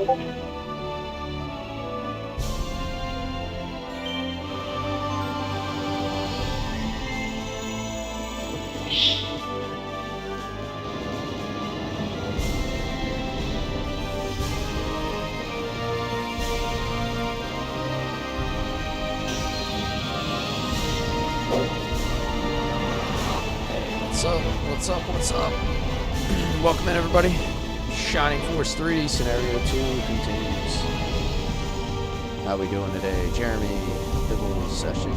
What's up? What's up? Welcome in, everybody. Shining Force 3 Scenario 2 continues. How we doing today? Jeremy, Dibble session.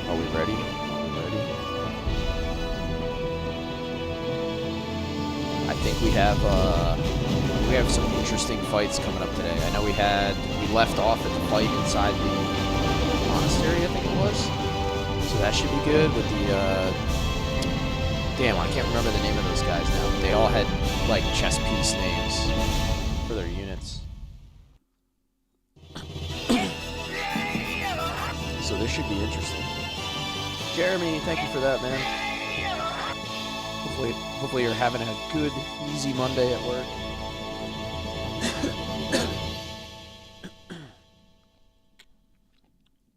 How are we ready? Are we ready? I think we have some interesting fights coming up today. I know we left off at the fight inside the monastery, I think it was. So that should be good with the, damn, I can't remember the name of those guys now. They all had, like, chess piece names for their units. So this should be interesting. Jeremy, thank you for that, man. Hopefully you're having a good, easy Monday at work.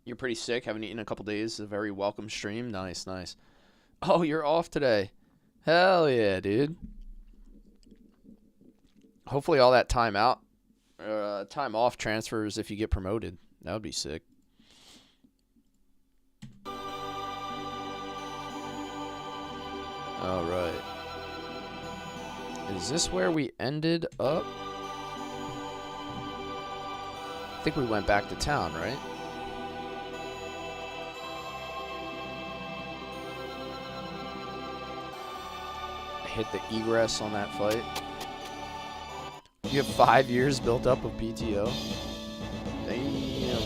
You're pretty sick, haven't eaten in a couple days. A very welcome stream. Nice, nice. Oh, you're off today. Hell yeah, dude. Hopefully all that time off transfers if you get promoted. That would be sick. All right. Is this where we ended up? I think we went back to town, right? Hit the egress on that fight. You have 5 years built up of PTO. Damn.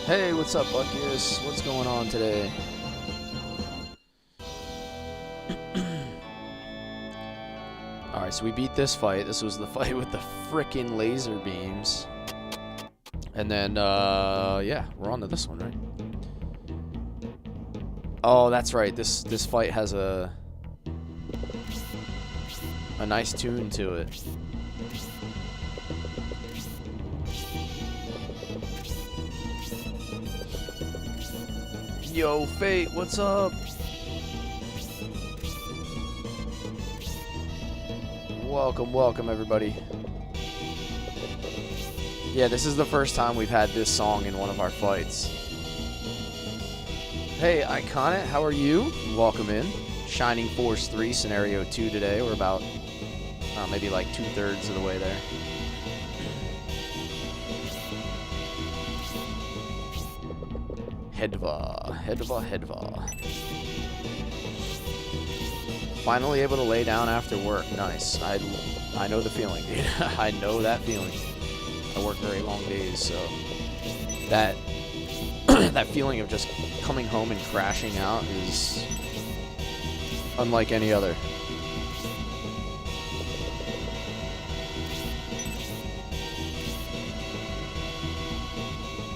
Hey, what's up, Buckus? What's going on today? Alright, so we beat this fight. This was the fight with the frickin' laser beams. And then, yeah, we're on to this one, right? Oh, that's right. This fight has a nice tune to it. Yo, Fate, what's up? Welcome, welcome, everybody. Yeah, this is the first time we've had this song in one of our fights. Hey, Iconic, how are you? Welcome in. Shining Force 3 Scenario 2 today. We're about, maybe like 2/3 of the way there. Hedva. Finally able to lay down after work. Nice. I know the feeling, dude. I know that feeling. I work very long days, so that that feeling of just coming home and crashing out is unlike any other.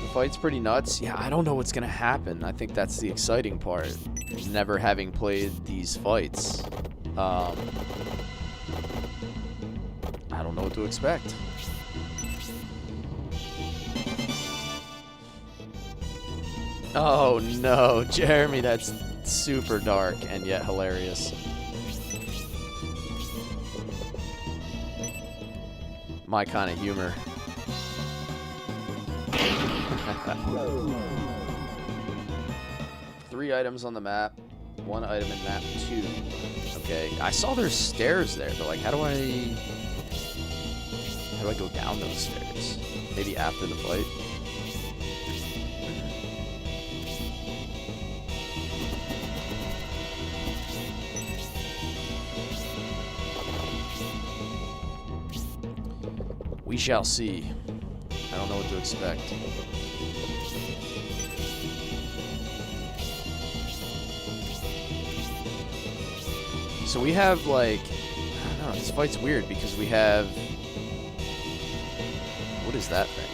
The fight's pretty nuts. Yeah, I don't know what's gonna happen. I think that's the exciting part. Never having played these fights. I don't know what to expect. Oh no, Jeremy, that's super dark and yet hilarious. My kind of humor. 3 items on the map, 1 item in map 2. Okay, I saw there's stairs there, but like, how do I go down those stairs? Maybe after the fight. We shall see. I don't know what to expect. So we have, like, I don't know, this fight's weird because we have... What is that thing?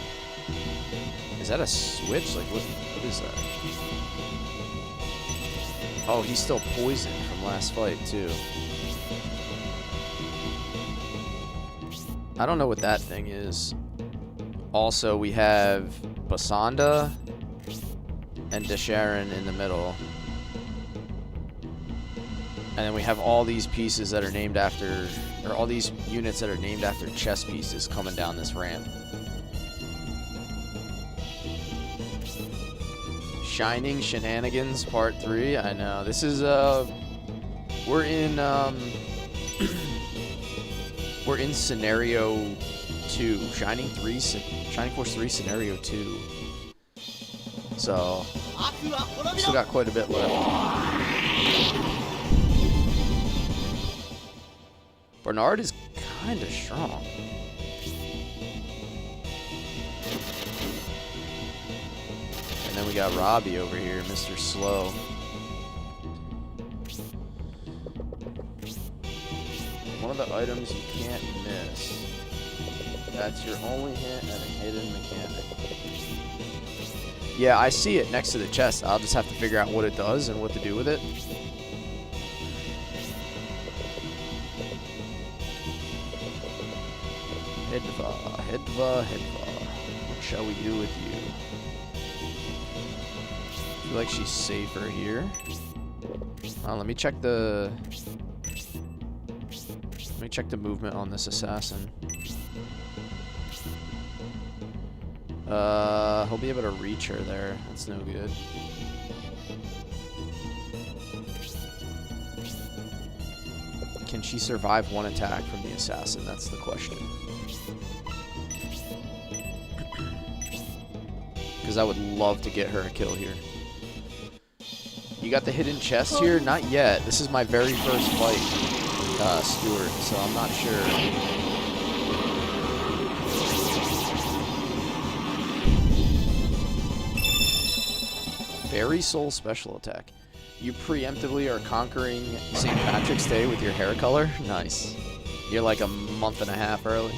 Is that a switch? Like, what is that? Oh, he's still poisoned from last fight, too. I don't know what that thing is. Also, we have Basanda and Desharon in the middle. And then we have all these pieces that are named after, or all these units that are named after chess pieces coming down this ramp. Shining Shenanigans Part 3. I know. This is, we're in, we're in Scenario 2. Shining Force 3 Scenario 2. So, still got quite a bit left. Bernard is kind of strong. And then we got Robbie over here, Mr. Slow. One of the items you can't miss. That's your only hint at a hidden mechanic. Yeah, I see it next to the chest. I'll just have to figure out what it does and what to do with it. Hedva. What shall we do with you? I feel like she's safer here. Let me check the movement on this assassin. He'll be able to reach her there. That's no good. Can she survive one attack from the assassin? That's the question. Because I would love to get her a kill here. You got the hidden chest here? Not yet. This is my very first fight, Stuart, so I'm not sure. Fairy Soul special attack. You preemptively are conquering St. Patrick's Day with your hair color? Nice. You're like a month and a half early.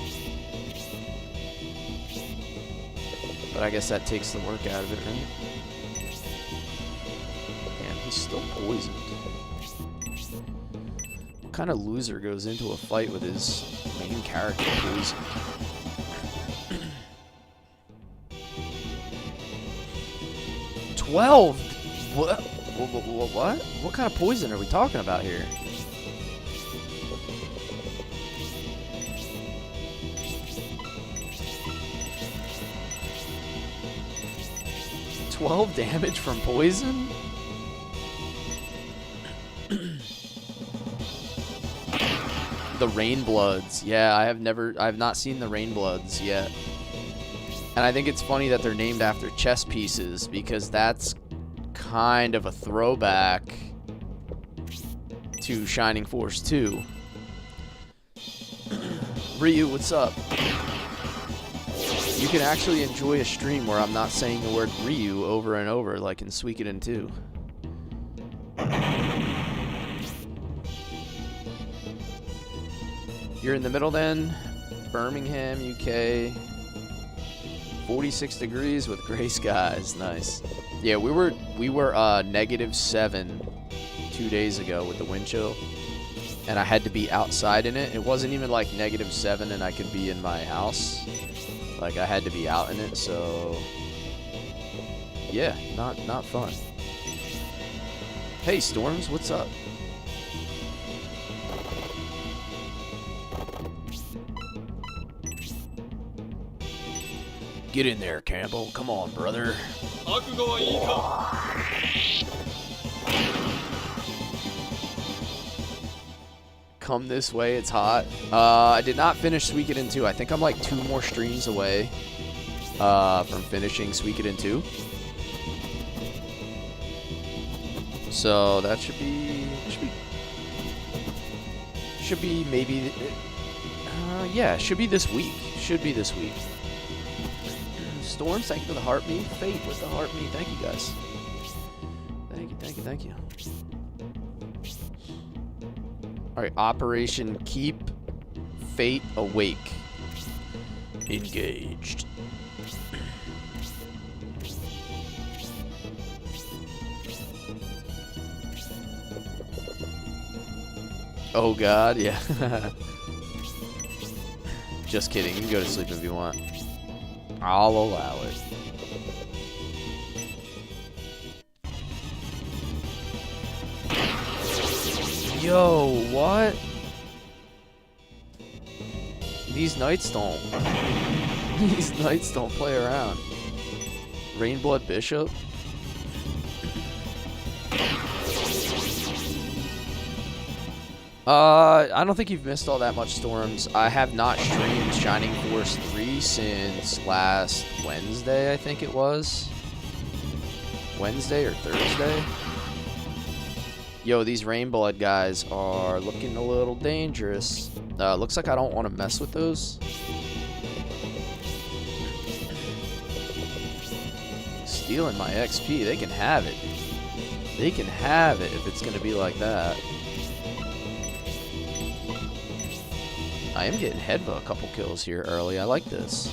But I guess that takes the work out of it, right? Damn, he's still poisoned. What kind of loser goes into a fight with his main character poisoned? $12? What? What? What kind of poison are we talking about here? $12 damage from poison? The Rainbloods. Yeah, I have not seen the Rainbloods yet. And I think it's funny that they're named after chess pieces, because that's kind of a throwback to Shining Force 2. Ryu, what's up? You can actually enjoy a stream where I'm not saying the word Ryu over and over like in Suikoden 2. You're in the middle then? Birmingham, UK. 46 degrees with gray skies. Nice. Yeah, we were -7 2 days ago with the wind chill. And I had to be outside in it. It wasn't even like -7 and I could be in my house. Like, I had to be out in it, so yeah, not fun. Hey, Storms, what's up? Get in there, Campbell. Come on, brother. Come this way, it's hot. I did not finish Suikoden 2. I think I'm like 2 more streams away from finishing Suikoden 2. So that should be maybe, yeah, should be this week. Should be this week. Storms, thank you for the heart me. Fate with the heart me. Thank you, guys. Thank you. Alright, Operation Keep Fate Awake. Engaged. Oh God, yeah. Just kidding. You can go to sleep if you want. I'll allow it. Yo, what? These knights don't. These knights don't play around. Rainblood Bishop? I don't think you've missed all that much, Storms. I have not streamed Shining Force 3 since last Wednesday, I think it was. Wednesday or Thursday? Yo, these Rainblood guys are looking a little dangerous. Looks like I don't want to mess with those. Stealing my XP, they can have it. They can have it if it's going to be like that. I am getting Hedva a couple kills here early. I like this.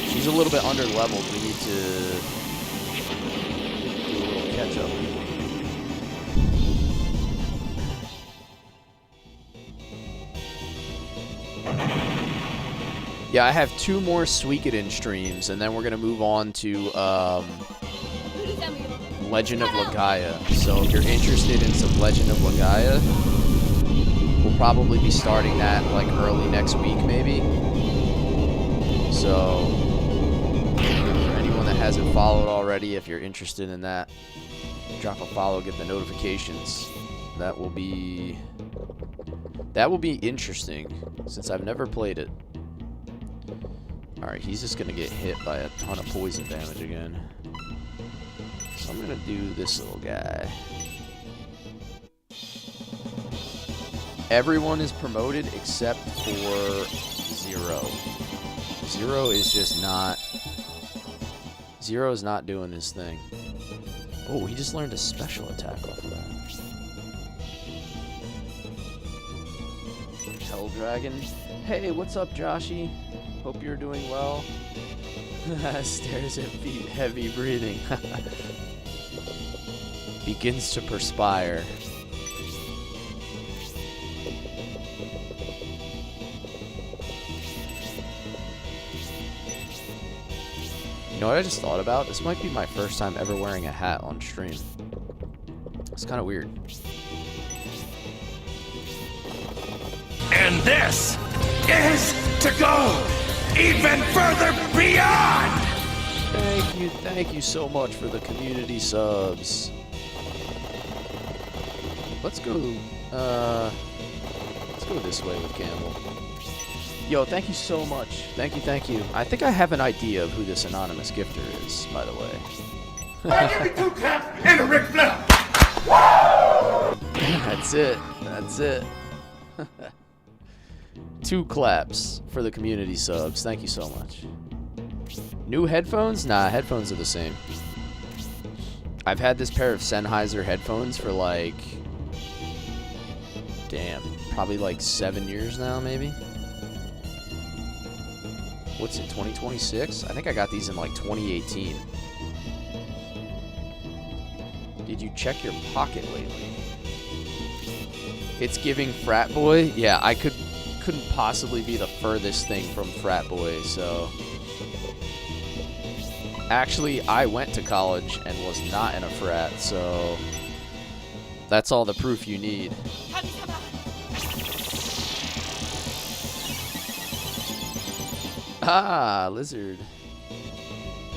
She's a little bit under leveled. We need to do a little catch up. Yeah, I have 2 more Suikoden streams, and then we're gonna move on to Legend of Legaia. So if you're interested in some Legend of Legaia, we'll probably be starting that like early next week, maybe. So for anyone that hasn't followed already, if you're interested in that, drop a follow, get the notifications. That will be interesting since I've never played it. Alright, he's just gonna get hit by a ton of poison damage again. So I'm gonna do this little guy. Everyone is promoted except for Zero. Zero is just not... Zero is not doing his thing. Oh, he just learned a special attack off of that. Hell Dragon. Hey, what's up, Joshy? Hope you're doing well. Stares at feet, heavy breathing. Begins to perspire. You know what I just thought about? This might be my first time ever wearing a hat on stream. It's kind of weird. And this is to go even further beyond! Thank you so much for the community subs. Let's go this way with Campbell. Yo, thank you so much. Thank you. I think I have an idea of who this anonymous gifter is, by the way. I give you 2 claps and a Ric Flair! That's it. 2 claps for the community subs. Thank you so much. New headphones? Nah, headphones are the same. I've had this pair of Sennheiser headphones for like... Damn, probably like 7 years now, maybe? What's it, 2026? I think I got these in like 2018. Did you check your pocket lately? It's giving frat boy? Yeah, I couldn't possibly be the furthest thing from frat boy, so... Actually, I went to college and was not in a frat, so... That's all the proof you need. Ah, lizard.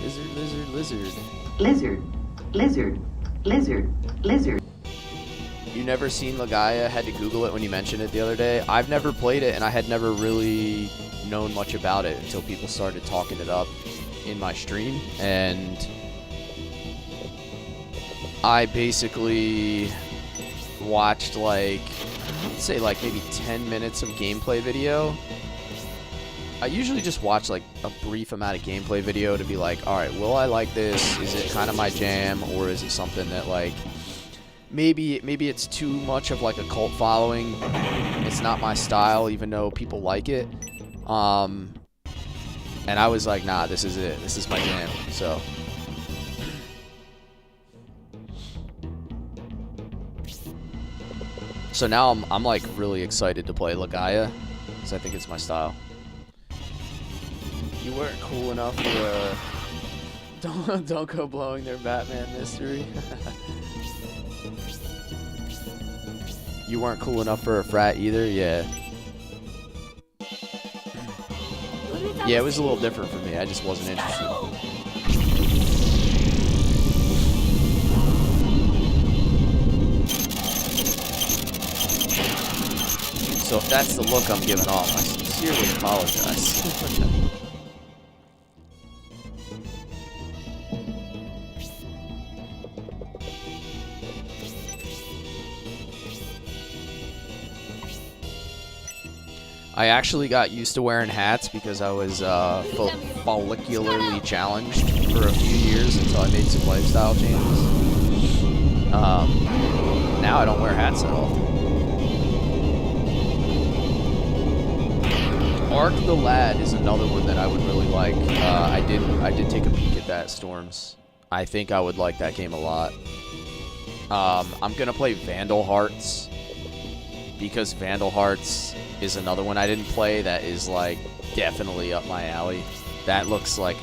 Lizard. You never seen Legaia? Had to Google it when you mentioned it the other day. I've never played it, and I had never really known much about it until people started talking it up in my stream. And I basically watched like, let's say like maybe 10 minutes of gameplay video. I usually just watch like a brief amount of gameplay video to be like, alright, will I like this? Is it kind of my jam? Or is it something that like, maybe it's too much of like a cult following. It's not my style, even though people like it. And I was like, nah, this is it. This is my jam. So. So now I'm like really excited to play Legaia, because I think it's my style. You weren't cool enough for don't go blowing their Batman mystery. You weren't cool enough for a frat either, yeah. Yeah, it was a little different for me. I just wasn't interested. So if that's the look I'm giving off, I sincerely apologize. I actually got used to wearing hats because I was follicularly challenged for a few years until I made some lifestyle changes. Now I don't wear hats at all. Ark the Lad is another one that I would really like. I did take a peek at that, Storms. I think I would like that game a lot. I'm gonna play Vandal Hearts because Vandal Hearts is another one I didn't play that is like definitely up my alley. That looks like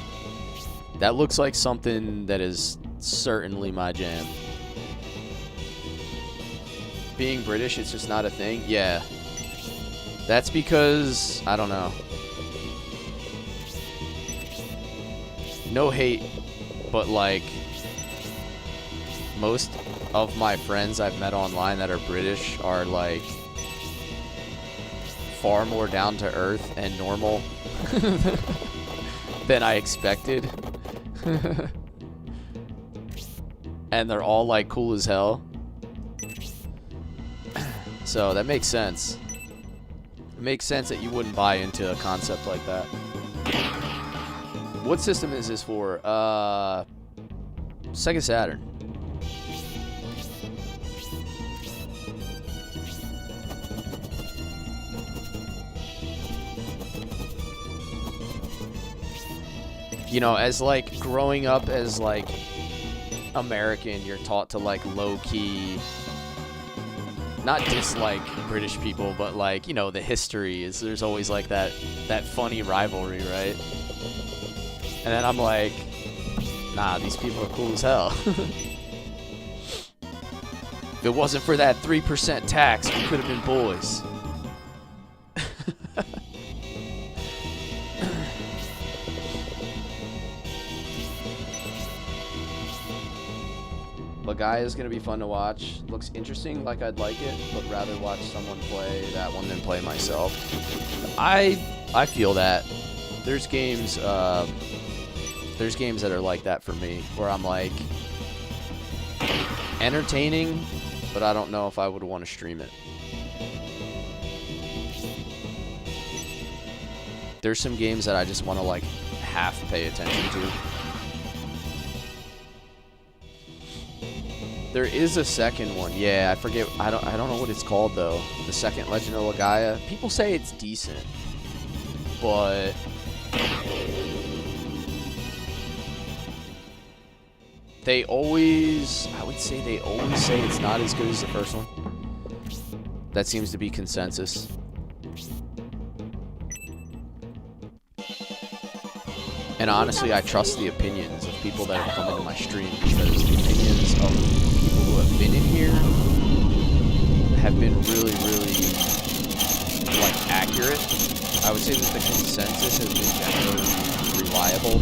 something that is certainly my jam. Being British, it's just not a thing. Yeah. That's because I don't know. No hate, but like most of my friends I've met online that are British are like far more down to earth and normal than I expected. And they're all like cool as hell. So that makes sense. It makes sense that you wouldn't buy into a concept like that. What system is this for? Sega Saturn. You know, as like growing up as like American, you're taught to like low-key not dislike British people, but like, you know, the history is there's always like that funny rivalry, right? And then I'm like, nah, these people are cool as hell. If it wasn't for that 3% tax, we could have been boys. Legaia is going to be fun to watch. Looks interesting, like I'd like it, but rather watch someone play that one than play myself. I feel that. There's games that are like that for me, where I'm like, entertaining, but I don't know if I would want to stream it. There's some games that I just want to like half pay attention to. There is a second one. Yeah, I forget. I don't know what it's called though. The second Legend of Legaia. People say it's decent, but I would say they always say it's not as good as the first one. That seems to be consensus. And honestly, I trust the opinions of people that have come into my stream, because the opinions of people who have been in here have been really, really, like, accurate. I would say that the consensus has been generally reliable.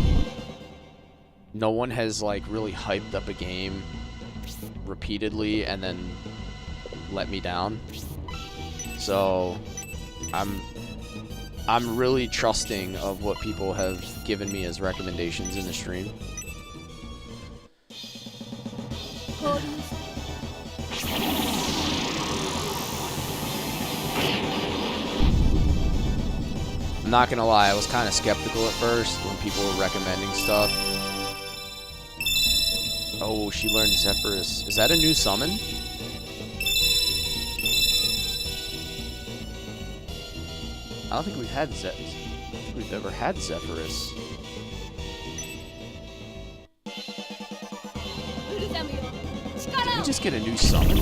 No one has, like, really hyped up a game repeatedly and then let me down. So, I'm really trusting of what people have given me as recommendations in the stream. I'm not gonna lie, I was kind of skeptical at first when people were recommending stuff. Oh, she learned Zephyrus. Is that a new summon? I don't think we've had Zephyrus. I don't think we've ever had Zephyrus. Did we just get a new summon?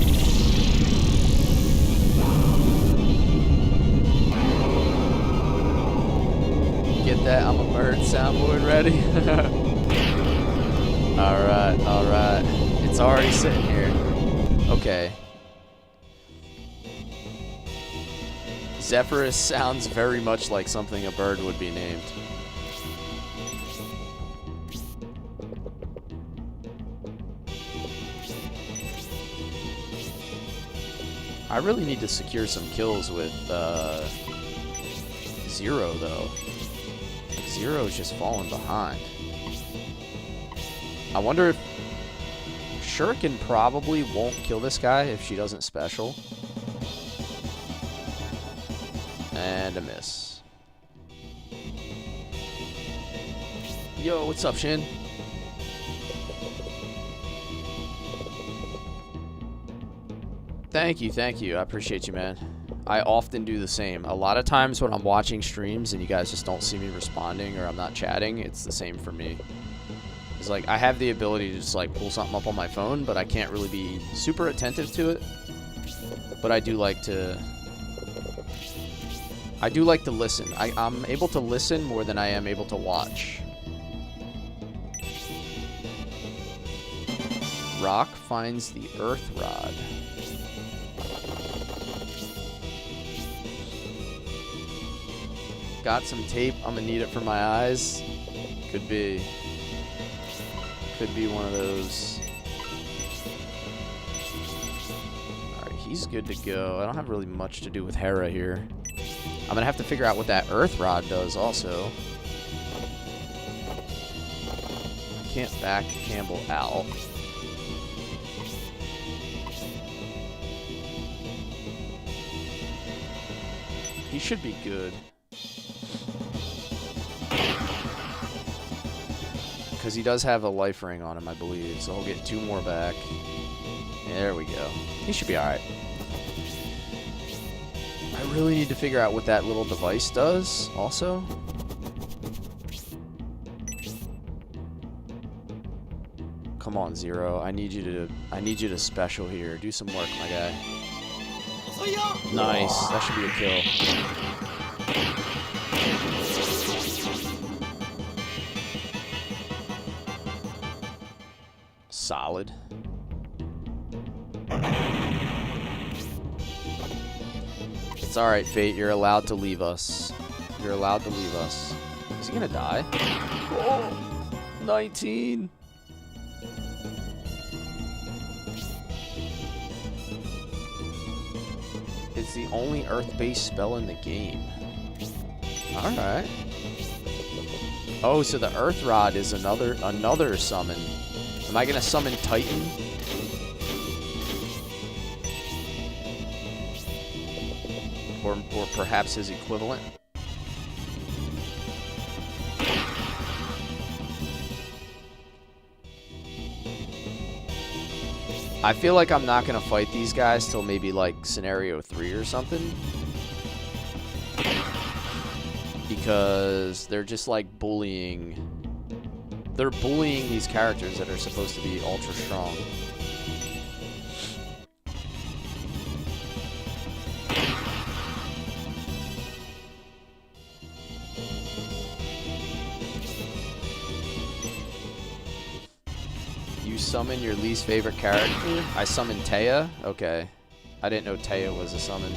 get that I'm a bird soundboard ready? Alright, alright. It's already sitting here. Okay. Zephyrus sounds very much like something a bird would be named. I really need to secure some kills with Zero, though. Zero's just falling behind. I wonder if Shuriken probably won't kill this guy if she doesn't special. And a miss. Yo, what's up, Shin? Thank you. I appreciate you, man. I often do the same. A lot of times when I'm watching streams and you guys just don't see me responding or I'm not chatting, it's the same for me. It's like I have the ability to just like pull something up on my phone, but I can't really be super attentive to it. But I do like to listen. I'm able to listen more than I am able to watch. Rock finds the earth rod. Got some tape. I'm gonna need it for my eyes. Could be one of those. Alright, he's good to go. I don't have really much to do with Hera here. I'm gonna have to figure out what that earth rod does also. I can't back Campbell out. He should be good. Because he does have a life ring on him, I believe. So he'll get 2 more back. There we go. He should be alright. I really need to figure out what that little device does, also. Come on, Zero. I need you to special here. Do some work, my guy. Nice. That should be a kill. Solid. It's alright, Fate. You're allowed to leave us. You're allowed to leave us. Is he gonna die? Oh, 19. It's the only Earth-based spell in the game. Alright. Oh, so the Earth Rod is another summon. Am I gonna summon Titan? Or perhaps his equivalent? I feel like I'm not gonna fight these guys till maybe like scenario 3 or something. Because they're just like bullying. They're bullying these characters that are supposed to be ultra strong. You summon your least favorite character? I summoned Taya? Okay. I didn't know Taya was a summon.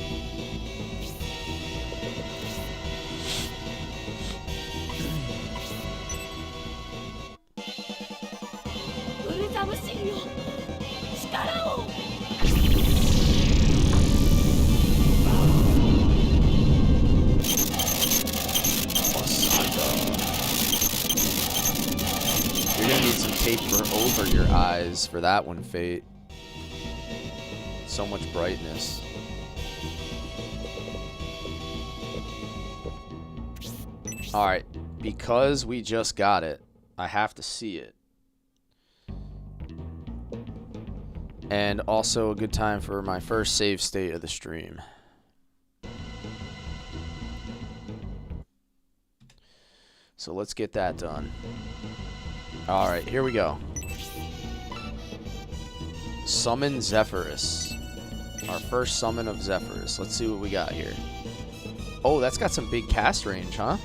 You're gonna need some tape over your eyes for that one, Fate. So much brightness. Alright, because we just got it, I have to see it. And also a good time for my first save state of the stream. So let's get that done. Alright, here we go. Summon Zephyrus. Our first summon of Zephyrus. Let's see what we got here. Oh, that's got some big cast range, huh?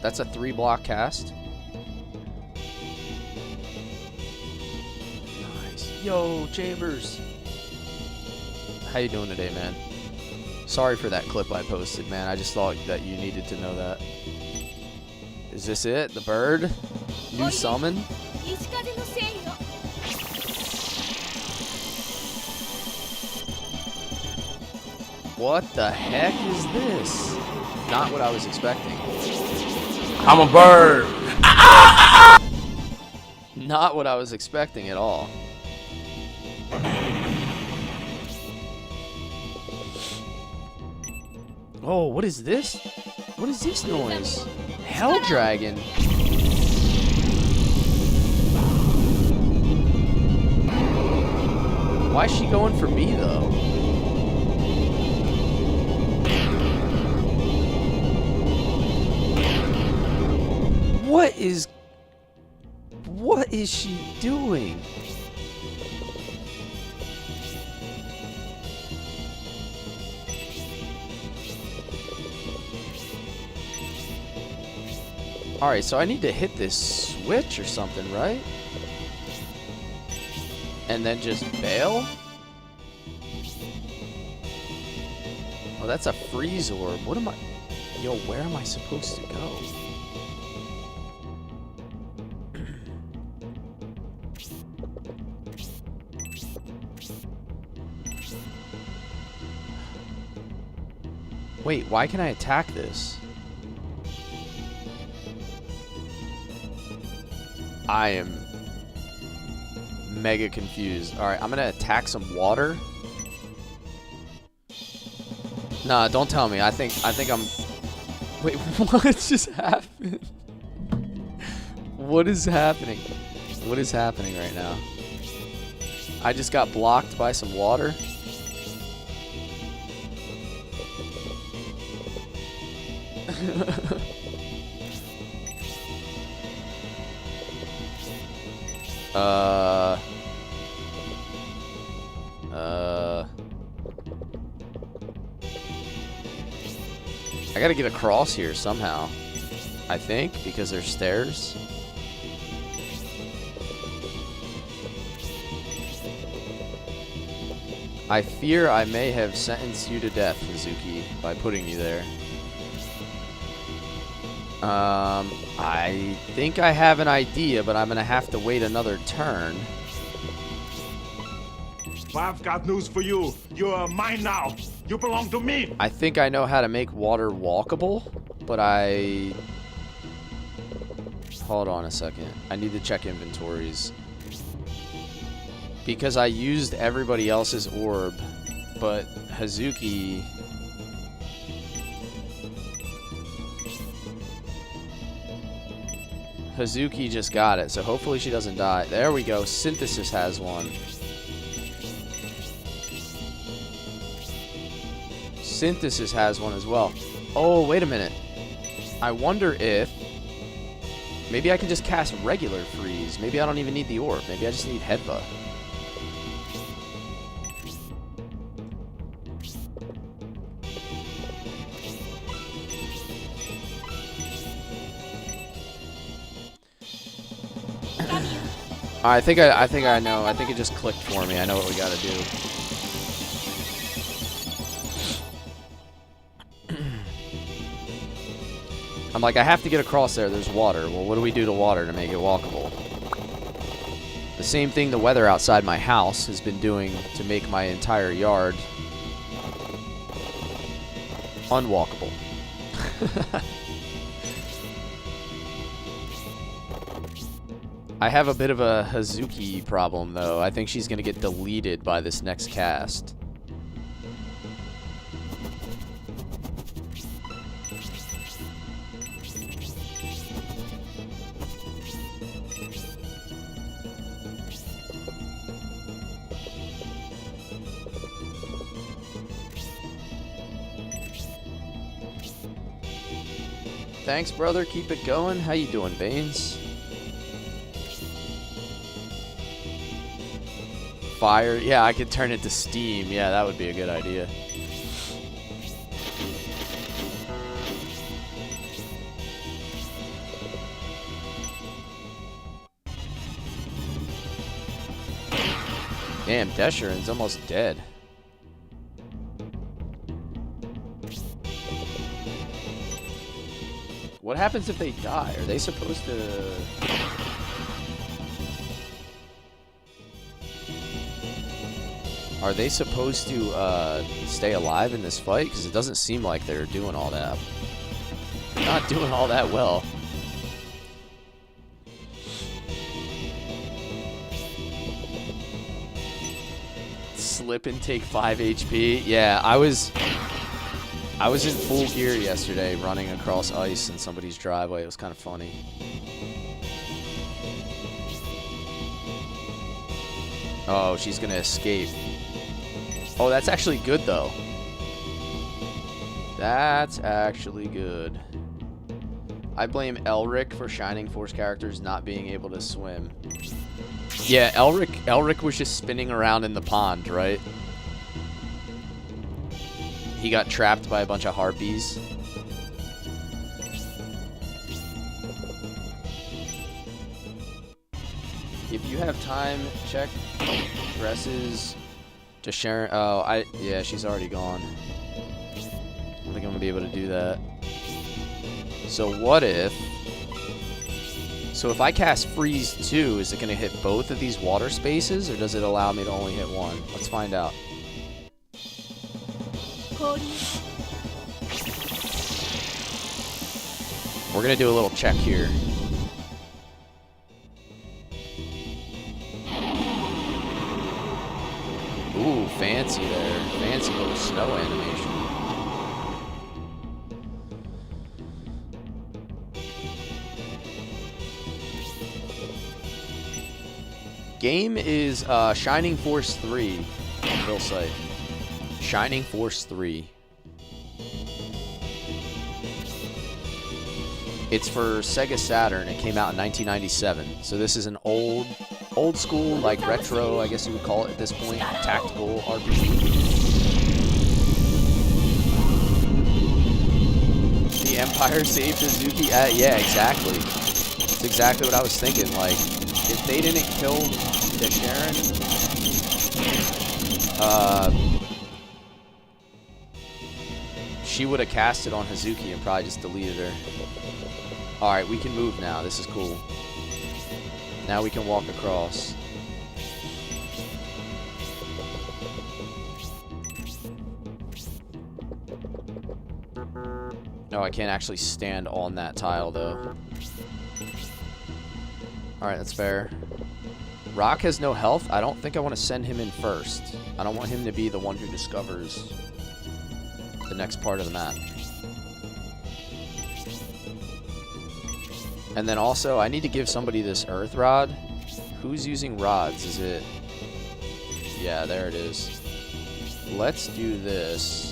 That's a 3-block cast. Nice. Yo, Chambers. How you doing today, man? Sorry for that clip I posted, man. I just thought that you needed to know that. Is this it? The bird? New summon? What the heck is this? Not what I was expecting. I'm a bird. Not what I was expecting at all. Oh, what is this? What is this noise? Hell Dragon. Why is she going for me, though? What is she doing? Alright, so I need to hit this switch or something, right? And then just bail? Oh, that's a freeze orb. What am I... Yo, where am I supposed to go? Wait, why can I attack this? I am mega confused. Alright, I'm gonna attack some water. Nah, don't tell me. I think I'm... Wait, what just happened? What is happening? What is happening right now? I just got blocked by some water. I gotta get across here somehow. I think, because there's stairs. I fear I may have sentenced you to death, Mizuki, by putting you there. I think I have an idea, but I'm gonna have to wait another turn. I've got news for you. You're mine now. You belong to me. I think I know how to make water walkable, but I... Hold on a second. I need to check inventories. Because I used everybody else's orb, but Hazuki... Hazuki just got it, so hopefully she doesn't die. There we go. Synthesis has one. Synthesis has one as well. Oh, wait a minute. I wonder if... Maybe I can just cast regular freeze. Maybe I don't even need the orb. Maybe I just need Hedva. I think I know. I think it just clicked for me. I know what we gotta do. I'm like, I have to get across there. There's water. Well, what do we do to water to make it walkable? The same thing the weather outside my house has been doing to make my entire yard unwalkable. I have a bit of a Hazuki problem, though. I think she's going to get deleted by this next cast. Thanks, brother. Keep it going. How you doing, Baines? Fire. Yeah, I could turn it to steam. Yeah, that would be a good idea. Damn, Desheron's almost dead. What happens if they die? Are they supposed to... Are they supposed to stay alive in this fight? Because it doesn't seem like they're doing all that. They're not doing all that well. Slip and take 5 HP. Yeah, I was in full gear yesterday running across ice in somebody's driveway. It was kind of funny. Oh, she's gonna escape. Oh, that's actually good, though. That's actually good. I blame Elric for Shining Force characters not being able to swim. Yeah, Elric was just spinning around in the pond, right? He got trapped by a bunch of harpies. If you have time, check dresses to Sharon. Oh, yeah, she's already gone. I don't think I'm gonna be able to do that. So what if... So if I cast Freeze 2, is it gonna hit both of these water spaces, or does it allow me to only hit one? Let's find out. We're gonna do a little check here. Ooh, fancy there. Fancy little snow animation. Game is Shining Force 3. They'll say. Shining Force 3. It's for Sega Saturn. It came out in 1997. So this is an old school, like retro, I guess you would call it at this point, tactical RPG. The Empire saved Hazuki? Yeah, exactly. That's exactly what I was thinking. Like, if they didn't kill the Sharon, she would have cast it on Hazuki and probably just deleted her. Alright, we can move now. This is cool. Now we can walk across. No, I can't actually stand on that tile, though. Alright, that's fair. Rock has no health. I don't think I want to send him in first. I don't want him to be the one who discovers the next part of the map. And then also, I need to give somebody this earth rod. Who's using rods? Is it... Yeah, there it is. Let's do this.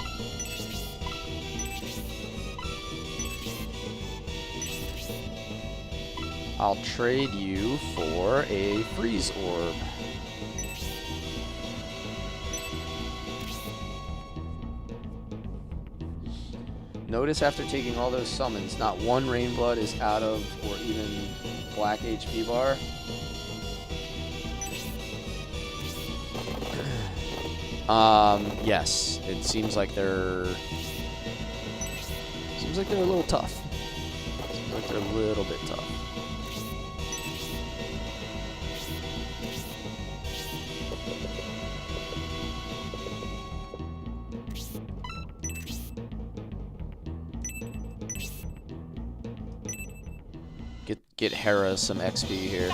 I'll trade you for a freeze orb. Notice after taking all those summons, not one Rainblood is out of or even black HP bar. Yes, it seems like they're a little tough. Seems like they're a little bit tough. Get Hera some XP here.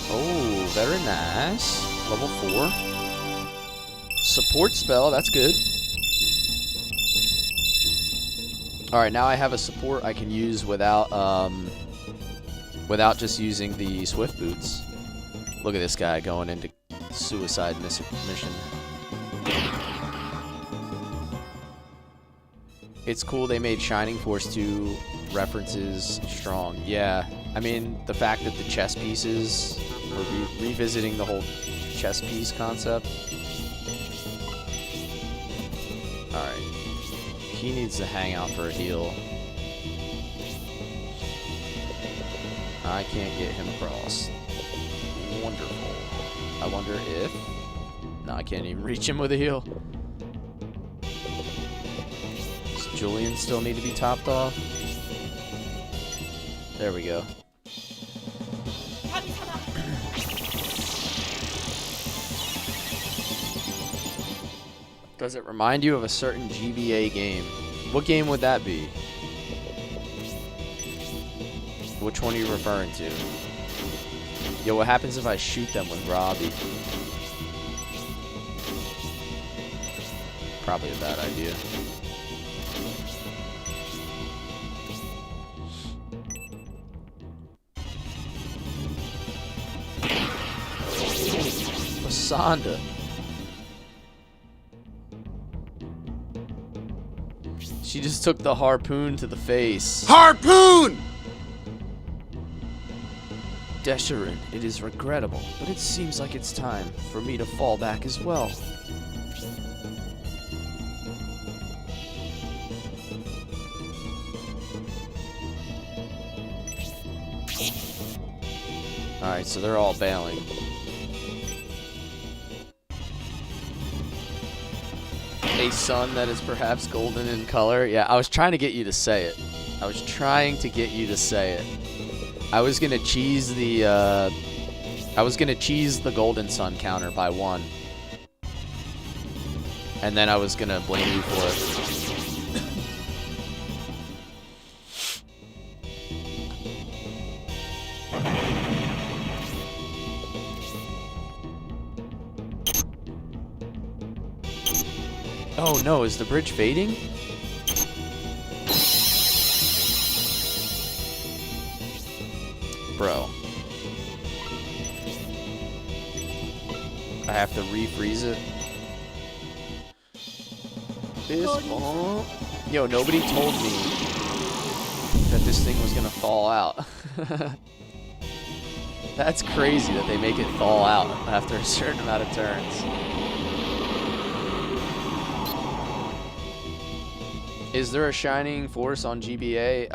Oh, very nice. Level 4. Support spell, that's good. Alright, now I have a support I can use without just using the Swift Boots. Look at this guy going into suicide mission. It's cool they made Shining Force 2 references strong. Yeah, I mean, the fact that the chess pieces, or revisiting the whole chess piece concept. Alright. He needs to hang out for a heal. I can't get him across. Wonderful. I wonder if... No, I can't even reach him with a heal. Does Julian still need to be topped off? There we go. Does it remind you of a certain GBA game? What game would that be? Which one are you referring to? Yo, what happens if I shoot them with Robbie? Probably a bad idea. Masanda. She just took the harpoon to the face. Harpoon! Desherin, it is regrettable, but it seems like it's time for me to fall back as well. Alright, so they're all bailing. A sun that is perhaps golden in color. Yeah, I was trying to get you to say it. I was trying to get you to say it. I was gonna cheese the golden sun counter by 1. And then I was gonna blame you for it. Oh no, is the bridge fading? Bro. I have to refreeze it. Yo, nobody told me that this thing was gonna thaw out. That's crazy that they make it thaw out after a certain amount of turns. Is there a Shining Force on GBA?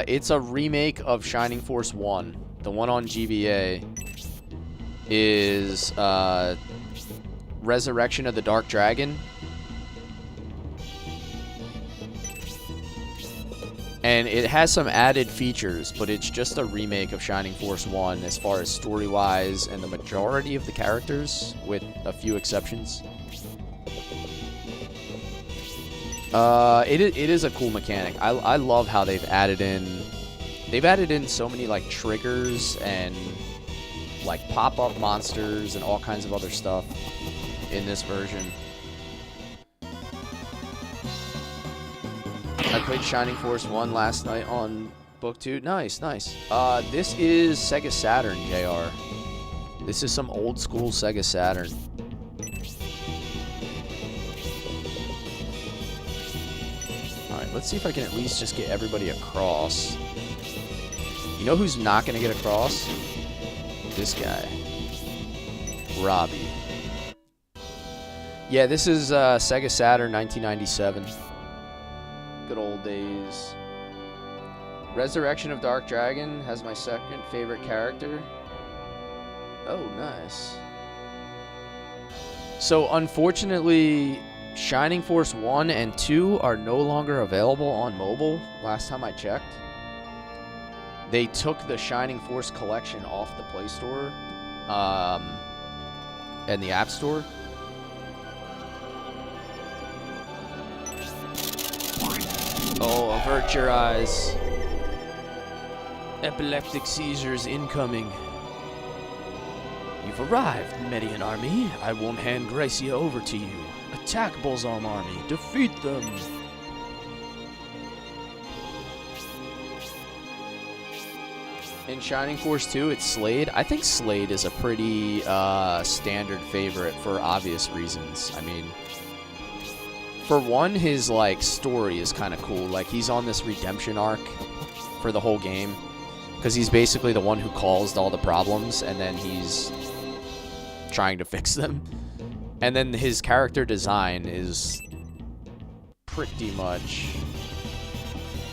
It's a remake of Shining Force 1. The one on GBA is Resurrection of the Dark Dragon. And it has some added features, but it's just a remake of Shining Force 1 as far as story-wise and the majority of the characters, with a few exceptions. It is a cool mechanic. I love how they've added in so many like triggers and like pop-up monsters and all kinds of other stuff in this version. I played Shining Force 1 last night on Book 2. Nice, nice. This is Sega Saturn, JR. This is some old school Sega Saturn. Let's see if I can at least just get everybody across. You know who's not going to get across? This guy. Robbie. Yeah, this is Sega Saturn 1997. Good old days. Resurrection of Dark Dragon has my second favorite character. Oh, nice. So, unfortunately, Shining Force 1 and 2 are no longer available on mobile, last time I checked. They took the Shining Force collection off the Play Store and the App Store. Oh, avert your eyes. Epileptic seizures incoming. You've arrived, Median Army. I won't hand Gracia over to you. Attack Balzam Army. Defeat them. In Shining Force 2, it's Slade. I think Slade is a pretty standard favorite for obvious reasons. I mean, for one, his like story is kind of cool. Like, he's on this redemption arc for the whole game, because he's basically the one who caused all the problems, and then he's trying to fix them. And then his character design is pretty much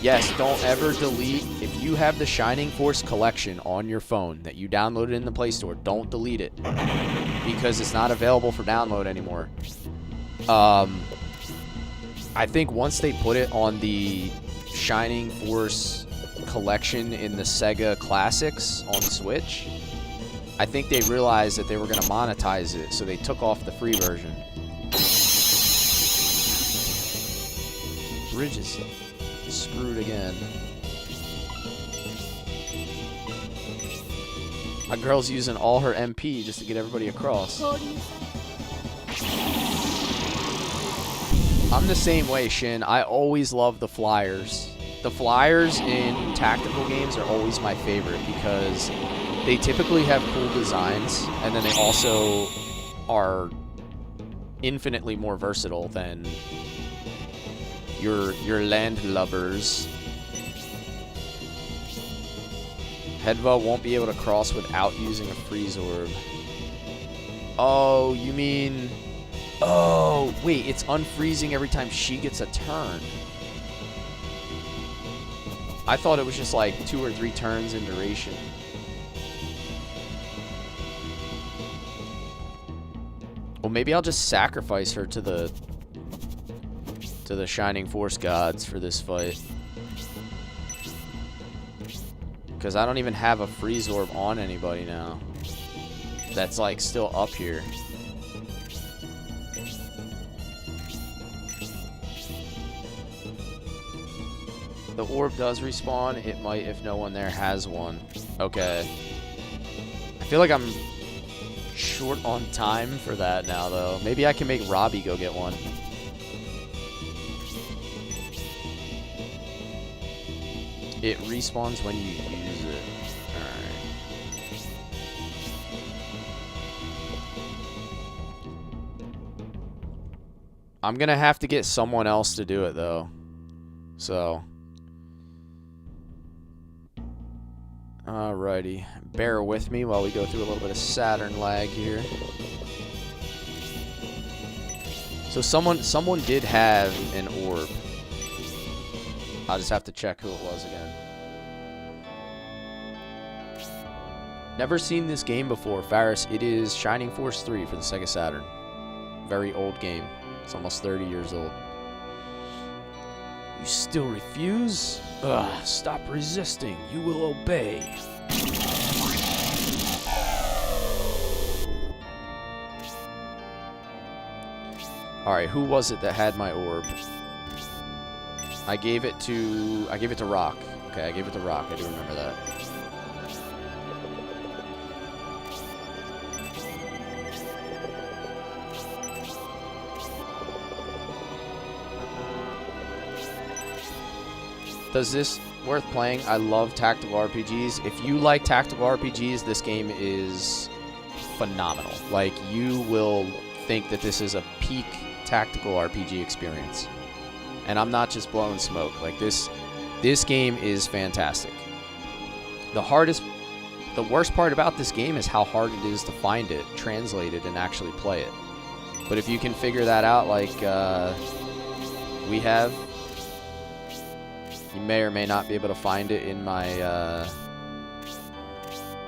Yes, don't ever delete. If you have the Shining Force collection on your phone that you downloaded in the Play Store, don't delete it. Because it's not available for download anymore. I think once they put it on the Shining Force collection in the Sega Classics on Switch, I think they realized that they were going to monetize it, so they took off the free version. Bridge is screwed again. My girl's using all her MP just to get everybody across. I'm the same way, Shin. I always love the flyers. The flyers in tactical games are always my favorite because they typically have cool designs, and then they also are infinitely more versatile than your landlubbers. Hedva won't be able to cross without using a freeze orb. Oh, you mean... Oh, wait, it's unfreezing every time she gets a turn. I thought it was just like 2 or 3 turns in duration. Well, maybe I'll just sacrifice her to the Shining Force gods for this fight. Because I don't even have a freeze orb on anybody now. That's like still up here. The orb does respawn. It might if no one there has one. Okay. I feel like I'm short on time for that now, though. Maybe I can make Robbie go get one. It respawns when you use it. Alright. I'm gonna have to get someone else to do it, though. So... Alrighty, bear with me while we go through a little bit of Saturn lag here. So someone did have an orb. I'll just have to check who it was again. Never seen this game before, Faris. It is Shining Force 3 for the Sega Saturn. Very old game. It's almost 30 years old. You still refuse? Ugh, stop resisting. You will obey. Alright, who was it that had my orb? I gave it to Rock. Okay, I gave it to Rock. I do remember that. Does this worth playing? I love tactical RPGs. If you like tactical RPGs, this game is phenomenal. Like, you will think that this is a peak tactical RPG experience. And I'm not just blowing smoke. Like, this game is fantastic. The worst part about this game is how hard it is to find it, translate it, and actually play it. But if you can figure that out like we have, you may or may not be able to find it in my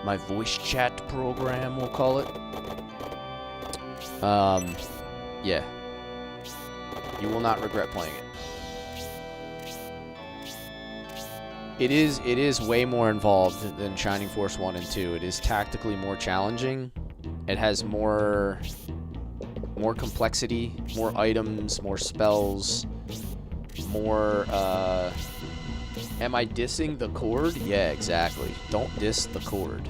my voice chat program, we'll call it. Yeah. You will not regret playing it. It is way more involved than Shining Force 1 and 2. It is tactically more challenging. It has more complexity, more items, more spells, more am I dissing the chord? Yeah, exactly. Don't diss the chord.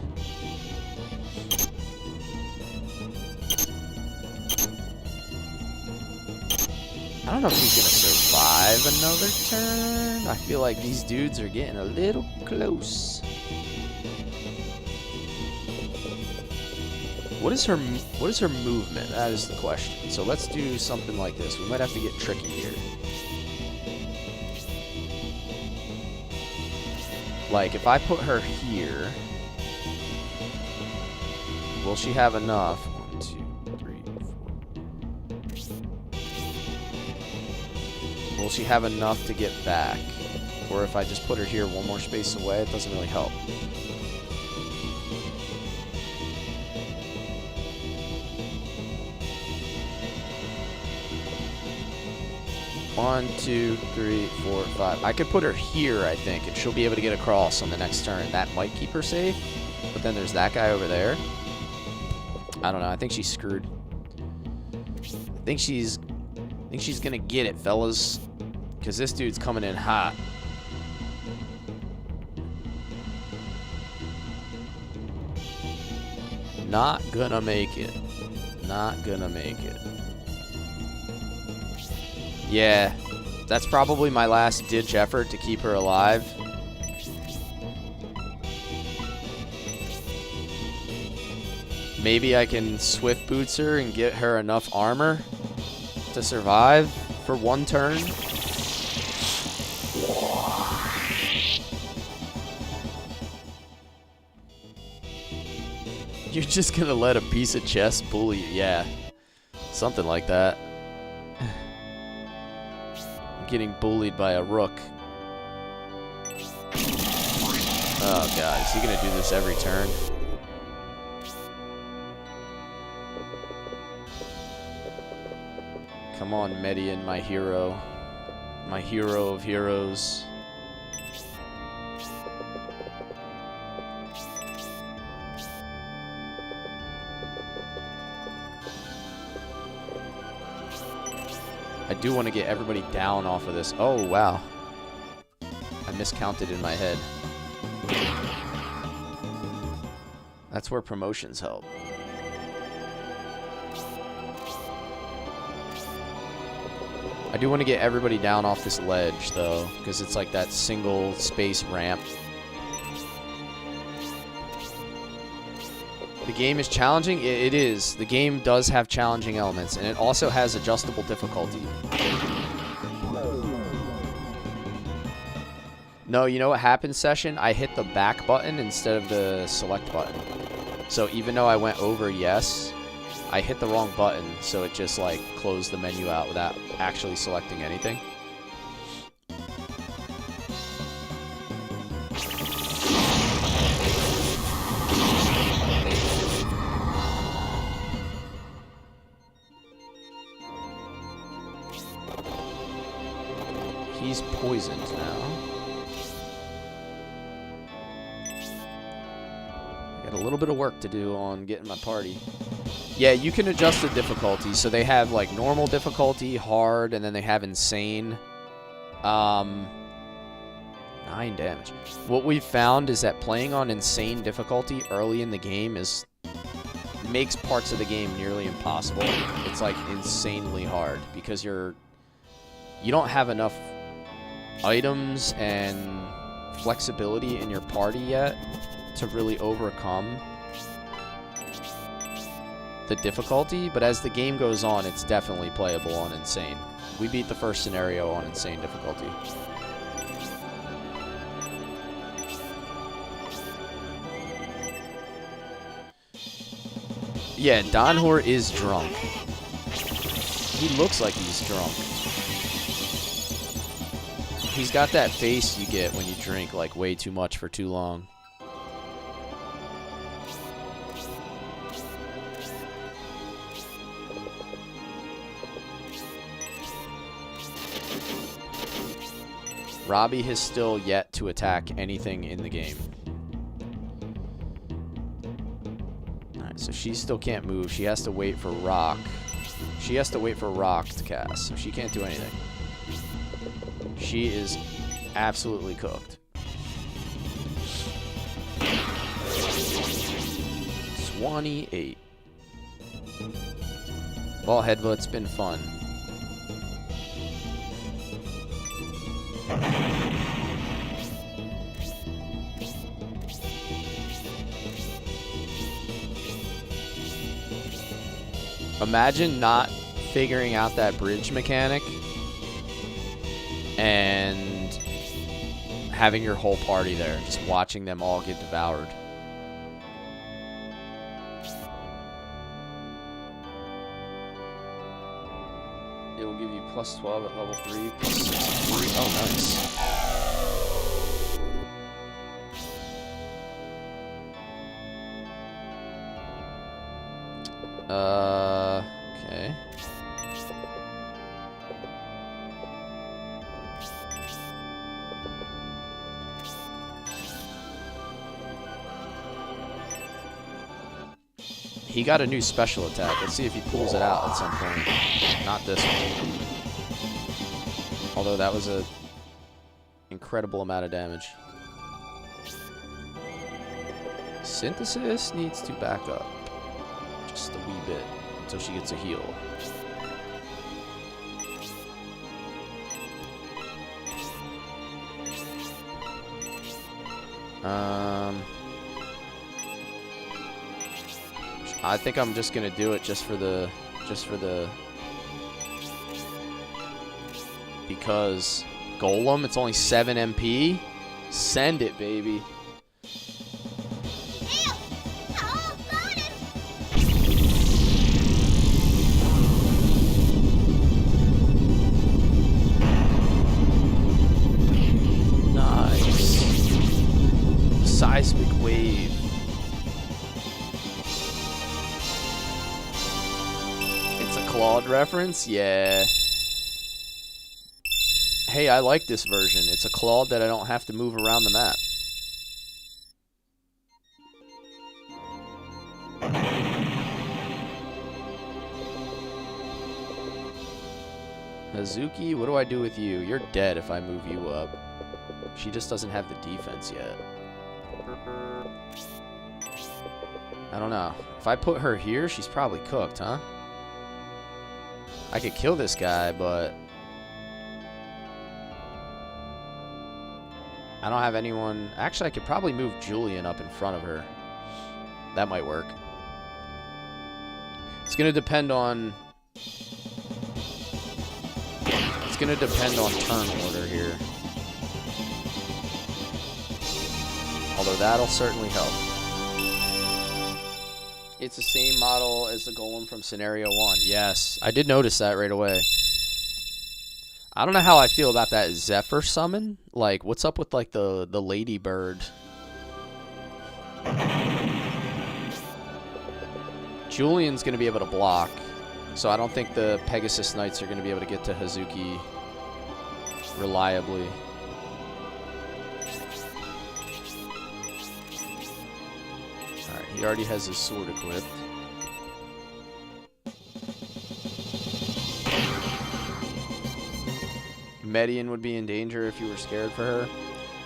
I don't know if he's gonna survive another turn. I feel like these dudes are getting a little close. What is her movement? That is the question. So let's do something like this. We might have to get tricky here. Like, if I put her here, will she have enough? 1, 2, 3, 4. Will she have enough to get back? Or if I just put her here one more space away, it doesn't really help. 1, 2, 3, 4, 5. I could put her here, I think, and she'll be able to get across on the next turn. That might keep her safe. But then there's that guy over there. I don't know. I think she's screwed. I think she's gonna get it, fellas. Because this dude's coming in hot. Not gonna make it. Not gonna make it. Yeah, that's probably my last ditch effort to keep her alive. Maybe I can swift boots her and get her enough armor to survive for one turn. You're just gonna let a piece of chess bully you. Yeah, something like that. I'm getting bullied by a rook. Oh god, is he gonna do this every turn? Come on, Median, my hero. My hero of heroes. I do want to get everybody down off of this. Oh, wow. I miscounted in my head. That's where promotions help. I do want to get everybody down off this ledge, though, because it's like that single space ramp. The game is challenging? It is. The game does have challenging elements, and it also has adjustable difficulty. No, you know what happened, Session? I hit the back button instead of the select button. So even though I went over yes, I hit the wrong button, so it just like closed the menu out without actually selecting anything. He's poisoned now. Got a little bit of work to do on getting my party. Yeah, you can adjust the difficulty. So they have like normal difficulty, hard, and then they have insane. 9 damage. What we've found is that playing on insane difficulty early in the game makes parts of the game nearly impossible. It's like insanely hard because you don't have enough items and flexibility in your party yet to really overcome the difficulty, but as the game goes on, it's definitely playable on insane. We beat the first scenario on insane difficulty. Yeah, Donhor is drunk. He looks like he's drunk. He's got that face you get when you drink like way too much for too long. Robbie has still yet to attack anything in the game. Alright, so she still can't move. She has to wait for Rock. She has to wait for Rock to cast, so she can't do anything. She is absolutely cooked. 28. Well, Headbutt, it's been fun. Imagine not figuring out that bridge mechanic and having your whole party there, just watching them all get devoured. It will give you +12 at level 3, +63. Oh, nice. Okay. He got a new special attack. Let's see if he pulls it out at some point. Not this one. Although that was a incredible amount of damage. Synthesis needs to back up just a wee bit until she gets a heal. I think I'm just gonna do it just for the because Golem, it's only 7 MP. Send it, baby. Nice. Seismic wave. It's a Claude reference? Yeah. Hey, I like this version. It's a Claude that I don't have to move around the map. Hazuki, what do I do with you? You're dead if I move you up. She just doesn't have the defense yet. I don't know. If I put her here, she's probably cooked, huh? I could kill this guy, but I don't have anyone. Actually, I could probably move Julian up in front of her. That might work. It's gonna depend on. It's gonna depend on turn order here. Although that'll certainly help. It's the same model as the Golem from Scenario 1. Yes, I did notice that right away. I don't know how I feel about that Zephyr summon. Like, what's up with, like, the ladybird? Julian's going to be able to block, so I don't think the Pegasus Knights are going to be able to get to Hazuki reliably. Alright, he already has his sword equipped. Median would be in danger if you were scared for her.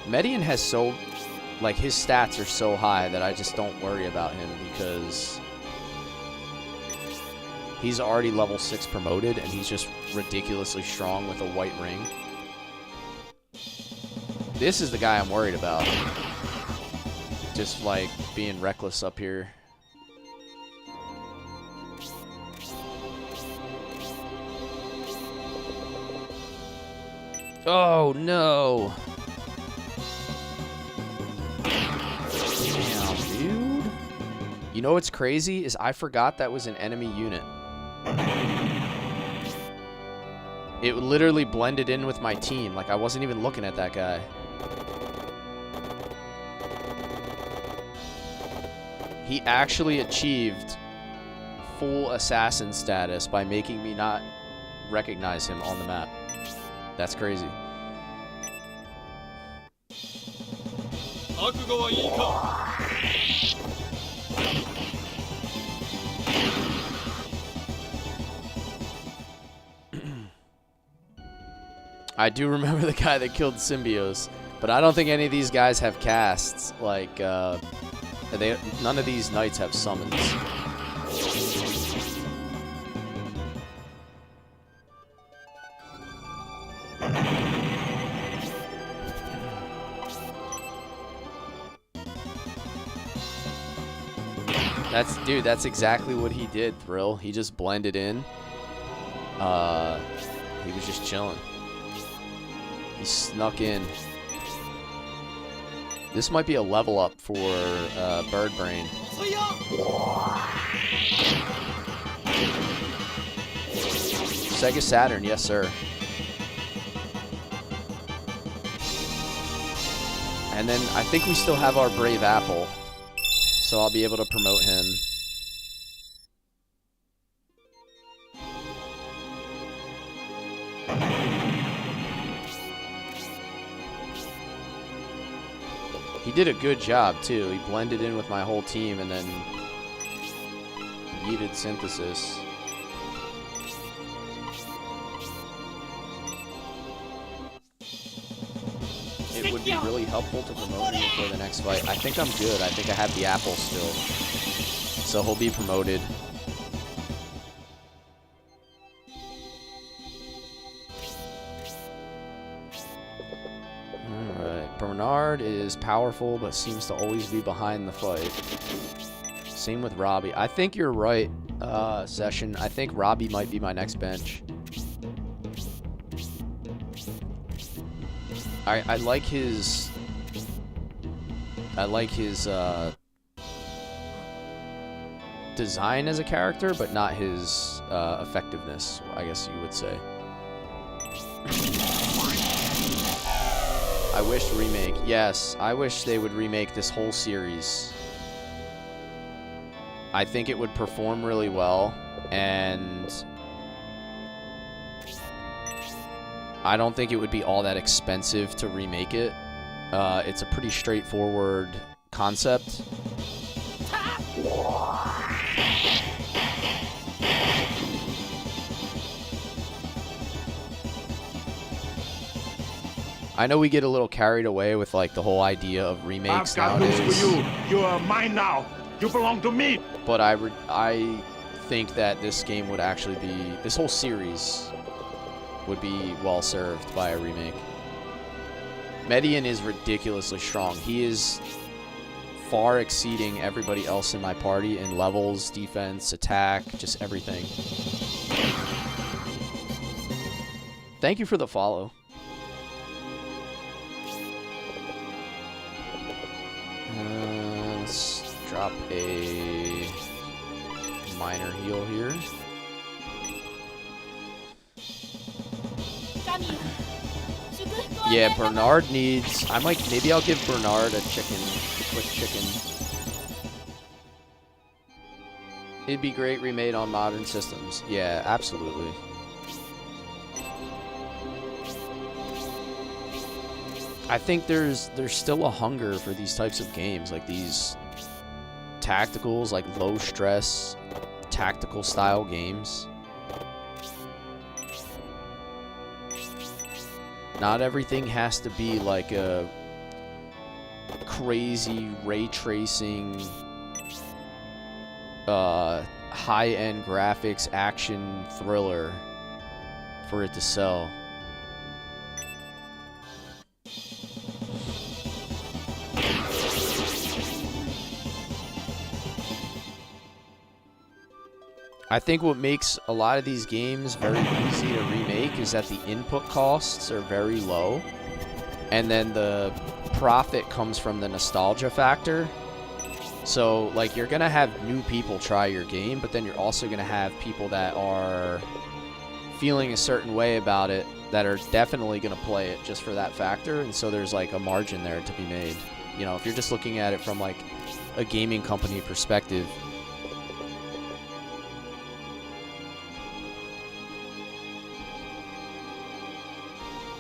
Median has so, like, his stats are so high that I just don't worry about him because he's already level 6 promoted and he's just ridiculously strong with a white ring. This is the guy I'm worried about. Just, like, being reckless up here. Oh, no. Damn, dude. You know what's crazy is I forgot that was an enemy unit. It literally blended in with my team. Like, I wasn't even looking at that guy. He actually achieved full assassin status by making me not recognize him on the map. That's crazy. I do remember the guy that killed Symbios, but I don't think any of these guys have casts. Like, none of these knights have summons. Dude, that's exactly what he did, Thrill. He just blended in. He was just chilling. He snuck in. This might be a level up for Bird Brain. Sega Saturn, yes sir. And then I think we still have our Brave Apple. So I'll be able to promote him. did a good job, too. He blended in with my whole team and then yeeted synthesis. It would be really helpful to promote him for the next fight. I think I'm good. I think I have the apple still. So he'll be promoted. Alright. Bernard is powerful, but seems to always be behind the fight. Same with Robbie. I think you're right, Session. I think Robbie might be my next bench. I like his design as a character, but not his effectiveness, I guess you would say. I wish remake. Yes, I wish they would remake this whole series. I think it would perform really well, and I don't think it would be all that expensive to remake it. It's a pretty straightforward concept. I know we get a little carried away with like the whole idea of remakes nowadays. I've got news for you. You are mine now. You belong to me. But I think that this game would actually be, this whole series would be well served by a remake. Median is ridiculously strong. He is far exceeding everybody else in my party in levels, defense, attack, just everything. Thank you for the follow. Let's drop a minor heal here. Yeah, Bernard needs... maybe I'll give Bernard a quick chicken. It'd be great remade on modern systems. Yeah, absolutely. I think there's still a hunger for these types of games, like these tacticals, like low stress, tactical style games. Not everything has to be like a crazy ray tracing, high-end graphics action thriller for it to sell. I think what makes a lot of these games very easy to remake is that the input costs are very low, and then the profit comes from the nostalgia factor. So, like, you're going to have new people try your game, but then you're also going to have people that are feeling a certain way about it that are definitely going to play it just for that factor, and so there's, like, a margin there to be made. You know, if you're just looking at it from, like, a gaming company perspective,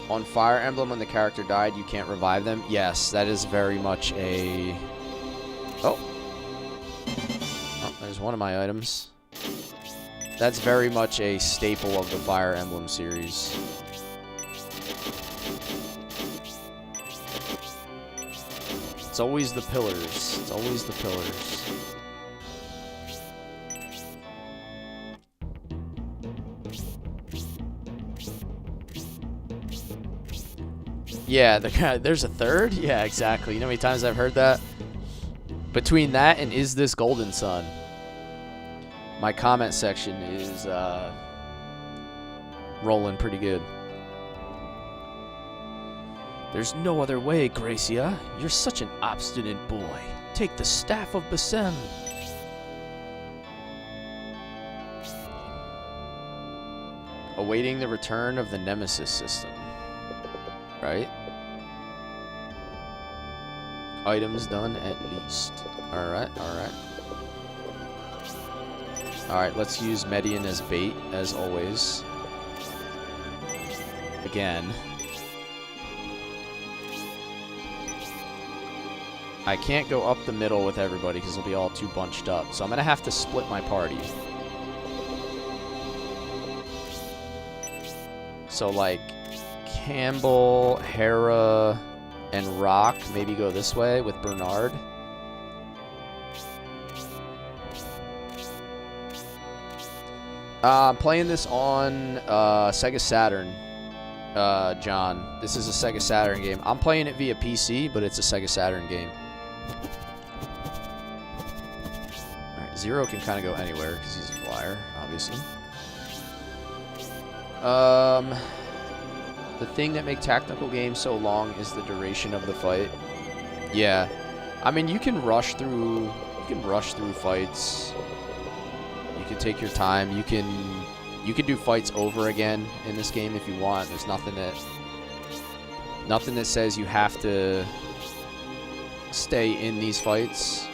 on Fire Emblem, when the character died, you can't revive them. Yes, that is very much a... Oh, there's one of my items. That's very much a staple of the Fire Emblem series. It's always the pillars. It's always the pillars. Yeah, there's a third? Yeah, exactly. You know how many times I've heard that? Between that and Is This Golden Sun? My comment section is rolling pretty good. There's no other way, Gracia. You're such an obstinate boy. Take the staff of Bassem. Awaiting the return of the Nemesis system. Right? Items done at least. Alright, alright. Alright, let's use Median as bait, as always. Again. I can't go up the middle with everybody because they'll be all too bunched up. So I'm going to have to split my party. So, like, Campbell, Hera, and Rock maybe go this way with Bernard. I'm playing this on Sega Saturn, John. This is a Sega Saturn game. I'm playing it via PC, but it's a Sega Saturn game. Alright, Zero can kind of go anywhere because he's a flyer, obviously. The thing that makes tactical games so long is the duration of the fight. Yeah. I mean, you can rush through fights. You can take your time. You can do fights over again in this game if you want. There's nothing that says you have to stay in these fights.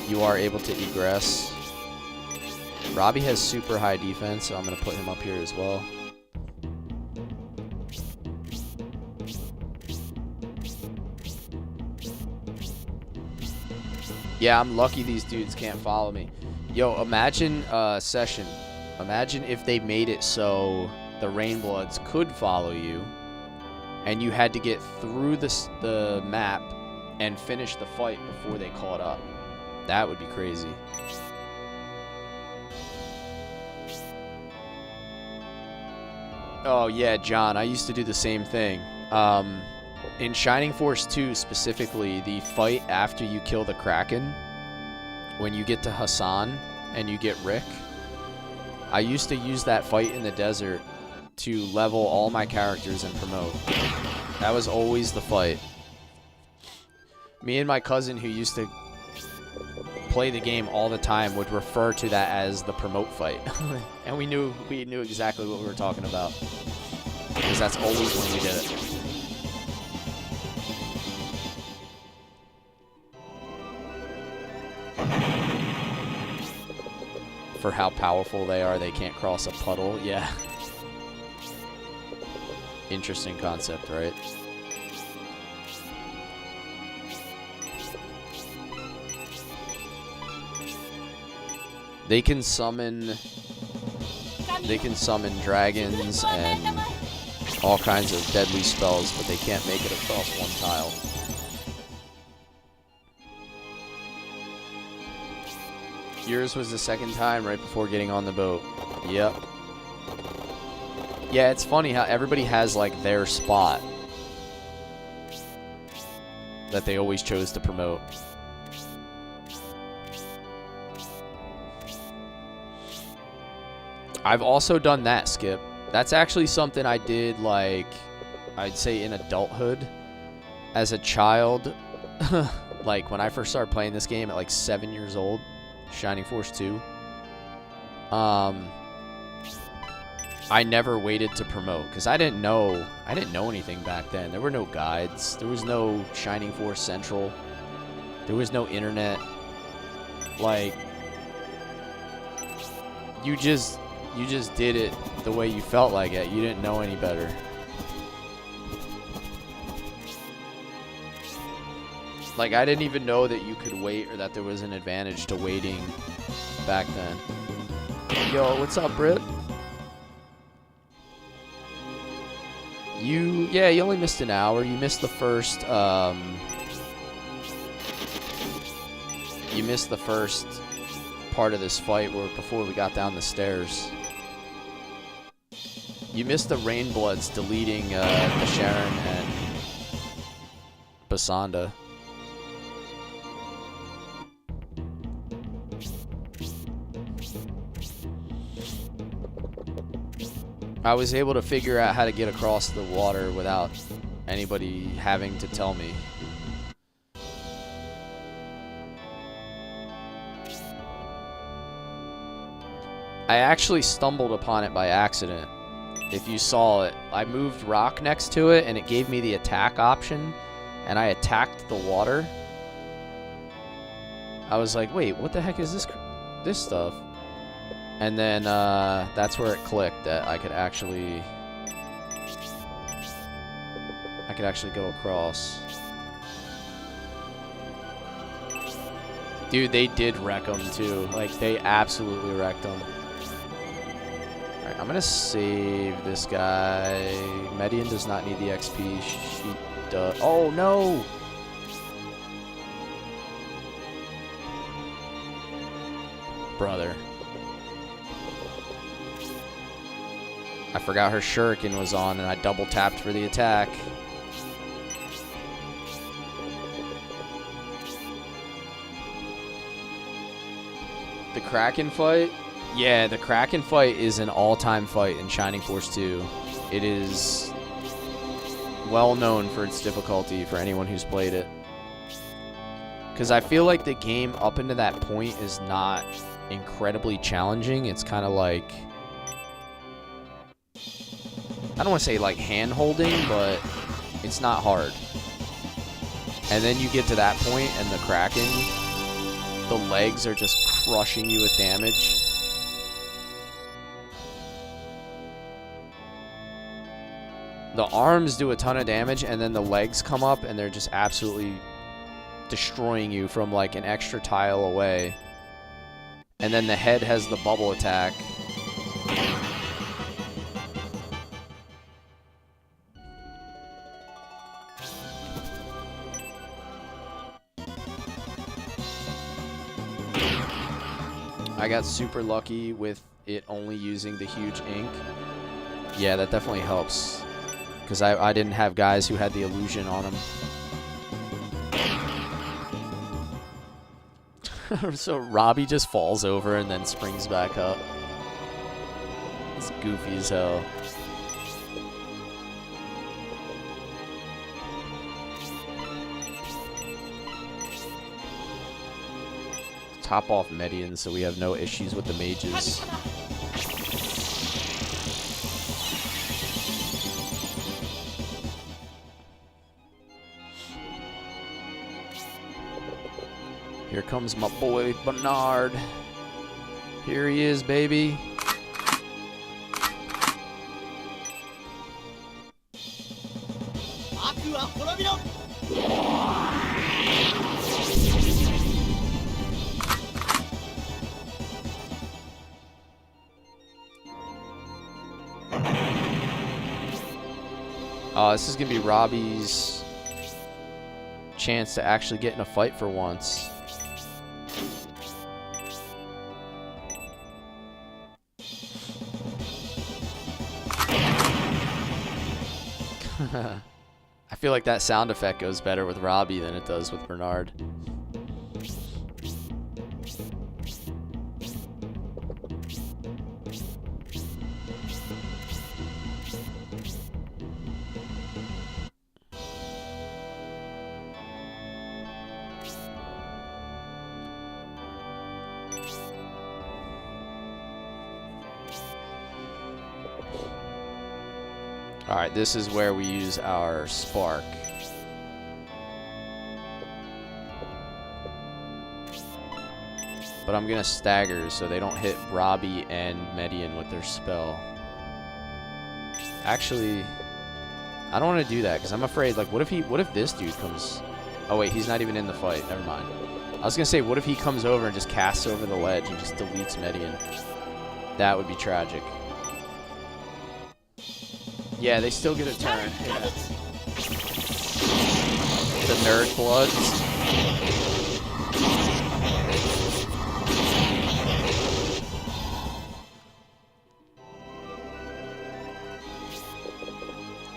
You are able to egress. Robbie has super high defense, so I'm going to put him up here as well. Yeah, I'm lucky these dudes can't follow me. Yo, imagine Session. Imagine if they made it so the Rainbloods could follow you, and you had to get through the map and finish the fight before they caught up. That would be crazy. Oh, yeah, John, I used to do the same thing. In Shining Force 2, specifically, the fight after you kill the Kraken, when you get to Hassan and you get Rick, I used to use that fight in the desert to level all my characters and promote. That was always the fight. Me and my cousin, who used to play the game all the time, would refer to that as the promote fight. And we knew exactly what we were talking about, because that's always when we did it. For how powerful they are, they can't cross a puddle. Yeah. Interesting concept, right? They can summon dragons and all kinds of deadly spells, but they can't make it across one tile. Yours was the second time right before getting on the boat. Yep. Yeah, it's funny how everybody has like their spot that they always chose to promote. I've also done that, Skip. That's actually something I did, like, I'd say in adulthood. As a child, like when I first started playing this game at like 7 years old, Shining Force 2, I never waited to promote because I didn't know anything back then. There were no guides. There was no Shining Force Central. There was no internet. Like, you just did it the way you felt like it. You didn't know any better. Like, I didn't even know that you could wait or that there was an advantage to waiting back then. Yo, what's up, Britt? You only missed an hour. You missed the first, part of this fight before we got down the stairs. You missed the Rainbloods deleting the Sharon and Basanda. I was able to figure out how to get across the water without anybody having to tell me. I actually stumbled upon it by accident. If you saw it, I moved rock next to it and it gave me the attack option, and I attacked the water. I was like, wait, what the heck is this stuff? And then that's where it clicked that I could actually go across. Dude, they did wreck them too. Like, they absolutely wrecked them. Alright, I'm gonna save this guy. Median does not need the XP. She does. Oh, no! Brother. I forgot her shuriken was on and I double tapped for the attack. The Kraken fight? Yeah, the Kraken fight is an all-time fight in Shining Force 2. It is well known for its difficulty for anyone who's played it. Because I feel like the game up into that point is not incredibly challenging. It's kind of like, I don't want to say like hand-holding, but it's not hard. And then you get to that point and the Kraken, the legs are just crushing you with damage. The arms do a ton of damage, and then the legs come up, and they're just absolutely destroying you from like an extra tile away. And then the head has the bubble attack. I got super lucky with it only using the huge ink. Yeah, that definitely helps. Because I didn't have guys who had the illusion on them. So Robbie just falls over and then springs back up. It's goofy as hell. Top off Median so we have no issues with the mages. Here comes my boy Bernard. Here he is, baby. This is gonna be Robbie's chance to actually get in a fight for once. I feel like that sound effect goes better with Robbie than it does with Bernard. Alright, this is where we use our spark. But I'm gonna stagger so they don't hit Robbie and Median with their spell. Actually, I don't want to do that because I'm afraid, like, what if this dude comes... Oh wait, he's not even in the fight. Never mind. I was gonna say, what if he comes over and just casts over the ledge and just deletes Median? That would be tragic. Yeah, they still get a turn. Yeah. The nerd bloods.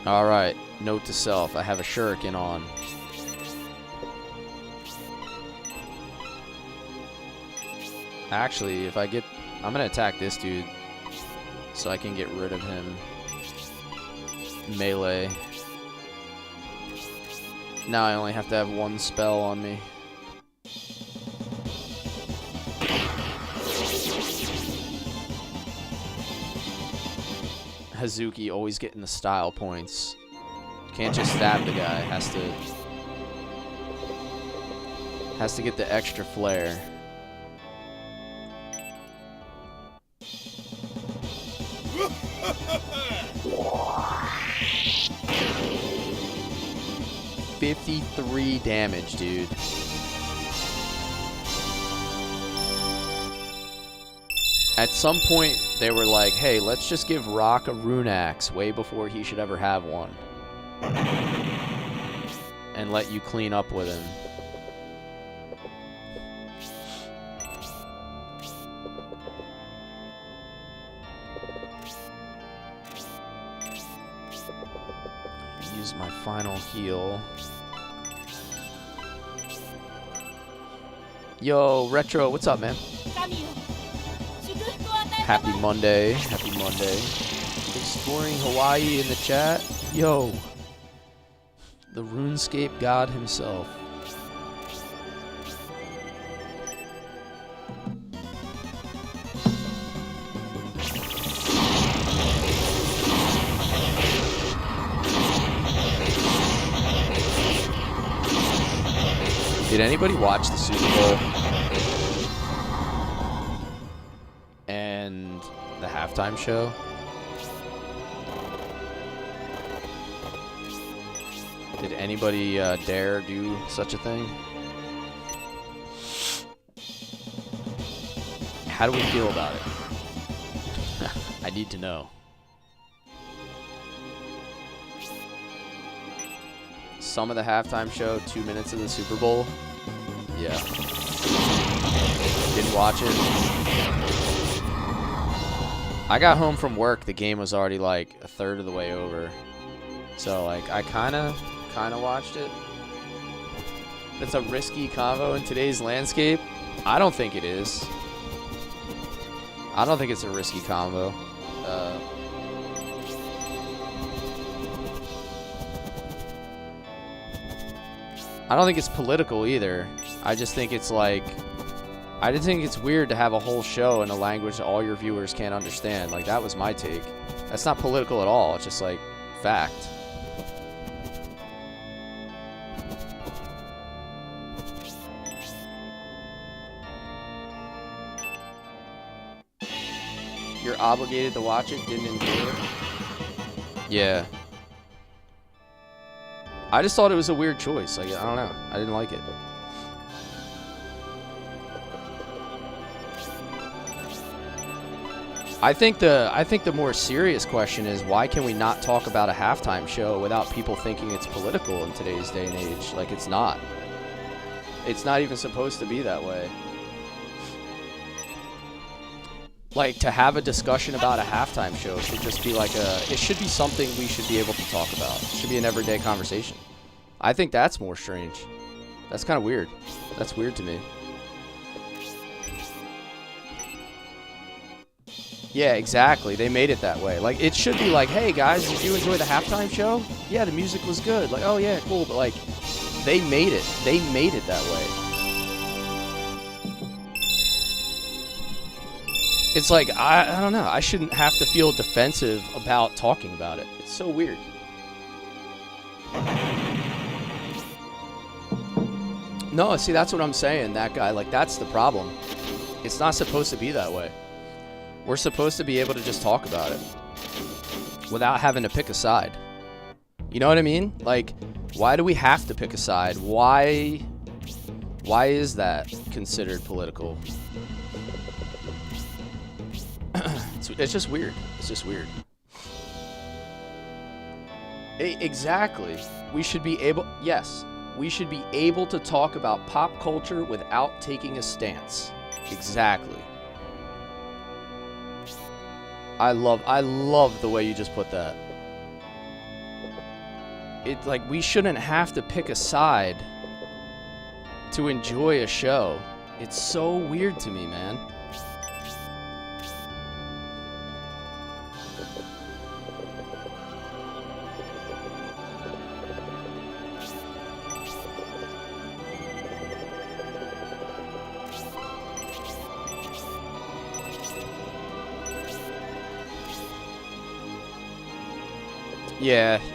Alright, note to self, I have a shuriken on. Actually, if I get... I'm gonna attack this dude so I can get rid of him. Melee. Now I only have to have one spell on me. Hazuki always getting the style points. Can't just stab the guy. Has to get the extra flair. $53 damage, dude. At some point, they were like, hey, let's just give Rock a rune axe way before he should ever have one. And let you clean up with him. Use my final heal. Yo, Retro, what's up, man? Happy Monday. Happy Monday. Exploring Hawaii in the chat. Yo. The RuneScape god himself. Did anybody watch the Super Bowl? And the halftime show? Did anybody dare do such a thing? How do we feel about it? I need to know. Some of the halftime show, 2 minutes of the Super Bowl. Yeah. Didn't watch it. I got home from work, the game was already like a third of the way over. So like I kinda watched it. It's a risky combo in today's landscape. I don't think it is. I don't think it's a risky combo. I don't think it's political either. I just think it's like, I just think it's weird to have a whole show in a language that all your viewers can't understand. Like, that was my take. That's not political at all. It's just like fact. You're obligated to watch it, didn't enjoy it? Yeah. I just thought it was a weird choice. Like, I don't know. I didn't like it. I think the more serious question is, why can we not talk about a halftime show without people thinking it's political in today's day and age? Like, it's not. It's not even supposed to be that way. Like, to have a discussion about a halftime show should just be like it should be something we should be able to talk about. It should be an everyday conversation. I think that's more strange. That's kind of weird. That's weird to me. Yeah, exactly. They made it that way. Like, it should be like, hey guys, did you enjoy the halftime show? Yeah, the music was good. Like, oh yeah, cool. But like, they made it. They made it that way. It's like, I don't know. I shouldn't have to feel defensive about talking about it. It's so weird. No, see, that's what I'm saying. That guy, like, that's the problem. It's not supposed to be that way. We're supposed to be able to just talk about it without having to pick a side. You know what I mean? Like, why do we have to pick a side? Why is that considered political? It's just weird. It's just weird. Exactly. We should be able... Yes. We should be able to talk about pop culture without taking a stance. Exactly. I love the way you just put that. It's like, we shouldn't have to pick a side to enjoy a show. It's so weird to me, man.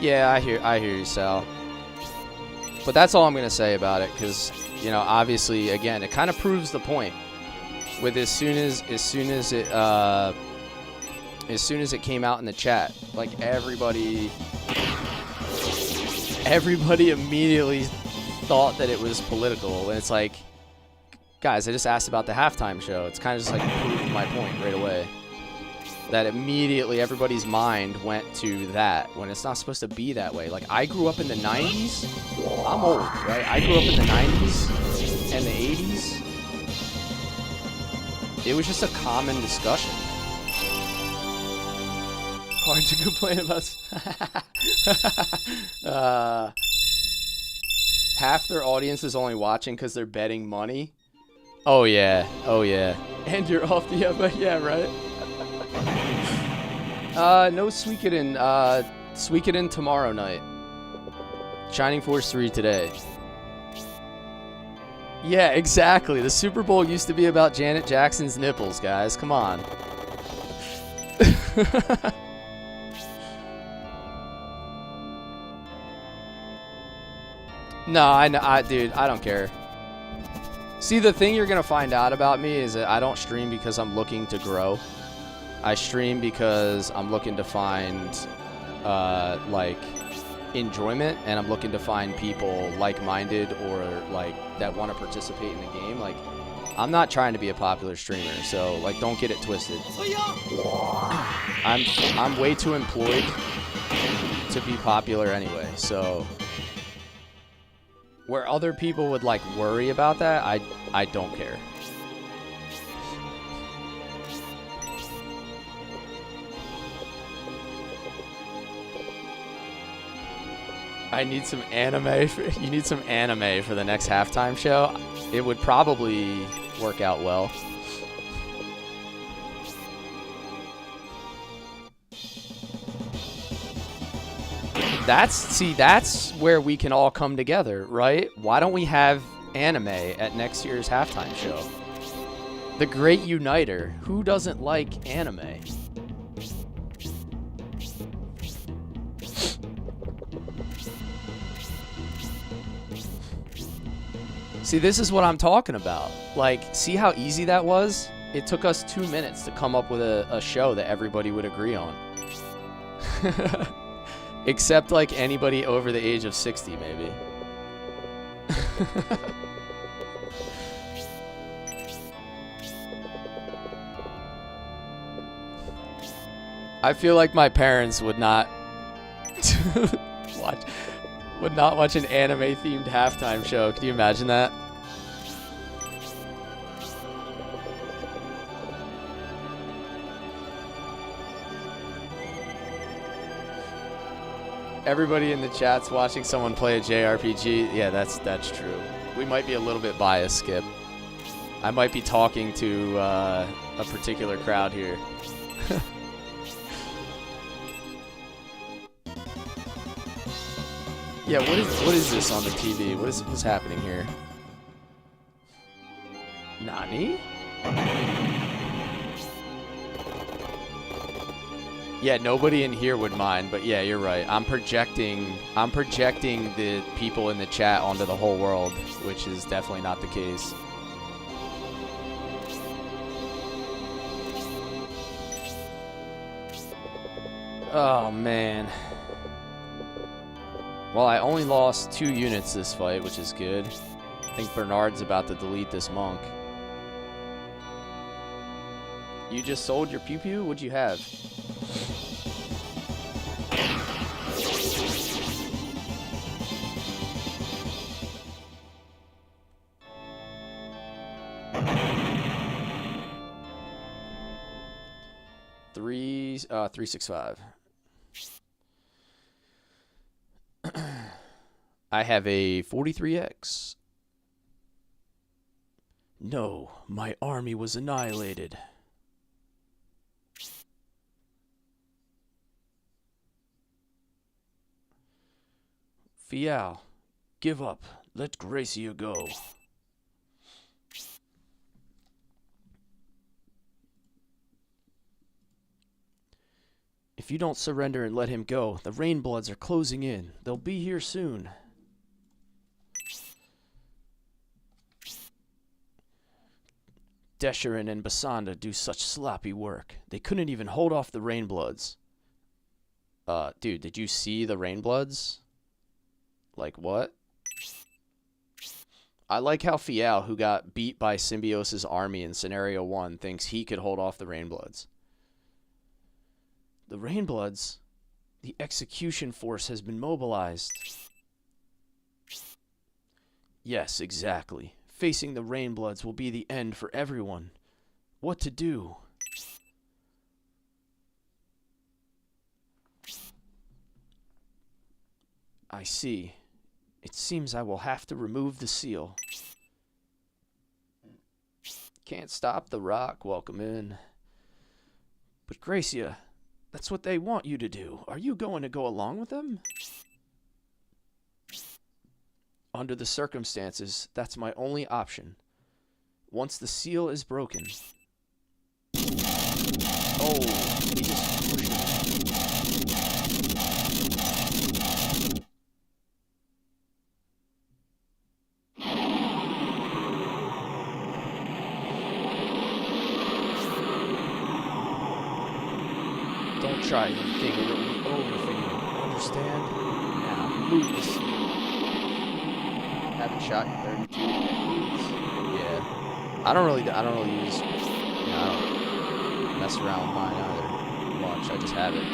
Yeah, I hear you, Sal. But that's all I'm gonna say about it, because, you know, obviously, again, it kind of proves the point. With as soon as it came out in the chat, like, everybody immediately thought that it was political, and it's like, Guys, I just asked about the halftime show. It's kind of just like proving my point right away. That immediately everybody's mind went to that when it's not supposed to be that way. Like, I grew up in the 90s. I'm old, right? I grew up in the 90s and the 80s. It was just a common discussion. Hard to complain about. Half their audience is only watching because they're betting money. Oh yeah, oh yeah. And you're off the yeah, right. No Suikoden. Suikoden tomorrow night. Shining Force 3 today. Yeah, exactly. The Super Bowl used to be about Janet Jackson's nipples, guys. Come on. No, I know, dude, I don't care. See, the thing you're gonna find out about me is that I don't stream because I'm looking to grow. I stream because I'm looking to find, like, enjoyment, and I'm looking to find people like-minded or, like, that want to participate in the game. Like, I'm not trying to be a popular streamer, so, like, don't get it twisted. I'm way too employed to be popular anyway, so... Where other people would, like, worry about that, I don't care. I need some anime. You need some anime for the next halftime show. It would probably work out well. That's where we can all come together, right? Why don't we have anime at next year's halftime show? The Great Uniter. Who doesn't like anime? See, this is what I'm talking about. Like, see how easy that was? It took us 2 minutes to come up with a show that everybody would agree on. Except, like, anybody over the age of 60, maybe. I feel like my parents would not watch an anime-themed halftime show. Can you imagine that? Everybody in the chat's watching someone play a JRPG. Yeah, that's true. We might be a little bit biased, Skip. I might be talking to a particular crowd here. Yeah, what is this on the TV? What's happening here? Nani? Yeah, nobody in here would mind, but yeah, you're right. I'm projecting the people in the chat onto the whole world, which is definitely not the case. Oh, man. Well, I only lost 2 units this fight, which is good. I think Bernard's about to delete this monk. You just sold your pew-pew? What'd you have? Three, 365. I have a 43X. No, my army was annihilated. Fial, give up. Let Gracia go. If you don't surrender and let him go, the Rainbloods are closing in. They'll be here soon. Desherin and Basanda do such sloppy work. They couldn't even hold off the Rainbloods. Dude, did you see the Rainbloods? Like, what? I like how Fial, who got beat by Symbios's army in Scenario 1, thinks he could hold off the Rainbloods. The Rainbloods? The execution force has been mobilized. Yes, exactly. Facing the Rainbloods will be the end for everyone. What to do? I see. It seems I will have to remove the seal. Can't stop the rock. Welcome in. But Gracia, that's what they want you to do. Are you going to go along with them? Under the circumstances, that's my only option. Once the seal is broken... Oh, he just pushed it. Don't try anything or it will be over for you. Understand? Now, move this. Haven't shot you 32 moves. Yeah. I don't really use, I don't mess around with mine either much. I just have it.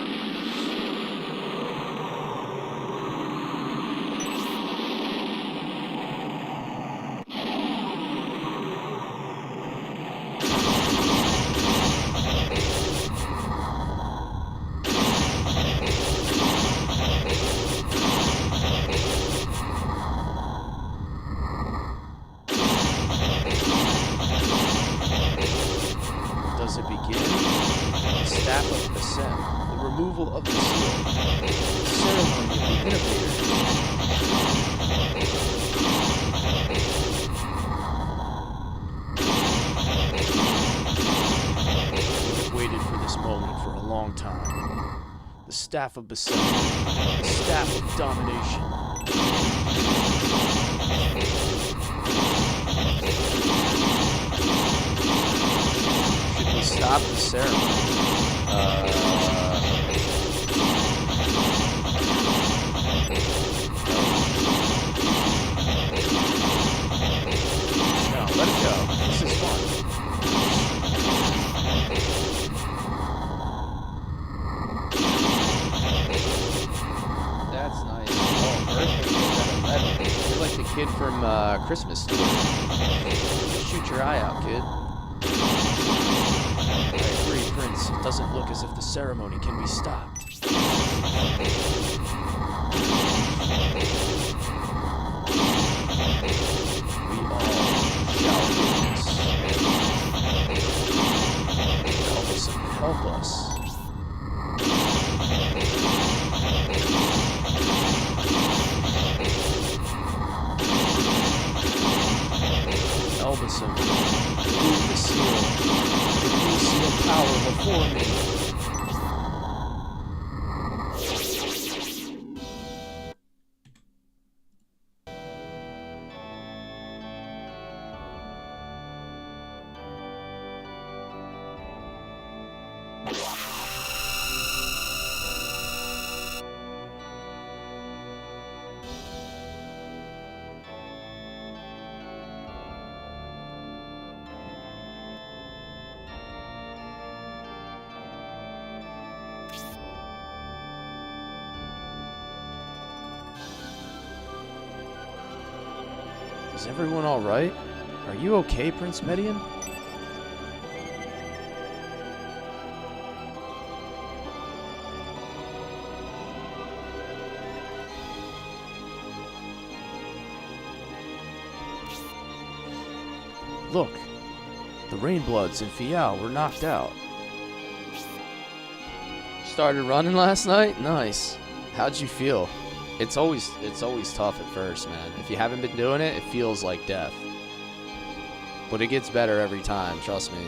Does it begin? The staff of the Sem, the removal of the seal, the ceremony of the innovator. We've waited for this moment for a long time. The staff of Sem, the staff of domination. Stop the ceremony. No, let it go. This is fun. That's nice. Oh, birthday at 11. You're like the kid from Christmas Story. Shoot your eye out, kid. Prince, it doesn't look as if the ceremony can be stopped. We all shall witness. Help us and help us. Elbison, move the seal. Release your power before me. Is everyone all right? Are you okay, Prince Median? Look, the Rainbloods and Fial were knocked out. Started running last night? Nice. How'd you feel? It's always tough at first, man. If you haven't been doing it, it feels like death. But it gets better every time, trust me.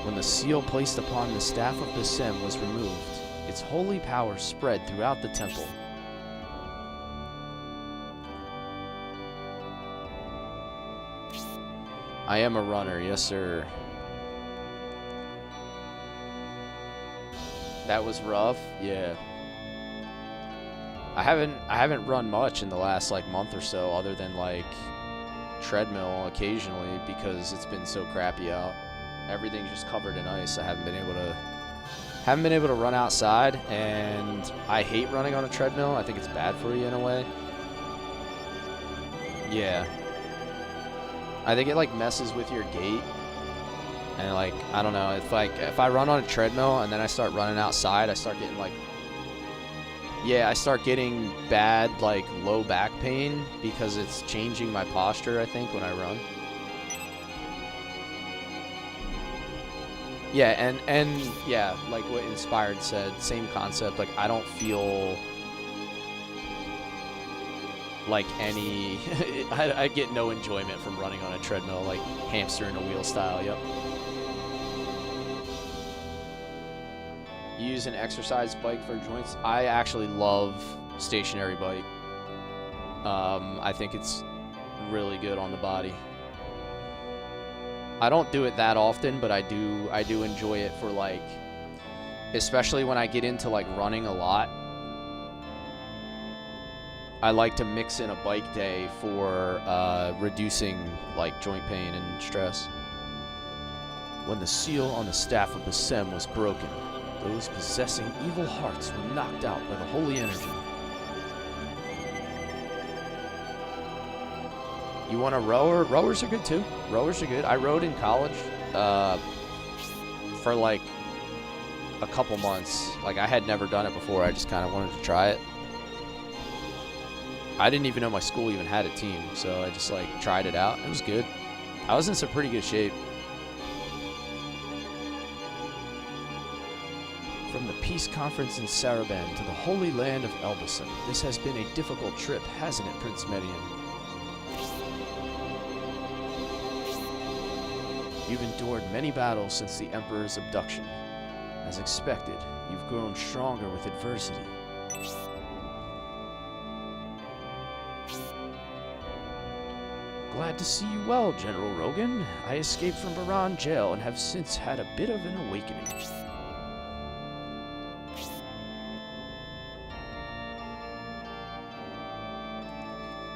When the seal placed upon the staff of the Sem was removed, its holy power spread throughout the temple. I am a runner, yes sir. That was rough, yeah. I haven't run much in the last like month or so, other than like treadmill occasionally because it's been so crappy out. Everything's just covered in ice. I haven't been able to run outside, and I hate running on a treadmill. I think it's bad for you in a way. Yeah. I think it like messes with your gait. And like, I don't know, if I run on a treadmill and then I start running outside, I start getting like, yeah, I start getting bad like low back pain because it's changing my posture, I think, when I run. Yeah, and yeah, like what Inspired said, same concept. Like, I don't feel like any, I get no enjoyment from running on a treadmill, like hamster in a wheel style. Yep. Use an exercise bike for joints. I actually love stationary bike. I think it's really good on the body. I don't do it that often, but I do enjoy it for like, especially when I get into like running a lot. I like to mix in a bike day for reducing like joint pain and stress. When the seal on the staff of Bassem was broken, those possessing evil hearts were knocked out by the holy energy. You want a rower? Rowers are good too. Rowers are good. I rowed in college for like a couple months. Like, I had never done it before. I just kind of wanted to try it. I didn't even know my school even had a team, so I just like tried it out. It was good. I was in some pretty good shape. From the peace conference in Saraban to the holy land of Elbasan, this has been a difficult trip, hasn't it, Prince Median? You've endured many battles since the Emperor's abduction. As expected, you've grown stronger with adversity. Glad to see you well, General Rogan. I escaped from Baran jail and have since had a bit of an awakening.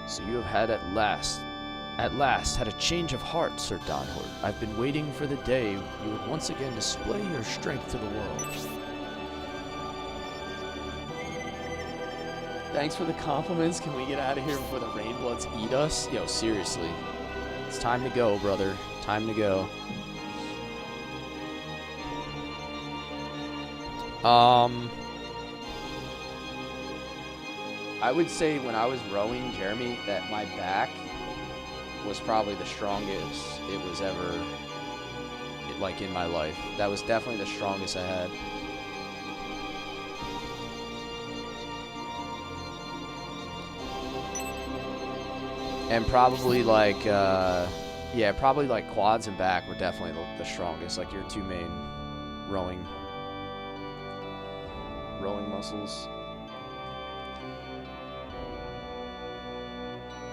So you have had at last had a change of heart, Sir Donhort. I've been waiting for the day you would once again display your strength to the world. Thanks for the compliments. Can we get out of here before the Rainbloods eat us? Yo, seriously. It's time to go, brother. Time to go. I would say when I was rowing, Jeremy, that my back was probably the strongest it was ever, like, in my life. That was definitely the strongest I had. And probably like, yeah, probably like quads and back were definitely the strongest, like your two main rowing muscles.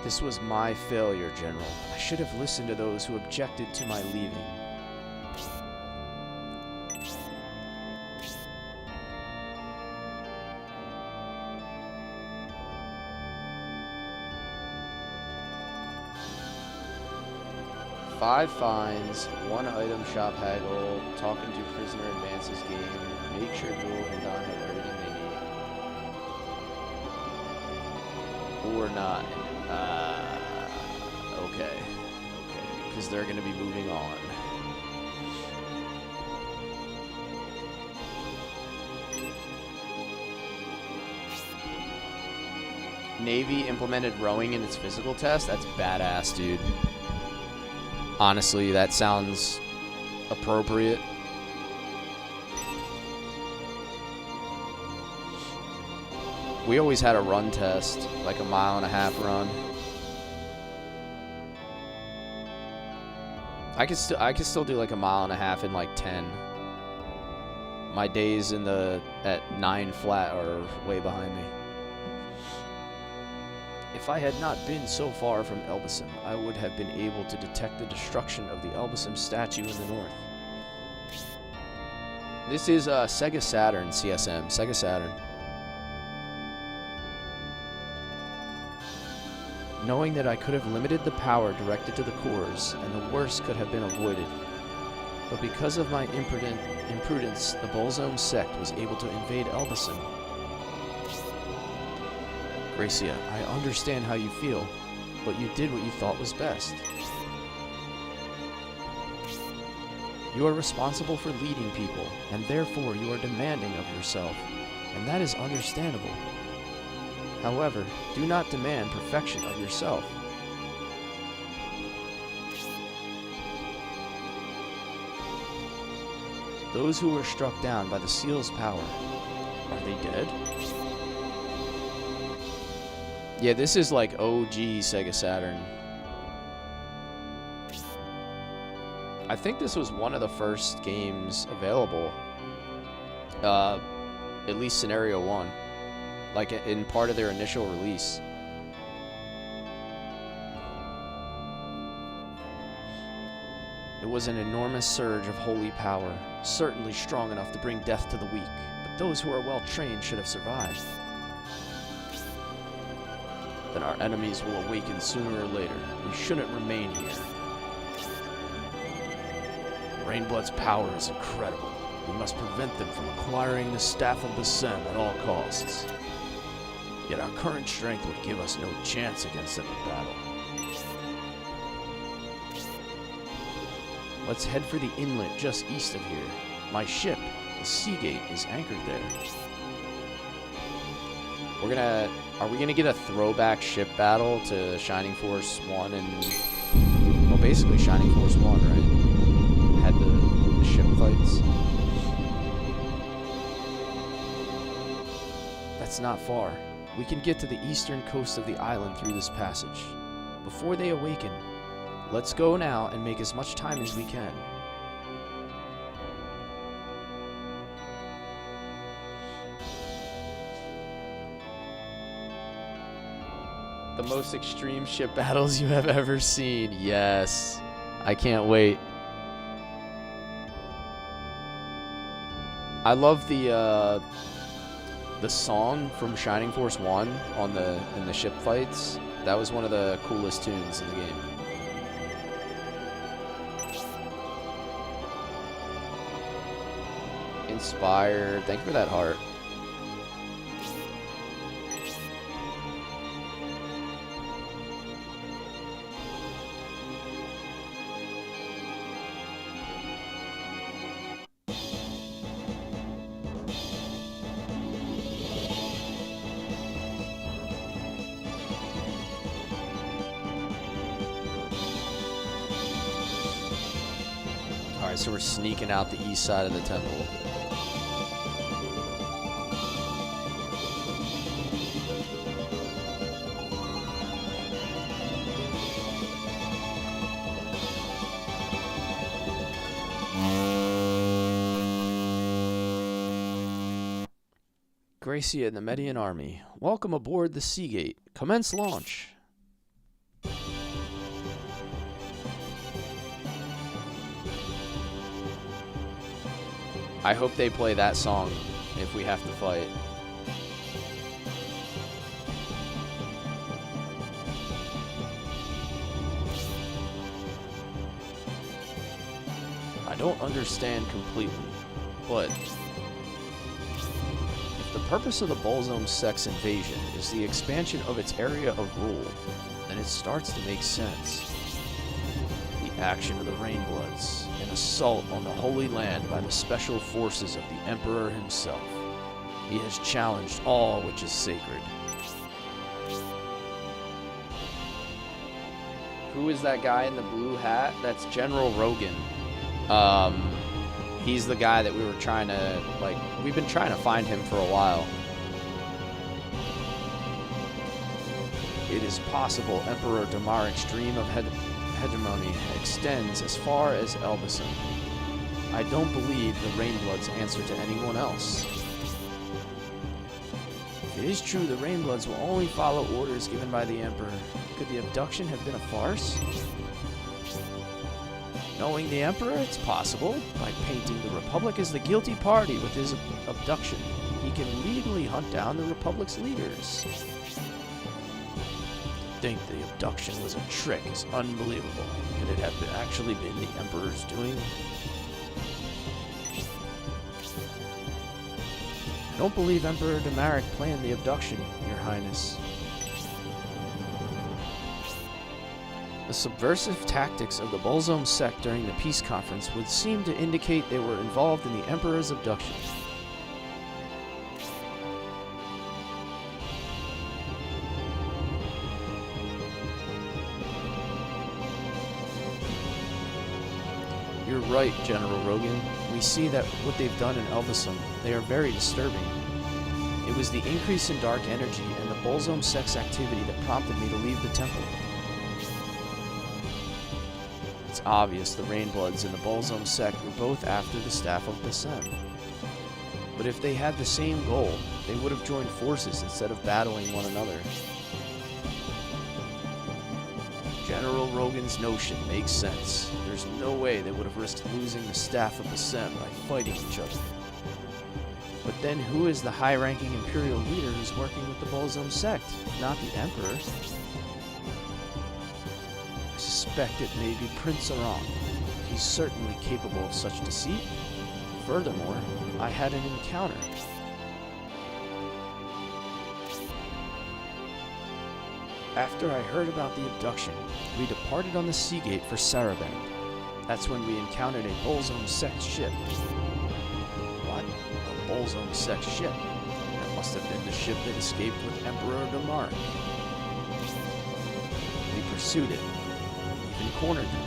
This was my failure, General. I should have listened to those who objected to my leaving. Five fines, 1 item shop haggle, talking to prisoner advances game, make sure Jewel and Don have everything they need. Or not. Okay, because they're going to be moving on. Navy implemented rowing in its physical test? That's badass, dude. Honestly, that sounds appropriate. We always had a run test, like a 1.5 mile run. I could still do like a 1.5 mile in like 10. My days at 9 flat are way behind me. If I had not been so far from Elbasan, I would have been able to detect the destruction of the Elbasan statue in the north. This is Sega Saturn CSM. Sega Saturn. knowing that I could have limited the power directed to the cores, and the worst could have been avoided. But because of my imprudence, the Bolzone sect was able to invade Elbasan. Gracia, I understand how you feel, but you did what you thought was best. You are responsible for leading people, and therefore you are demanding of yourself, and that is understandable. However, do not demand perfection of yourself. Those who were struck down by the seal's power, are they dead? Yeah, this is like OG Sega Saturn. I think this was one of the first games available. At least Scenario 1. Like in part of their initial release. It was an enormous surge of holy power, certainly strong enough to bring death to the weak, but those who are well trained should have survived. Then our enemies will awaken sooner or later. We shouldn't remain here. Rainblood's power is incredible. We must prevent them from acquiring the Staff of Bassem at all costs. Yet our current strength would give us no chance against them in battle. Let's head for the inlet just east of here. My ship, the Seagate, is anchored there. Are we gonna get a throwback ship battle to Shining Force 1 and... Well, basically Shining Force 1, right? Had the ship fights. That's not far. We can get to the eastern coast of the island through this passage. Before they awaken, let's go now and make as much time as we can. The most extreme ship battles you have ever seen. Yes. I can't wait. I love the song from Shining Force 1 in the ship fights. That was one of the coolest tunes in the game. Inspired. Thank you for that heart. Alright, so we're sneaking out the east side of the temple. Gracia and the Median Army, welcome aboard the Seagate. Commence launch. I hope they play that song if we have to fight. I don't understand completely, but if the purpose of the Bolzone sect's invasion is the expansion of its area of rule, then it starts to make sense. The action of the Rainbloods, an assault on the Holy Land by the special forces of the Emperor himself. He has challenged all which is sacred. Who is that guy in the blue hat? That's General Rogan. He's the guy that we were trying to, we've been trying to find him for a while. It is possible Emperor Damaric's dream of hegemony extends as far as Elbasan. I don't believe the Rainbloods answer to anyone else. If it is true the Rainbloods will only follow orders given by the Emperor, could the abduction have been a farce? Knowing the Emperor, it's possible. By painting the Republic as the guilty party with his abduction, he can legally hunt down the Republic's leaders. think the abduction was a trick is unbelievable. Could it have actually been the Emperor's doing? I don't believe Emperor Demaric planned the abduction, Your Highness. The subversive tactics of the Bolzome sect during the peace conference would seem to indicate they were involved in the Emperor's abduction. You're right, General Rogan. We see that what they've done in Elbasum, they are very disturbing. It was the increase in dark energy and the Bolzome sect's activity that prompted me to leave the temple. It's obvious the Rainbloods and the Bolzome sect were both after the staff of Bassem. But if they had the same goal, they would have joined forces instead of battling one another. General Rogan's notion makes sense. There's no way they would have risked losing the staff of Bassem by fighting each other. But then who is the high-ranking Imperial leader who's working with the Bolzome sect? Not the Emperor. I suspect it may be Prince Aram. He's certainly capable of such deceit. Furthermore, I had an encounter. After I heard about the abduction, we departed on the Seagate for Saraband. That's when we encountered a Bolzome sect ship. What? A Bolzome sect ship? That must have been the ship that escaped with Emperor Demaric. We pursued it, even cornered them.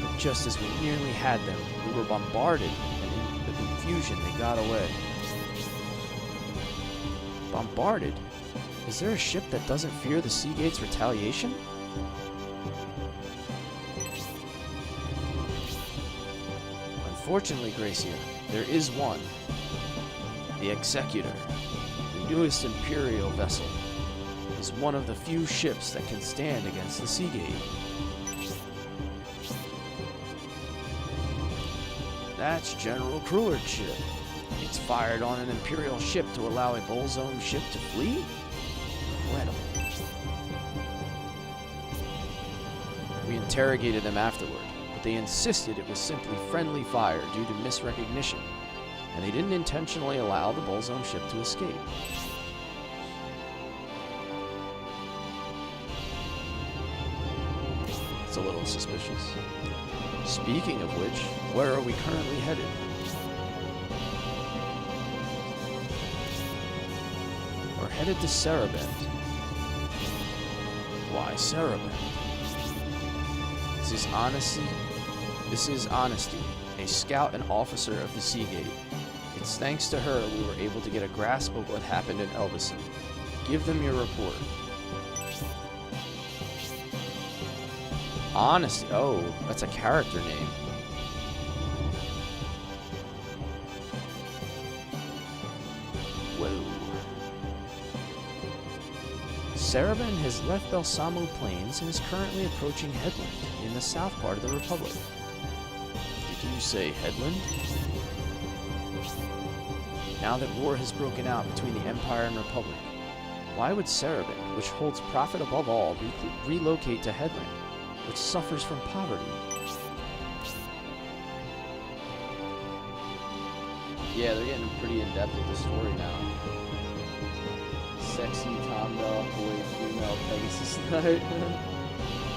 But just as we nearly had them, we were bombarded, and in the confusion they got away. Bombarded? Is there a ship that doesn't fear the Seagate's retaliation? Unfortunately, Gracia, there is one. The Executor, the newest Imperial vessel, is one of the few ships that can stand against the Seagate. That's General Cruard's ship. It's fired on an Imperial ship to allow a Bolzome ship to flee? Incredible. We interrogated them afterward, but they insisted it was simply friendly fire due to misrecognition, and they didn't intentionally allow the Bolzome ship to escape. It's a little suspicious. Speaking of which, where are we currently headed? We're headed to Saraband. Why Saraband? This is Honesty, a scout and officer of the Seagate. It's thanks to her we were able to get a grasp of what happened in Elbasum. Give them your report. Honesty. Oh, that's a character name. Whoa. Saraband has left Balsamo Plains and is currently approaching Headland in the south part of the Republic. Did you say Headland? Now that war has broken out between the Empire and Republic, why would Saraband, which holds profit above all, relocate to Headland, which suffers from poverty? Yeah, they're getting pretty in-depth with the story now. Sexy Tom Dog boy female Pegasus Knight.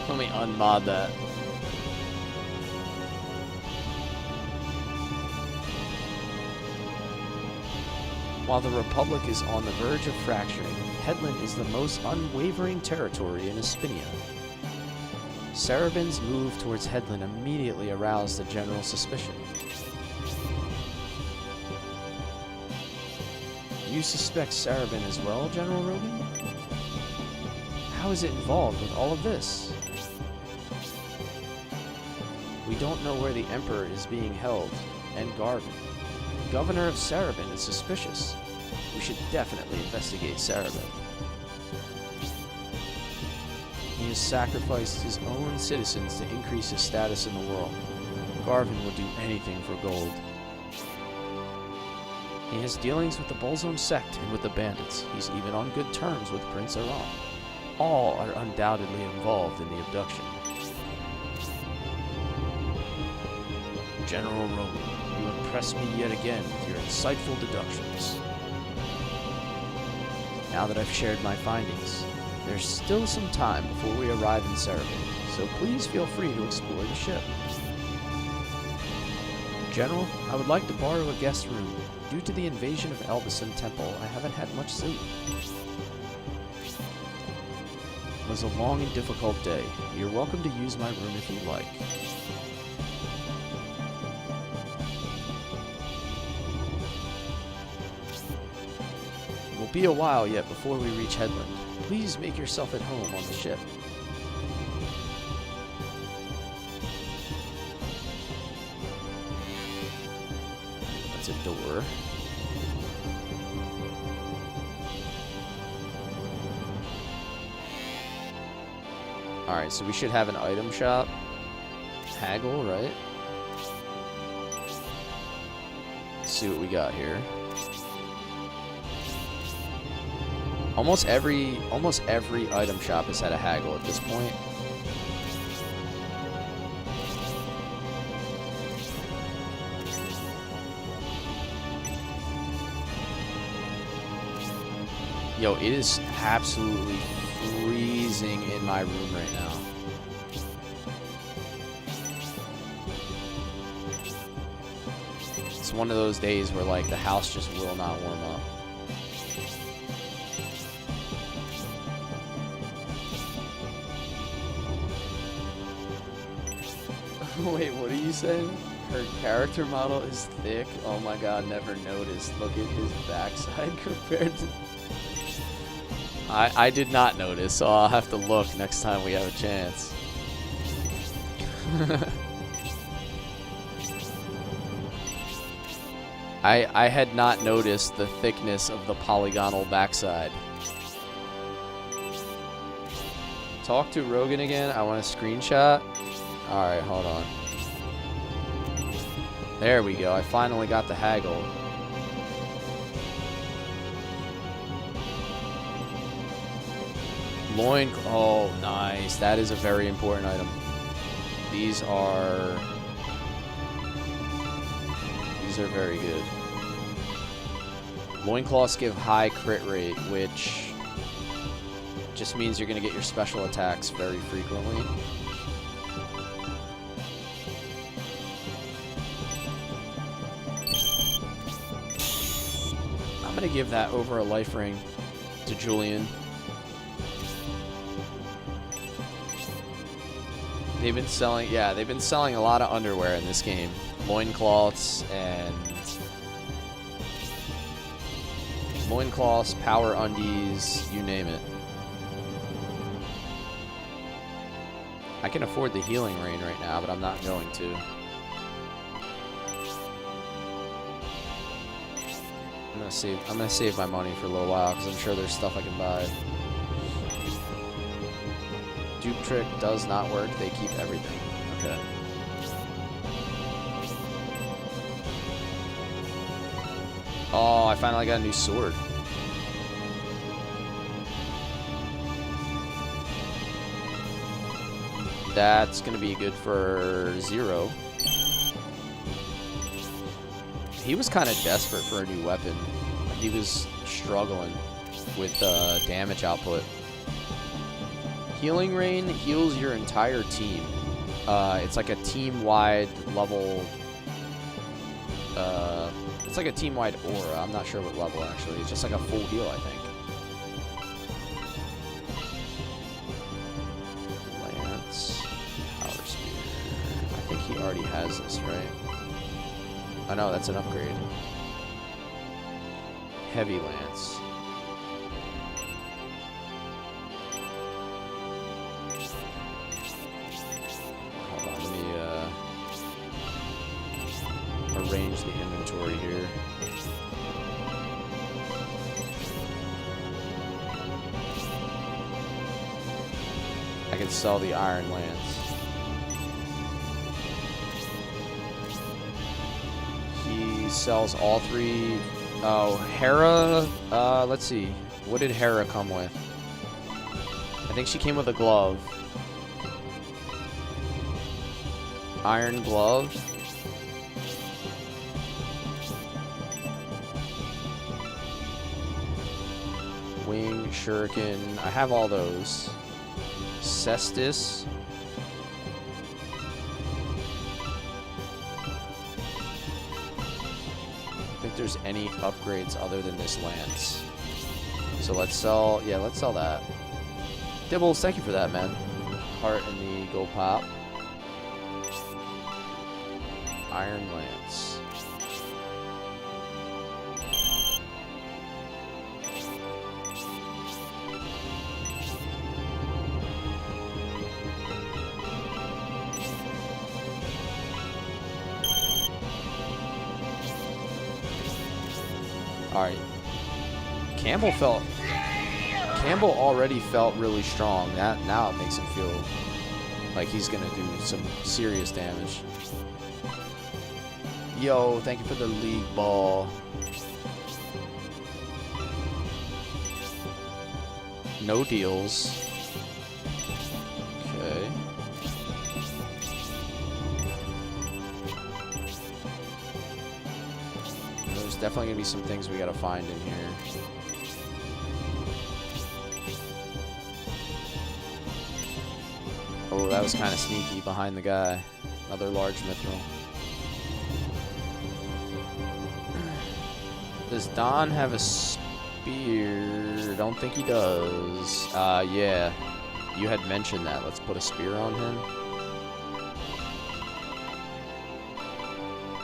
Let me unmod that. While the Republic is on the verge of fracturing, Headland is the most unwavering territory in Espinia. Saraband's move towards Headland immediately aroused the general suspicion. You suspect Saraband as well, General Rogan? How is it involved with all of this? We don't know where the Emperor is being held, and Garvin. The governor of Saraband is suspicious. We should definitely investigate Saraband. He has sacrificed his own citizens to increase his status in the world. Garvin would do anything for gold. He has dealings with the Bolzome sect and with the bandits. He's even on good terms with Prince Aram. All are undoubtedly involved in the abduction. General Roman, you impress me yet again with your insightful deductions. Now that I've shared my findings, there's still some time before we arrive in Cerebral, so please feel free to explore the ship. General, I would like to borrow a guest room. Due to the invasion of Elbasan Temple, I haven't had much sleep. It was a long and difficult day. You're welcome to use my room if you like. It will be a while yet before we reach Headland. Please make yourself at home on the ship. That's a door. Alright, so we should have an item shop. Haggle, right? Let's see what we got here. Almost every item shop has had a haggle at this point. Yo, it is absolutely freezing in my room right now. It's one of those days where, like, the house just will not warm up. Wait, what are you saying? Her character model is thick? Oh my god, never noticed. Look at his backside compared to... I did not notice, so I'll have to look next time we have a chance. I had not noticed the thickness of the polygonal backside. Talk to Rogan again. I want a screenshot. Alright, hold on. There we go. I finally got the haggle. Loin... Oh, nice. That is a very important item. These are very good. Loincloths give high crit rate, which just means you're going to get your special attacks very frequently. I'm going to give that over a life ring to Julian. They've been selling, yeah, they've been selling a lot of underwear in this game. Loincloths and loincloths, power undies, you name it. I can afford the healing rain right now, but I'm not going to. I'm gonna save my money for a little while because I'm sure there's stuff I can buy. Dupe trick does not work. They keep everything. Okay. Oh, I finally got a new sword. That's gonna be good for 0. He was kind of desperate for a new weapon. He was struggling with damage output. Healing Rain heals your entire team. It's like a team-wide level... it's like a team-wide aura. I'm not sure what level, actually. It's just like a full heal, I think. Lance. Power Spear. I think he already has this, right? Oh, no, that's an upgrade. Heavy Lance. Arrange the inventory here. I can sell the Iron Lance. He sells all 3. Oh, Hera. Let's see. What did Hera come with? I think she came with a glove. Iron glove. Wing, shuriken. I have all those. Cestus. I think there's any upgrades other than this lance. So let's sell, yeah, let's sell that. Dibbles, thank you for that, man. Heart in the gold pop. Iron lance. Alright. Campbell already felt really strong. Now it makes him feel like he's gonna do some serious damage. Yo, thank you for the league ball. No deals. Okay. There's definitely gonna be some things we gotta find in here. Oh, that was kind of sneaky behind the guy. Another large mithril. Does Don have a spear? Don't think he does. Yeah. You had mentioned that. Let's put a spear on him.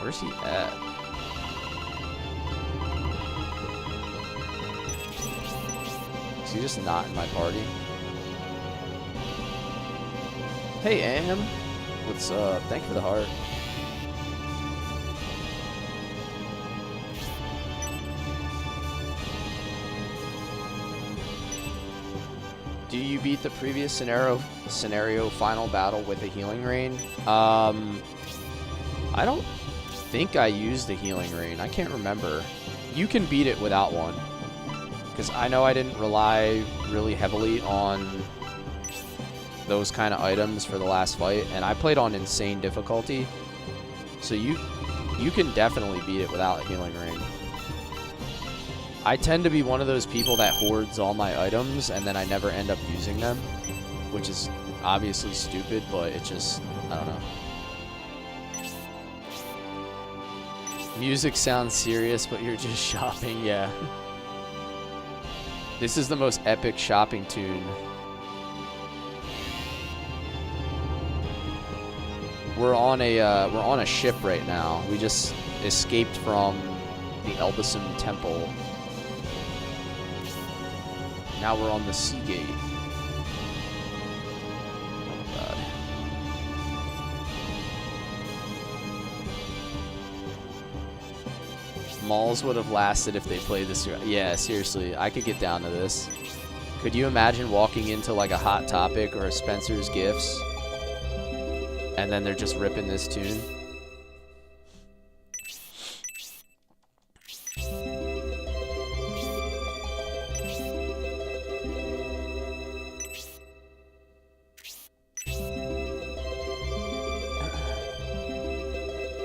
Where's he at? Is he just not in my party? Hey, Am. What's up? Thank you for the heart. Do you beat the previous scenario final battle with a healing rain? I don't think I used the healing rain. I can't remember. You can beat it without one. Because I know I didn't rely really heavily on those kind of items for the last fight, and I played on insane difficulty, so you can definitely beat it without a healing ring. I tend to be one of those people that hoards all my items and then I never end up using them, which is obviously stupid, but it just, I don't know. Music sounds serious, but you're just shopping. Yeah. This is the most epic shopping tune. We're on a ship right now. We just escaped from the Elbison Temple. Now we're on the Sea Gate. Oh god. Malls would have lasted if they played this. Yeah, seriously, I could get down to this. Could you imagine walking into like a Hot Topic or a Spencer's Gifts, and then they're just ripping this tune?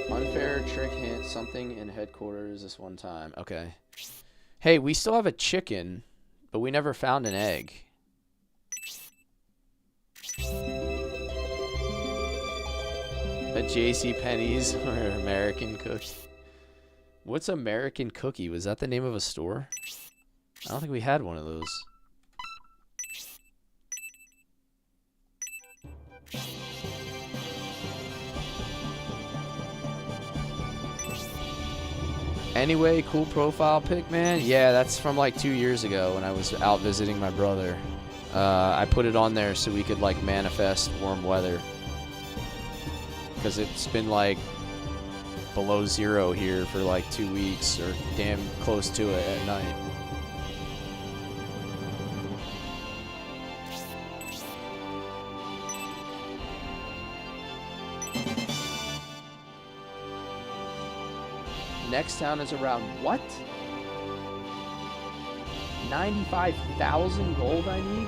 Unfair trick hint, something in headquarters this one time. Okay. Hey, we still have a chicken, but we never found an egg. A JCPenney's or American Cookie. What's American Cookie? Was that the name of a store? I don't think we had one of those. Anyway, cool profile pic, man. Yeah, that's from like 2 years ago when I was out visiting my brother. I put it on there so we could like manifest warm weather. Because it's been like below 0 here for like 2 weeks, or damn close to it at night. Next town is around what? 95,000 gold I need?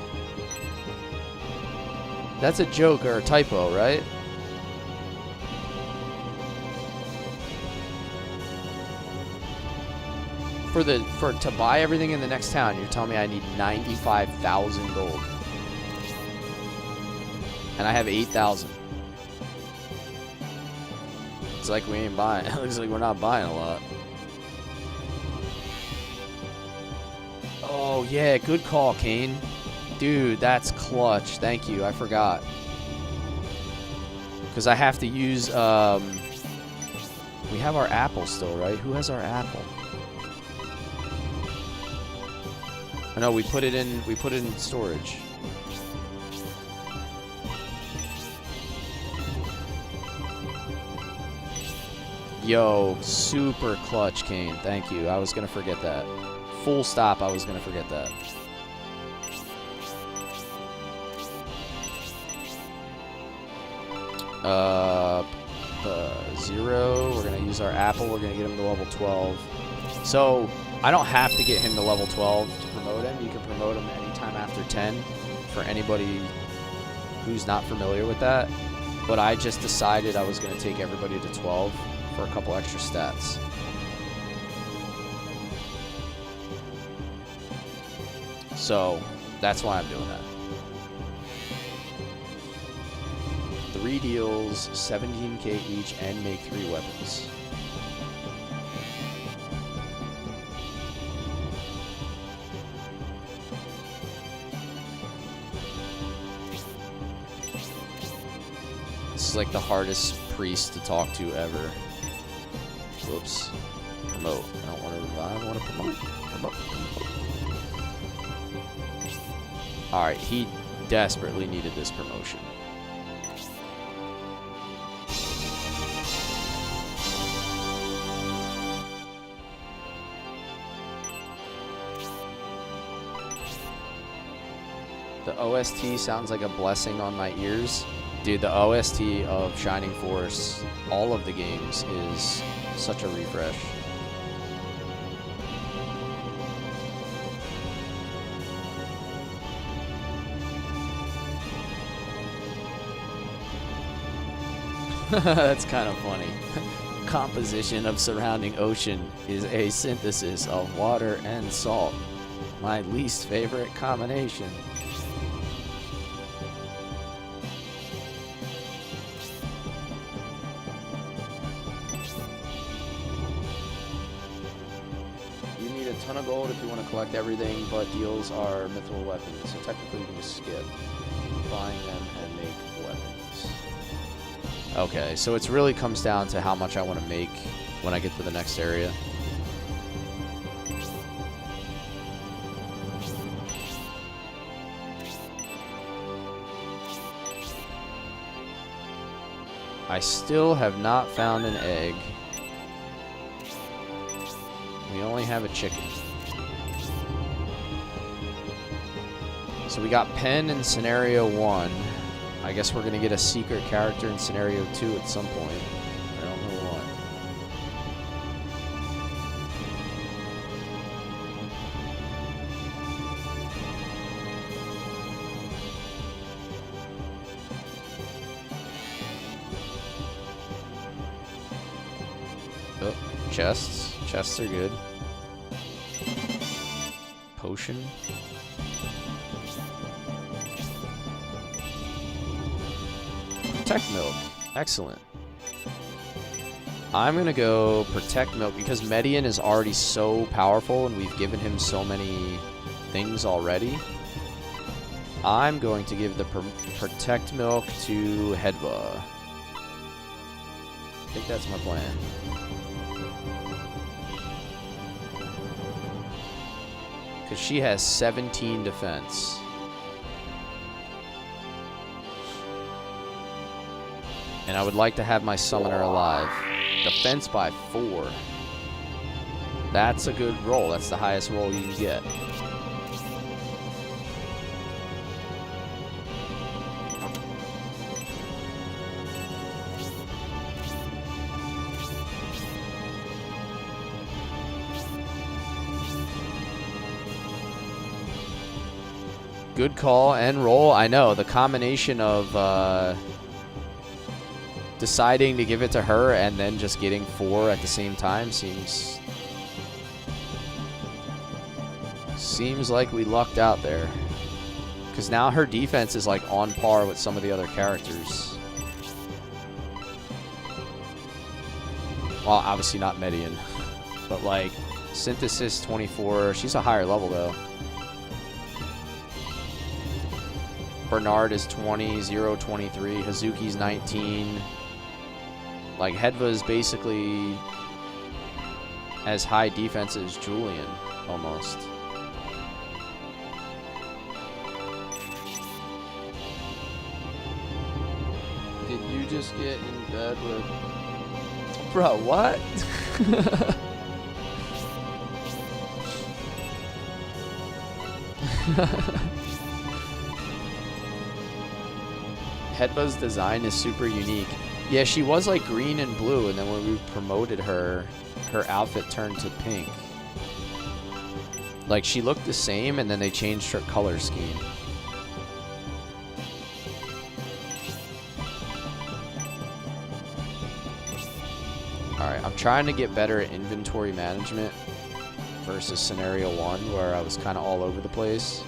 That's a joke or a typo, right? To buy everything in the next town, you're telling me I need 95,000 gold. And I have 8,000. It's like we ain't buying. It looks like we're not buying a lot. Oh, yeah, good call, Kane. Dude, that's clutch. Thank you. I forgot. Because I have to use, we have our apple still, right? Who has our apple? Oh, no, we put it in storage. Yo, super clutch, Kane. Thank you. I was going to forget that. Full stop, I was going to forget that. Zero. We're going to use our apple. We're going to get him to level 12. So, I don't have to get him to level 12 to promote him. You can promote him anytime after 10 for anybody who's not familiar with that. But I just decided I was going to take everybody to 12 for a couple extra stats. So, that's why I'm doing that. 3 deals, 17k each, and make 3 weapons. This is like the hardest priest to talk to ever. Whoops. Promote. I don't want to revive, I want to promote. Promote. Alright, he desperately needed this promotion. The OST sounds like a blessing on my ears. Dude, the OST of Shining Force, all of the games, is such a refresh. That's kind of funny. Composition of surrounding ocean is a synthesis of water and salt. My least favorite combination. Ton of gold if you want to collect everything, but deals are mithril weapons, so technically you can just skip buying them and make weapons. Okay, so it really comes down to how much I want to make when I get to the next area. I still have not found an egg. We only have a chicken. So we got Pen in Scenario 1. I guess we're going to get a secret character in Scenario 2 at some point. I don't know what. Oh, chests. Chests are good. Potion. Protect Milk. Excellent. I'm going to go Protect Milk because Median is already so powerful and we've given him so many things already. I'm going to give the Protect Milk to Hedva. I think that's my plan. Because she has 17 defense. And I would like to have my summoner alive. Defense by 4. That's a good roll. That's the highest roll you can get. Good call and roll. I know. The combination of deciding to give it to her and then just getting 4 at the same time seems like we lucked out there. Because now her defense is like on par with some of the other characters. Well, obviously not Median. But like Synthesis 24, she's a higher level though. Bernard is 20, Zero 23, Hazuki's 19. Like Hedva is basically as high defense as Julian, almost. Did you just get in bed with... Bro, what? Hedva's design is super unique. Yeah, she was like green and blue, and then when we promoted her, her outfit turned to pink. Like, she looked the same, and then they changed her color scheme. Alright, I'm trying to get better at inventory management versus Scenario 1, where I was kind of all over the place.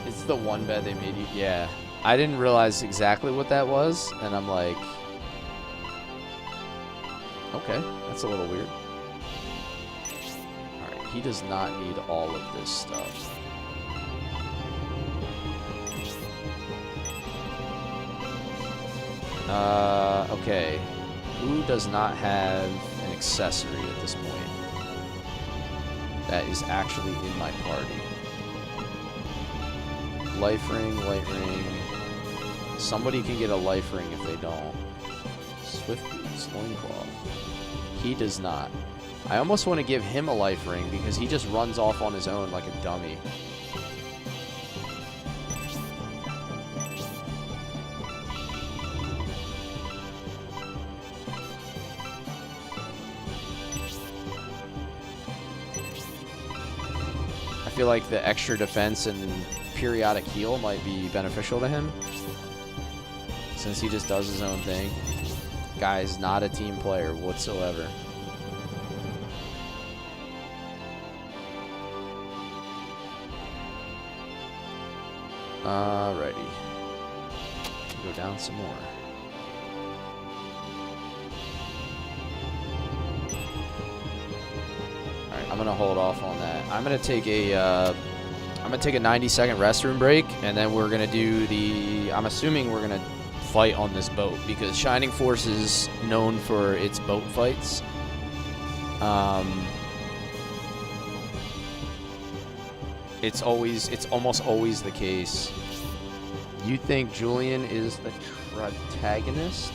It's the one bed they made you... Yeah. I didn't realize exactly what that was, and I'm like... Okay, that's a little weird. Alright, he does not need all of this stuff. Okay. Who does not have an accessory at this point? That is actually in my party. Life ring, light ring. Somebody can get a life ring if they don't. Swift boots, loincloth. He does not. I almost want to give him a life ring because he just runs off on his own like a dummy. I feel like the extra defense and periodic heal might be beneficial to him since he just does his own thing. Guy is not a team player whatsoever. Alrighty. Go down some more. Alright, I'm gonna hold off on that. I'm gonna take a 90-second restroom break, and then we're gonna do the... I'm assuming we're gonna fight on this boat because Shining Force is known for its boat fights. It's almost always the case. You think Julian is the protagonist?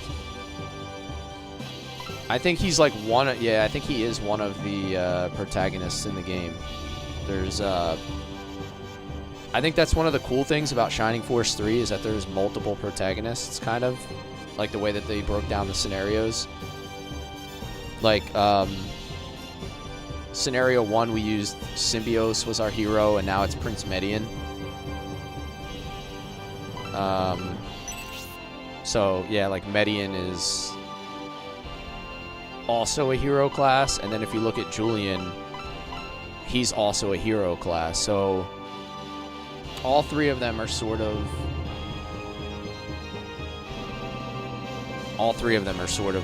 I think he's like one of, yeah, I think he is one of the protagonists in the game. There's I think that's one of the cool things about Shining Force 3 is that there's multiple protagonists, kind of. Like the way that they broke down the scenarios. Like, Scenario 1 we used Symbios was our hero, and now it's Prince Median. So, yeah, like Median is also a hero class, and then if you look at Julian, he's also a hero class, so... All three of them are sort of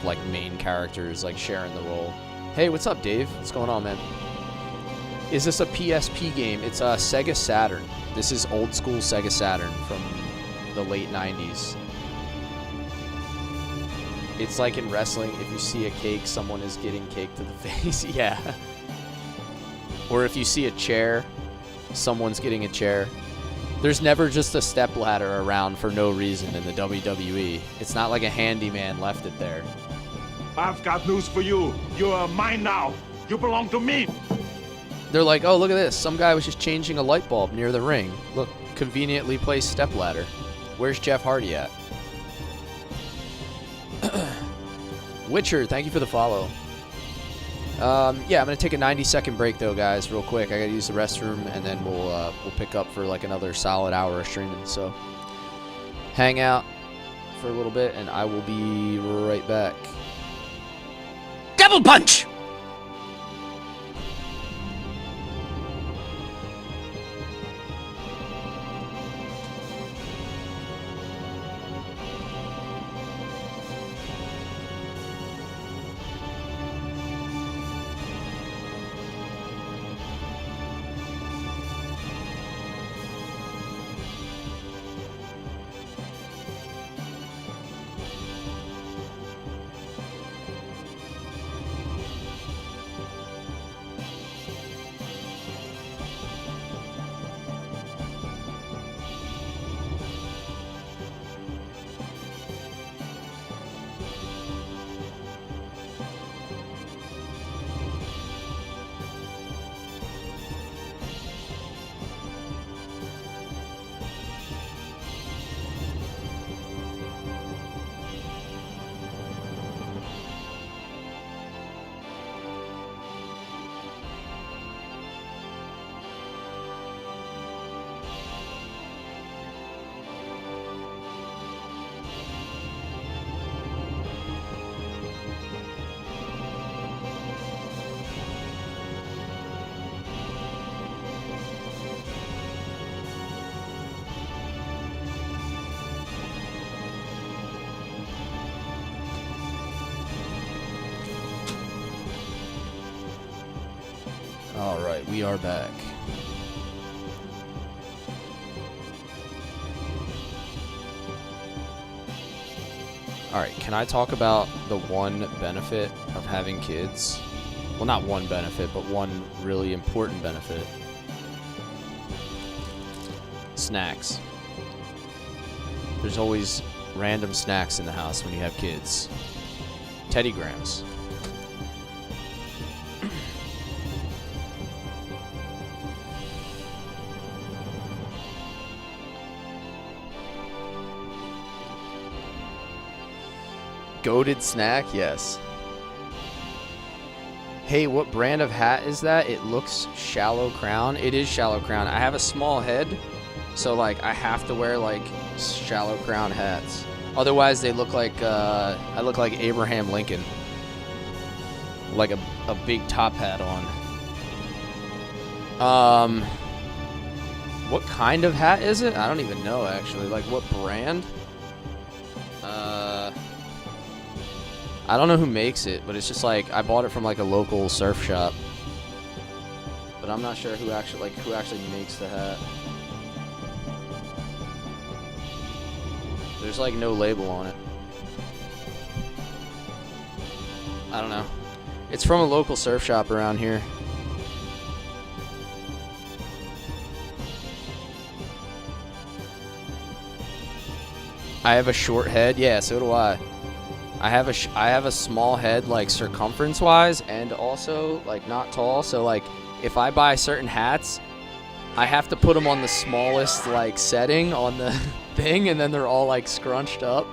like main characters, like sharing the role. Hey, what's up, Dave? What's going on, man? Is this a PSP game? It's a Sega Saturn. This is old school Sega Saturn from the late 90s. It's like in wrestling, if you see a cake, someone is getting cake to the face. Yeah. Or if you see a chair, someone's getting a chair. There's never just a stepladder around for no reason in the WWE. It's not like a handyman left it there. I've got news for you. You are mine now. You belong to me. They're like, oh, look at this. Some guy was just changing a light bulb near the ring. Look, conveniently placed stepladder. Where's Jeff Hardy at? Witcher, thank you for the follow. Yeah, I'm gonna take a 90-second break though, guys, real quick. I gotta use the restroom, and then we'll pick up for like another solid hour of streaming. So hang out for a little bit, and I will be right back. Double punch! All right, we are back. All right, can I talk about the one benefit of having kids? Well, not one benefit, but one really important benefit. Snacks. There's always random snacks in the house when you have kids. Teddy Grahams. Goated snack, yes. Hey, what brand of hat is that? It looks shallow crown. It is shallow crown. I have a small head, so like I have to wear like shallow crown hats. Otherwise, they look like I look like Abraham Lincoln, like a big top hat on. What kind of hat is it? I don't even know actually. Like what brand? I don't know who makes it, but it's just like I bought it from like a local surf shop. But I'm not sure who actually makes the hat. There's like no label on it. I don't know. It's from a local surf shop around here. I have a short head. Yeah, so do I. I have a small head, like circumference-wise, and also like not tall. So like, if I buy certain hats, I have to put them on the smallest like setting on the thing, and then they're all like scrunched up.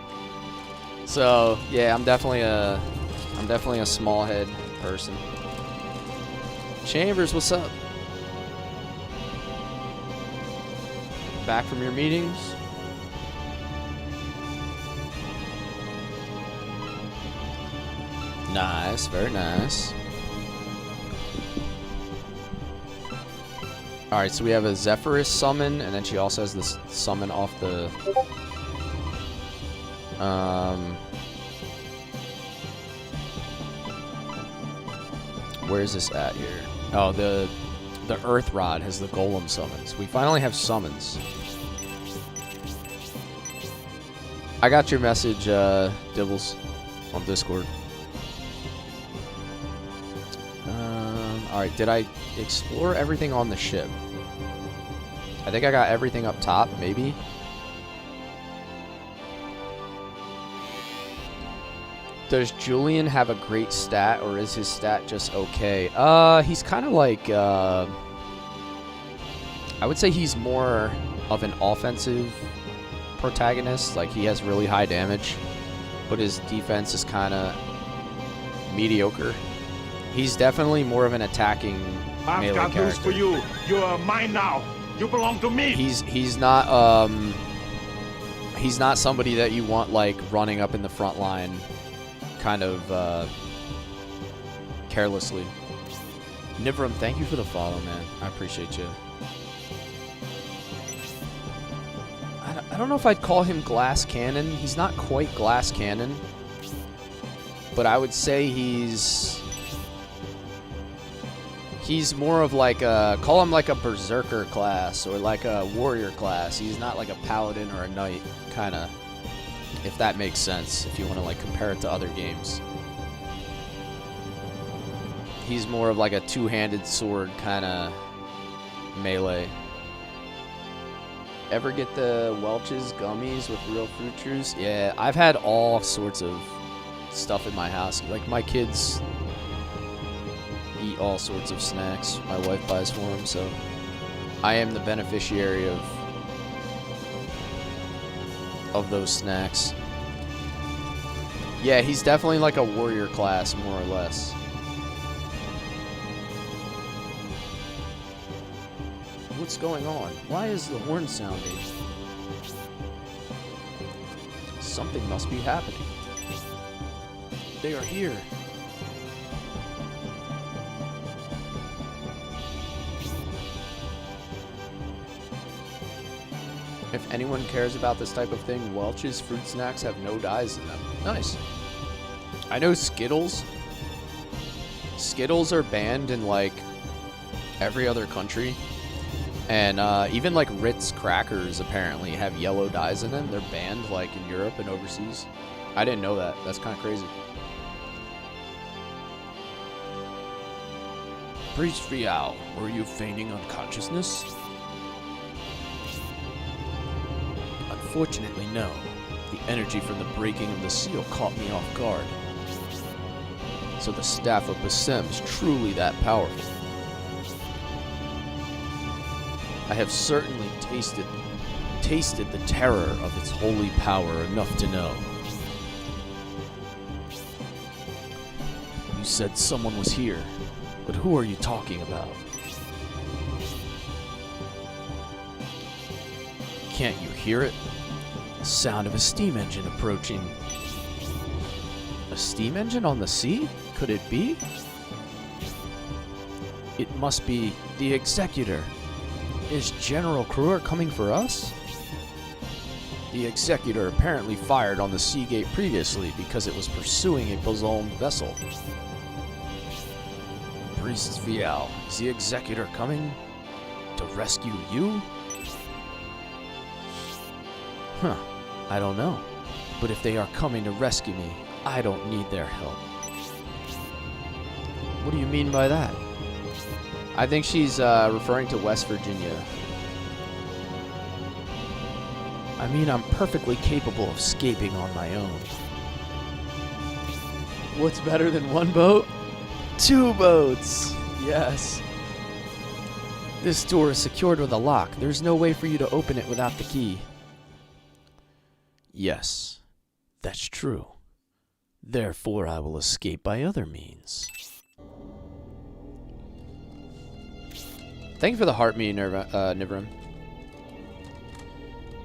So yeah, I'm definitely a small head person. Chambers, what's up? Back from your meetings? Nice, very nice. Alright, so we have a Zephyrus summon, and then she also has this summon off the... Where's this at here? Oh, the Earth Rod has the Golem summons. We finally have summons. I got your message, Dibbles, on Discord. Alright, did I explore everything on the ship? I think I got everything up top, maybe? Does Julian have a great stat, or is his stat just okay? He's kind of like, I would say he's more of an offensive protagonist. Like, he has really high damage, but his defense is kind of mediocre. He's definitely more of an attacking melee I've got character. news for you. You are mine now. You belong to me. He's not somebody that you want like running up in the front line kind of carelessly. Nivram, thank you for the follow, man. I appreciate you. I don't know if I'd call him Glass Cannon. He's not quite Glass Cannon. But I would say he's more of like a, call him like a Berserker class or like a Warrior class. He's not like a Paladin or a Knight, kind of, if that makes sense, if you want to like compare it to other games. He's more of like a two-handed sword kind of melee. Ever get the Welch's gummies with real fruit juice? Yeah, I've had all sorts of stuff in my house. Like, my kids eat all sorts of snacks my wife buys for them, so I am the beneficiary of those snacks. Yeah, he's definitely like a warrior class, more or less. What's going on? Why is the horn sounding? Something must be happening. They are here. If anyone cares about this type of thing, Welch's fruit snacks have no dyes in them. Nice. I know Skittles. Skittles are banned in like every other country. And even like Ritz crackers apparently have yellow dyes in them. They're banned like in Europe and overseas. I didn't know that. That's kind of crazy. Priest Fial, were you feigning unconsciousness? Unfortunately, no. The energy from the breaking of the seal caught me off guard. So the staff of Bassem is truly that powerful. I have certainly tasted the terror of its holy power enough to know. You said someone was here, but who are you talking about? Can't you hear it? The sound of a steam engine approaching. A steam engine on the sea? Could it be? It must be the Executor. Is General Kruer coming for us? The Executor apparently fired on the Seagate previously because it was pursuing a Bazalm vessel. Priest Vial, is the Executor coming to rescue you? Huh, I don't know. But if they are coming to rescue me, I don't need their help. What do you mean by that? I think she's referring to West Virginia. I mean, I'm perfectly capable of escaping on my own. What's better than one boat? 2 boats! Yes. This door is secured with a lock. There's no way for you to open it without the key. Yes, that's true. Therefore, I will escape by other means. Thank you for the heart me, Nivram.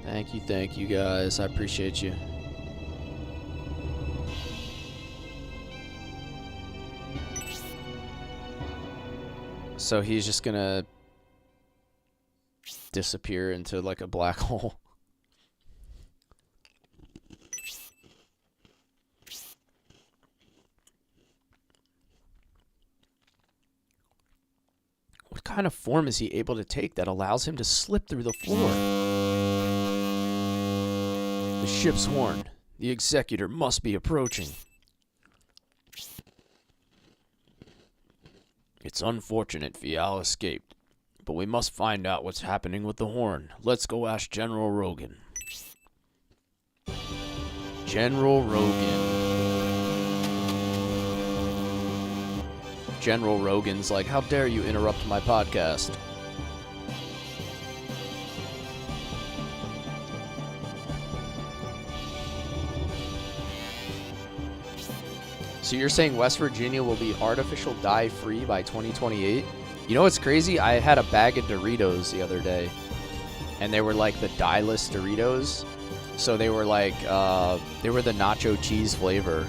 Thank you guys. I appreciate you. So he's just gonna disappear into like a black hole. What kind of form is he able to take that allows him to slip through the floor? The ship's horn. The Executor must be approaching. It's unfortunate Fial escaped, but we must find out what's happening with the horn. Let's go ask General Rogan. General Rogan. General Rogan's like, how dare you interrupt my podcast? So you're saying West Virginia will be artificial dye free by 2028? You know what's crazy? I had a bag of Doritos the other day, and they were like the dye-less Doritos. So they were like, they were the nacho cheese flavor,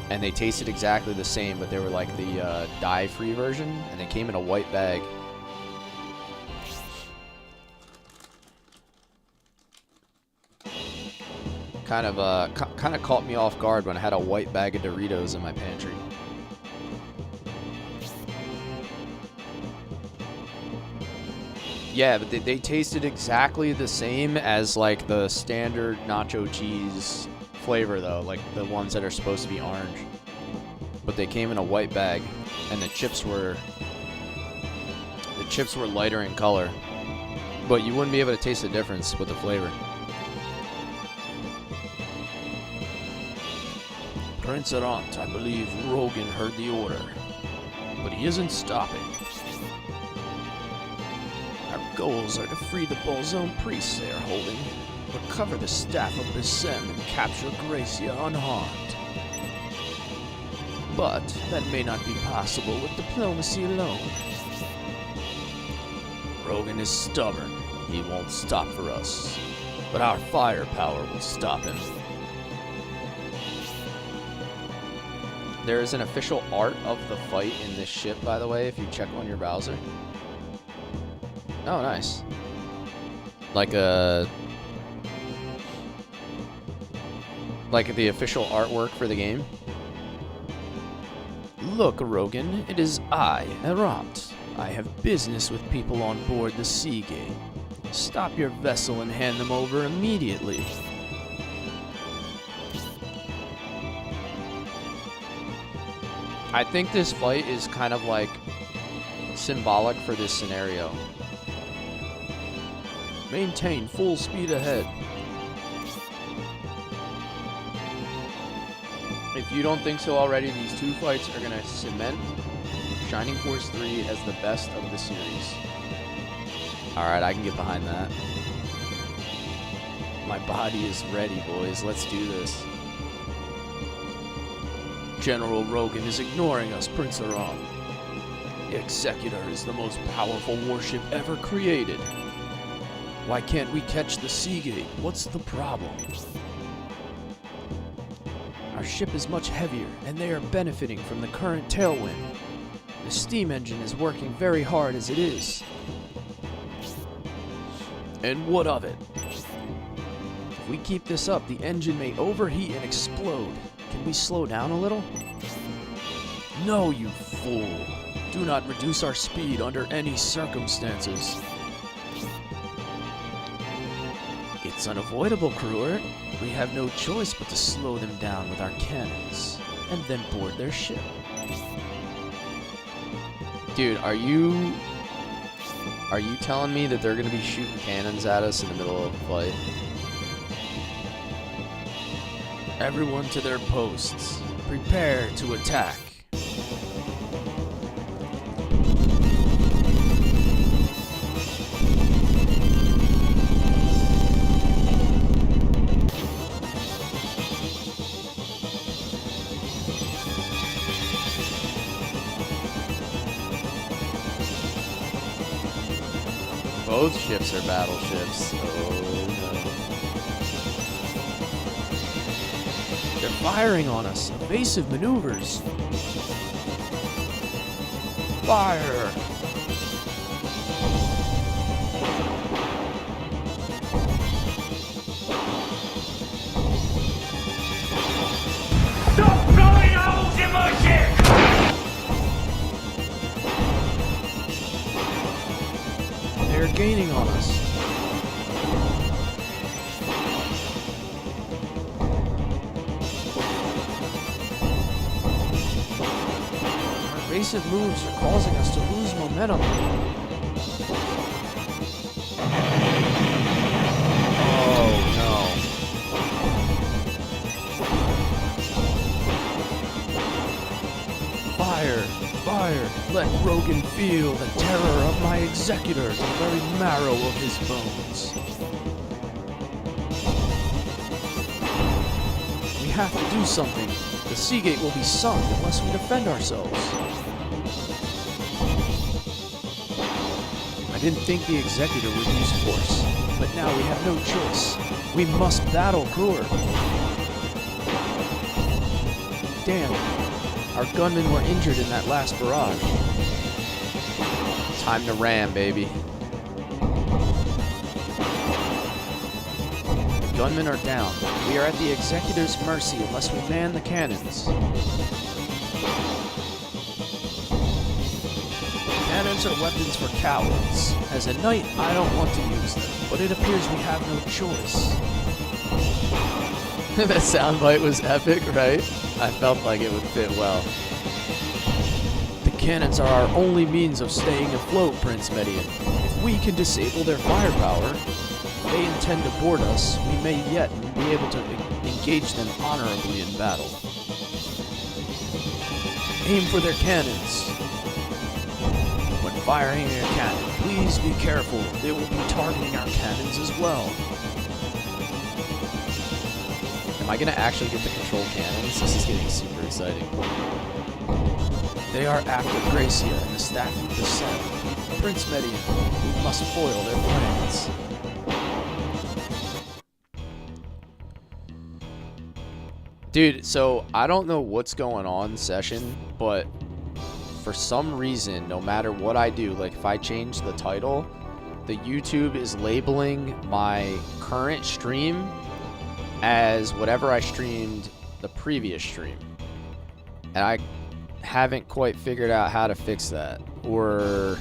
and they tasted exactly the same, but they were like the dye-free version, and they came in a white bag. Kind of caught me off guard when I had a white bag of Doritos in my pantry. Yeah, but they tasted exactly the same as like the standard nacho cheese flavor though, like the ones that are supposed to be orange. But they came in a white bag, and the chips were lighter in color. But you wouldn't be able to taste the difference with the flavor. Prince Arant, I believe Rogan heard the order, but he isn't stopping. Our goals are to free the Bolzone priests they are holding, recover the staff of Bissem, and capture Gracia unharmed. But that may not be possible with diplomacy alone. Rogan is stubborn. He won't stop for us, but our firepower will stop him. There is an official art of the fight in this ship, by the way, if you check on your browser. Oh, nice. Like the official artwork for the game. Look, Rogan, it is I, Arant. I have business with people on board the Seagate. Stop your vessel and hand them over immediately. I think this fight is kind of like symbolic for this scenario. Maintain full speed ahead. If you don't think so already, these two fights are going to cement Shining Force 3 as the best of the series. Alright, I can get behind that. My body is ready, boys. Let's do this. General Rogan is ignoring us, Prince Arant. The Executor is the most powerful warship ever created. Why can't we catch the Seagate? What's the problem? Our ship is much heavier, and they are benefiting from the current tailwind. The steam engine is working very hard as it is. And what of it? If we keep this up, the engine may overheat and explode. Can we slow down a little? No, you fool. Do not reduce our speed under any circumstances. It's unavoidable, crewer. We have no choice but to slow them down with our cannons, and then board their ship. Dude, are you telling me that they're gonna be shooting cannons at us in the middle of a fight? Everyone to their posts. Prepare to attack. Both ships are battleships. Oh no. They're firing on us. Evasive maneuvers. Fire! Stop blowing holes in my ship! They're gaining on us. Our evasive moves are causing us to lose momentum. Oh no. Fire! Fire! Let Rogan feel the terror of my Executor to the very marrow of his bones. We have to do something. The Seagate will be sunk unless we defend ourselves. I didn't think the Executor would use force, but now we have no choice. We must battle Groor. Damn, our gunmen were injured in that last barrage. Time to ram, baby. The gunmen are down. We are at the Executor's mercy unless we man the cannons. Cannons are weapons for cowards. As a knight, I don't want to use them, but it appears we have no choice. That soundbite was epic, right? I felt like it would fit well. The cannons are our only means of staying afloat, Prince Median. If we can disable their firepower, if they intend to board us, we may yet be able to engage them honorably in battle. Aim for their cannons. When firing a cannon, please be careful. They will be targeting our cannons as well. Am I going to actually get to control cannons? This is getting super exciting. They are after Gracia and the Staff of the Sun. Prince Median, we must foil their plans. Dude, so I don't know what's going on in session, but for some reason, no matter what I do, like if I change the title, the YouTube is labeling my current stream as whatever I streamed the previous stream. And I haven't quite figured out how to fix that, or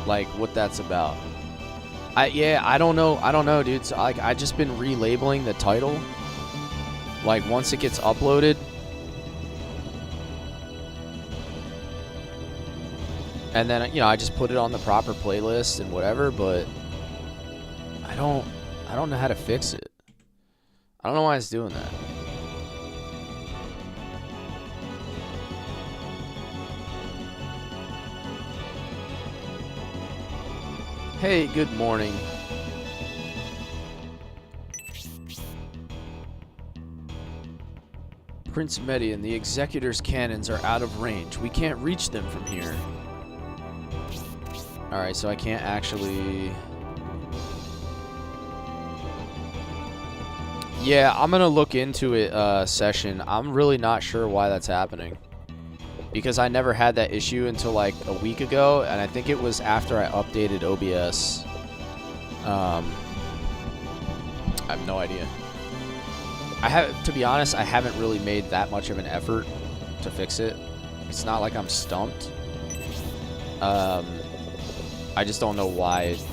like what that's about. I don't know, dude. So I just been relabeling the title. Like once it gets uploaded, and then I just put it on the proper playlist and whatever, but I don't know how to fix it. I don't know why it's doing that. Hey, good morning. Prince Median, the Executor's cannons are out of range. We can't reach them from here. Alright, so I can't actually... Yeah, I'm gonna look into it, Session. I'm really not sure why that's happening. Because I never had that issue until like a week ago, and I think it was after I updated OBS. I have no idea. To be honest, I haven't really made that much of an effort to fix it. It's not like I'm stumped. I just don't know why it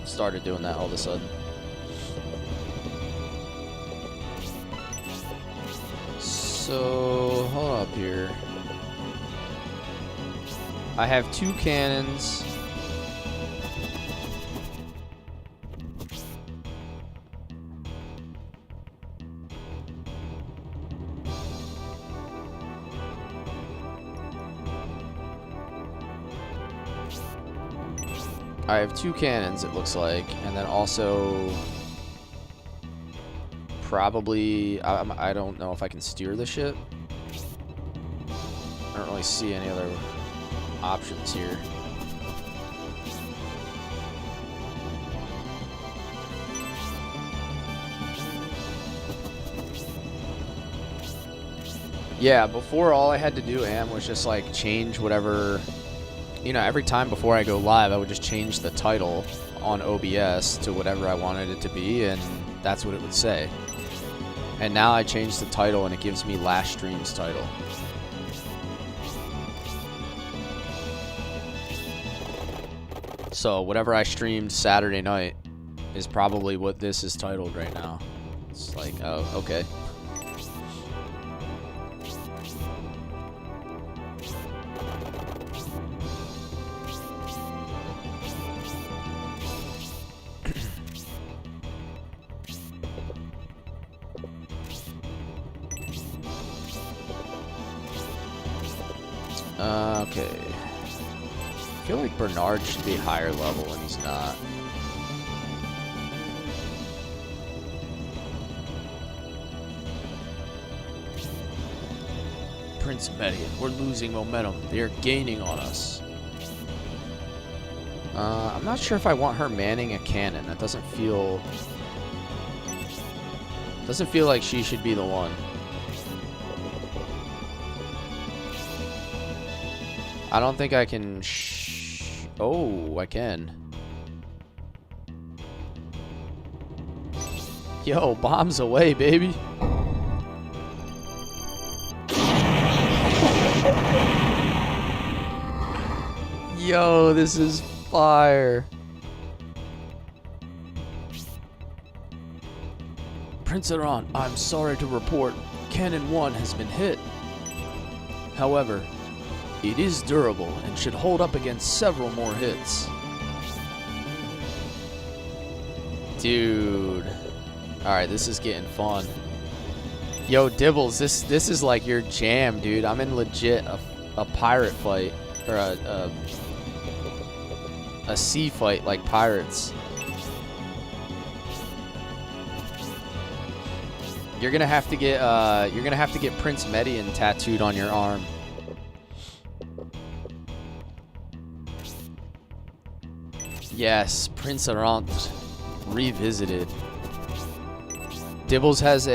started doing that all of a sudden. So, hold up here. I have 2 cannons. I have 2 cannons, it looks like, and then also probably I don't know if I can steer the ship. I don't really see any other options here. Yeah, before all I had to do, was just like change whatever. Every time before I go live, I would just change the title on OBS to whatever I wanted it to be, and that's what it would say. And now I change the title, and it gives me last stream's title. So whatever I streamed Saturday night is probably what this is titled right now. It's like, oh, okay. Okay. I feel like Bernard should be higher level, and he's not. Prince Median. We're losing momentum. They are gaining on us. I'm not sure if I want her manning a cannon. That doesn't feel like she should be the one. I don't think I can oh, I can. Yo, bombs away, baby. Yo, this is fire. Prince Iran, I'm sorry to report, Cannon 1 has been hit. However, it is durable and should hold up against several more hits. Dude. Alright, this is getting fun. Yo, Dibbles, this is like your jam, dude. I'm in legit a pirate fight. Or a sea fight like pirates. You're gonna have to get Prince Median tattooed on your arm. Yes, Prince Arant revisited. Dibbles has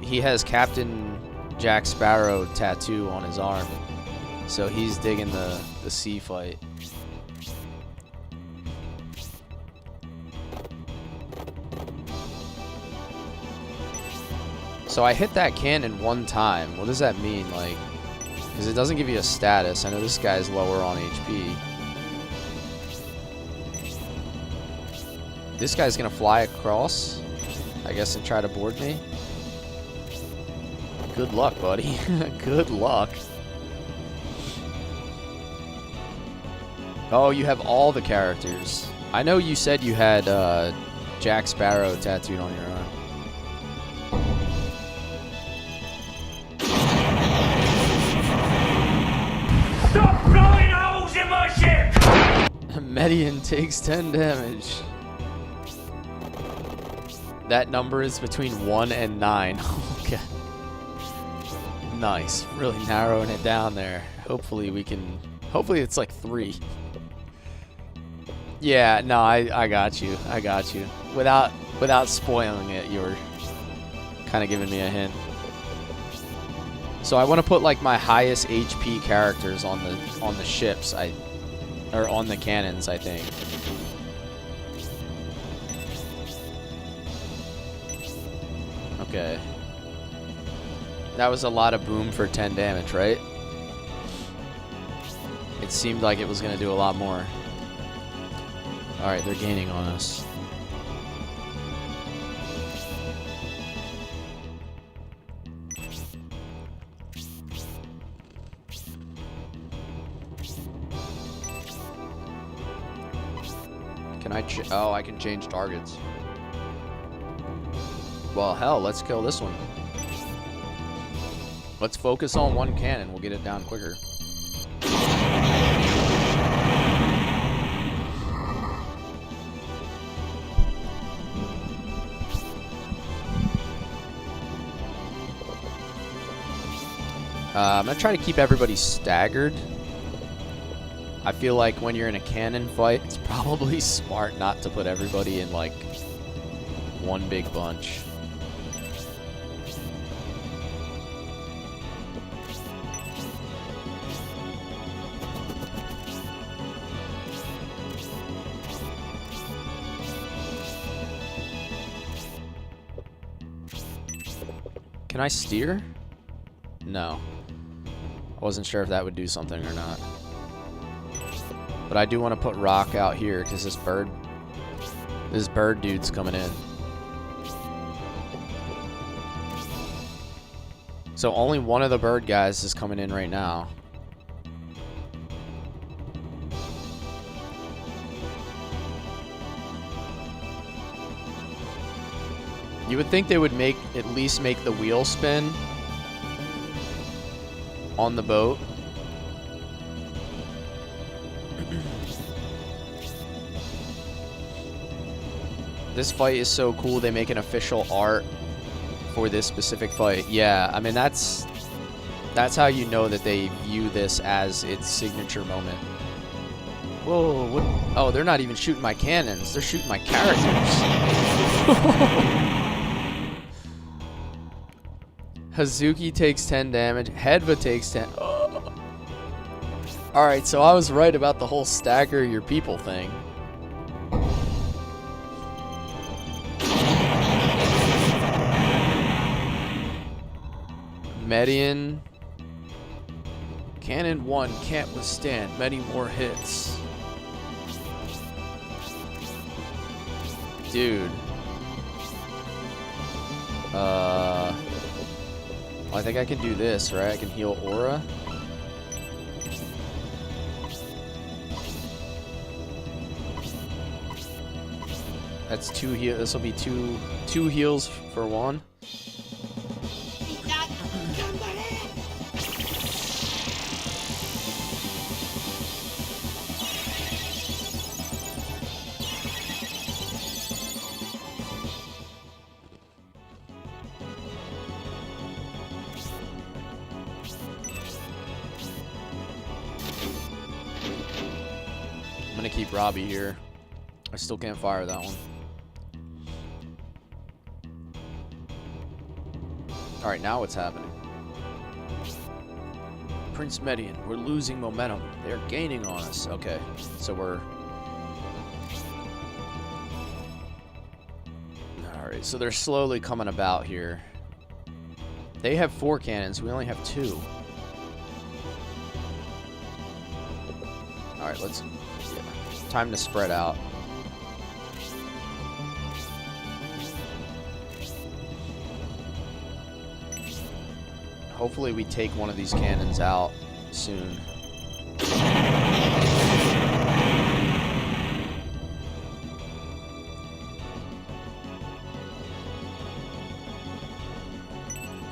he has Captain Jack Sparrow tattoo on his arm. So he's digging the sea fight. So I hit that cannon one time. What does that mean? Like, because it doesn't give you a status. I know this guy's lower on HP. This guy's gonna fly across, I guess, and try to board me. Good luck, buddy. Good luck. Oh, you have all the characters. I know you said you had Jack Sparrow tattooed on your arm. Stop blowing holes in my ship! Median takes 10 damage. That number is between 1 and 9. Okay. Nice. Really narrowing it down there. Hopefully we can... Hopefully it's like 3. Yeah, no, I got you. I got you. Without spoiling it, you were kind of giving me a hint. So I want to put like my highest HP characters on the ships, or on the cannons, I think. Okay. That was a lot of boom for 10 damage, right? It seemed like it was going to do a lot more. Alright, they're gaining on us. Can I oh, I can change targets. Well, hell, let's kill this one. Let's focus on one cannon. We'll get it down quicker. I'm going to try to keep everybody staggered. I feel like when you're in a cannon fight, it's probably smart not to put everybody in, like, one big bunch. Can I steer? No. I wasn't sure if that would do something or not. But I do want to put rock out here because this bird dude's coming in. So only one of the bird guys is coming in right now. You would think they would at least make the wheel spin on the boat. This fight is so cool, they make an official art for this specific fight. Yeah, I mean, that's That's how you know that they view this as its signature moment. Whoa, what? Oh, they're not even shooting my cannons. They're shooting my characters. Hazuki takes 10 damage. Hedva takes 10. Oh. Alright, so I was right about the whole stagger your people thing. Median. Cannon 1 can't withstand many more hits. Dude. Well, I think I can do this, right? I can heal aura. That's 2 heal. This will be two heals for 1. I'm gonna keep Robbie here. I still can't fire that one. Alright, now what's happening? Prince Median, we're losing momentum. They're gaining on us. Okay, so we're... Alright, so they're slowly coming about here. They have 4 cannons, we only have 2. Alright, let's... Yeah. Time to spread out. Hopefully we take one of these cannons out soon.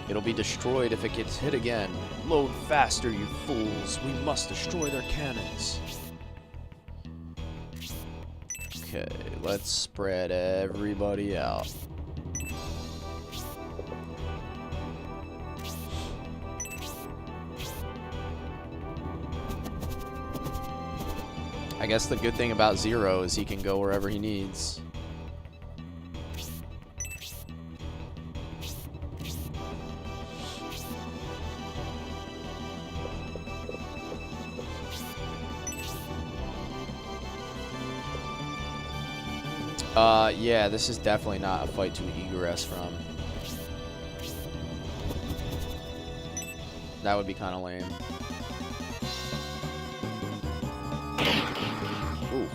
It'll be destroyed if it gets hit again. Load faster, you fools. We must destroy their cannons. Okay, let's spread everybody out. I guess the good thing about Zero is he can go wherever he needs. Yeah, this is definitely not a fight to egress from. That would be kind of lame. Ooh.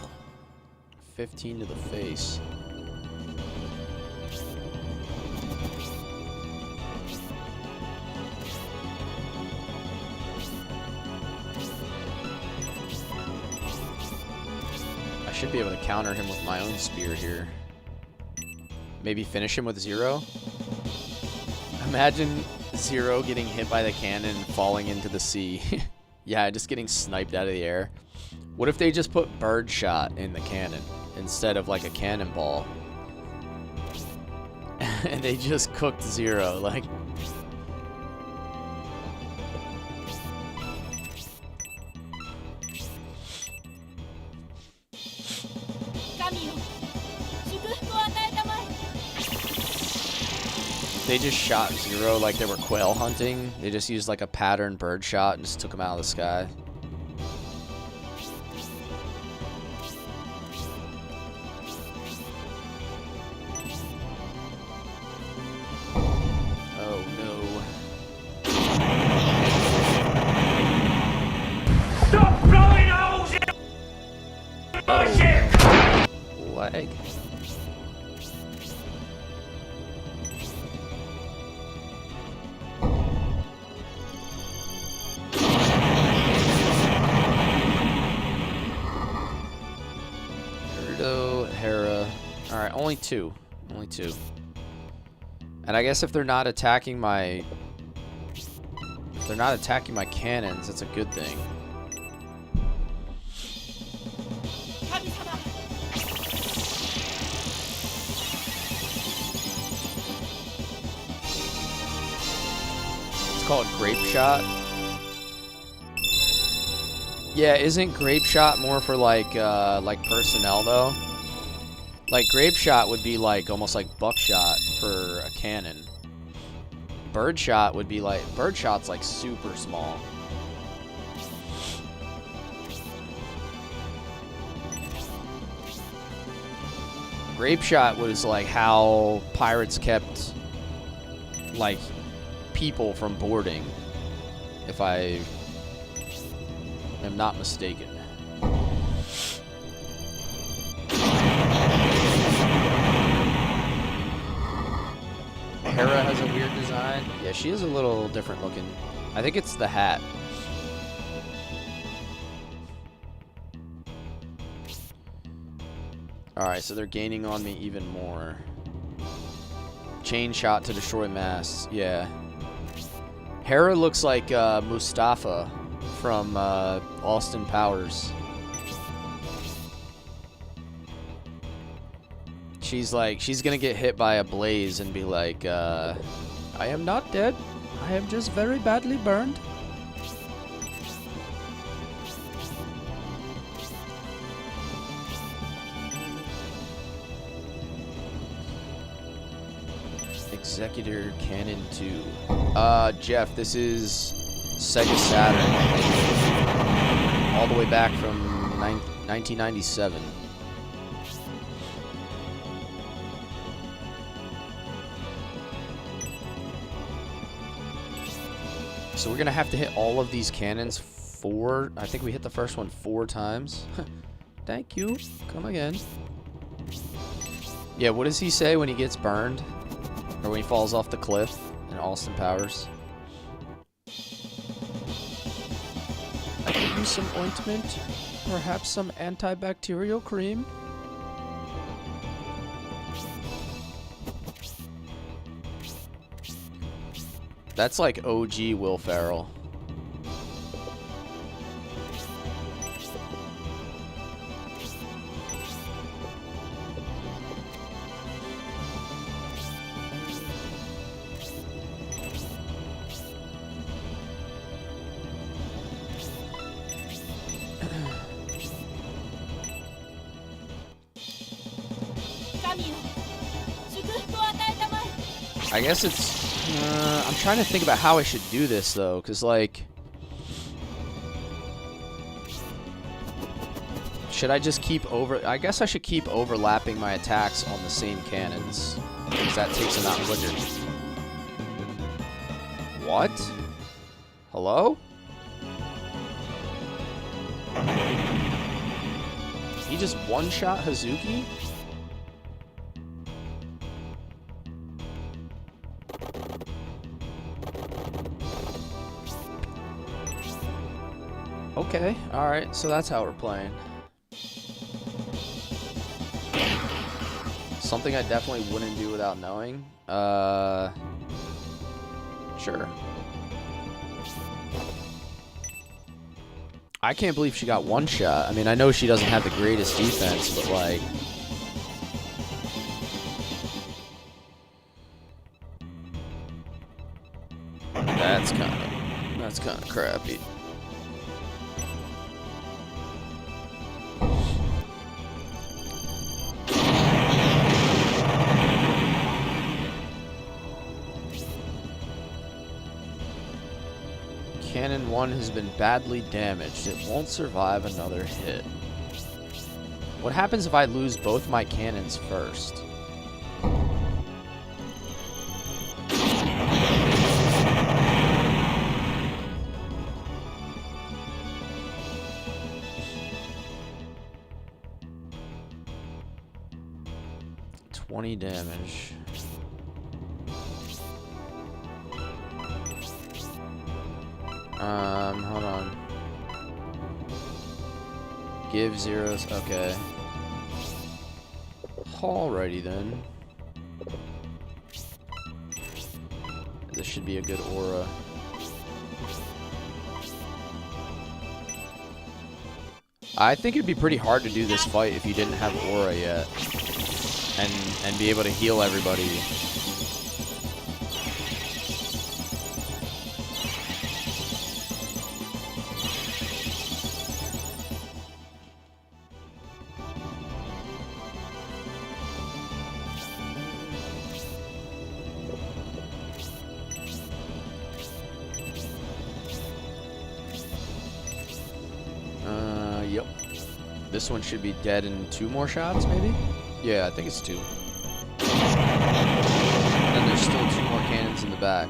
15 to the face. I should be able to counter him with my own spear here. Maybe finish him with Zero? Imagine Zero getting hit by the cannon and falling into the sea. Yeah, just getting sniped out of the air. What if they just put bird shot in the cannon instead of like a cannonball? And they just cooked Zero, like... They just shot Zero like they were quail hunting. They just used like a pattern bird shot and just took him out of the sky. Oh no. Stop blowing holes in my ship! Leg. Alright, only 2. Only 2. And I guess if they're not attacking my... If they're not attacking my cannons, that's a good thing. It's called Grape Shot. Yeah, isn't Grape Shot more for like personnel though? Like Grape Shot would be like almost like buckshot for a cannon. Bird Shot would be like Bird Shot's like super small. Grape Shot was like how pirates kept like people from boarding, if I am not mistaken. Hera has a weird design. Yeah, she is a little different looking. I think it's the hat. Alright, so they're gaining on me even more. Chain shot to destroy masts. Yeah. Hera looks like Mustafa from Austin Powers. She's gonna get hit by a blaze and be like, I am not dead. I am just very badly burned. Executor Cannon 2. Jeff, this is Sega Saturn. All the way back from 1997. So we're gonna have to hit all of these cannons I think we hit the first one 4 times. Thank you. Come again. Yeah, what does he say when he gets burned? Or when he falls off the cliff in Austin Powers? I could use some ointment. Perhaps some antibacterial cream. That's like OG Will Ferrell. I guess it's... I'm trying to think about how I should do this, though, because, like... Should I just keep I guess I should keep overlapping my attacks on the same cannons, because that takes them out quicker. What? Hello? He just one-shot Hazuki? Okay, alright, so that's how we're playing. Something I definitely wouldn't do without knowing. Sure. I can't believe she got one shot. I mean, I know she doesn't have the greatest defense, but like... That's kind of crappy. Cannon 1 has been badly damaged. It won't survive another hit. What happens if I lose both my cannons first? $20 damage. Hold on. Give zeros, okay. Alrighty then. This should be a good aura. I think it'd be pretty hard to do this fight if you didn't have aura yet. And be able to heal everybody. This one should be dead in 2 more shots, maybe? Yeah, I think it's 2. And then there's still 2 more cannons in the back.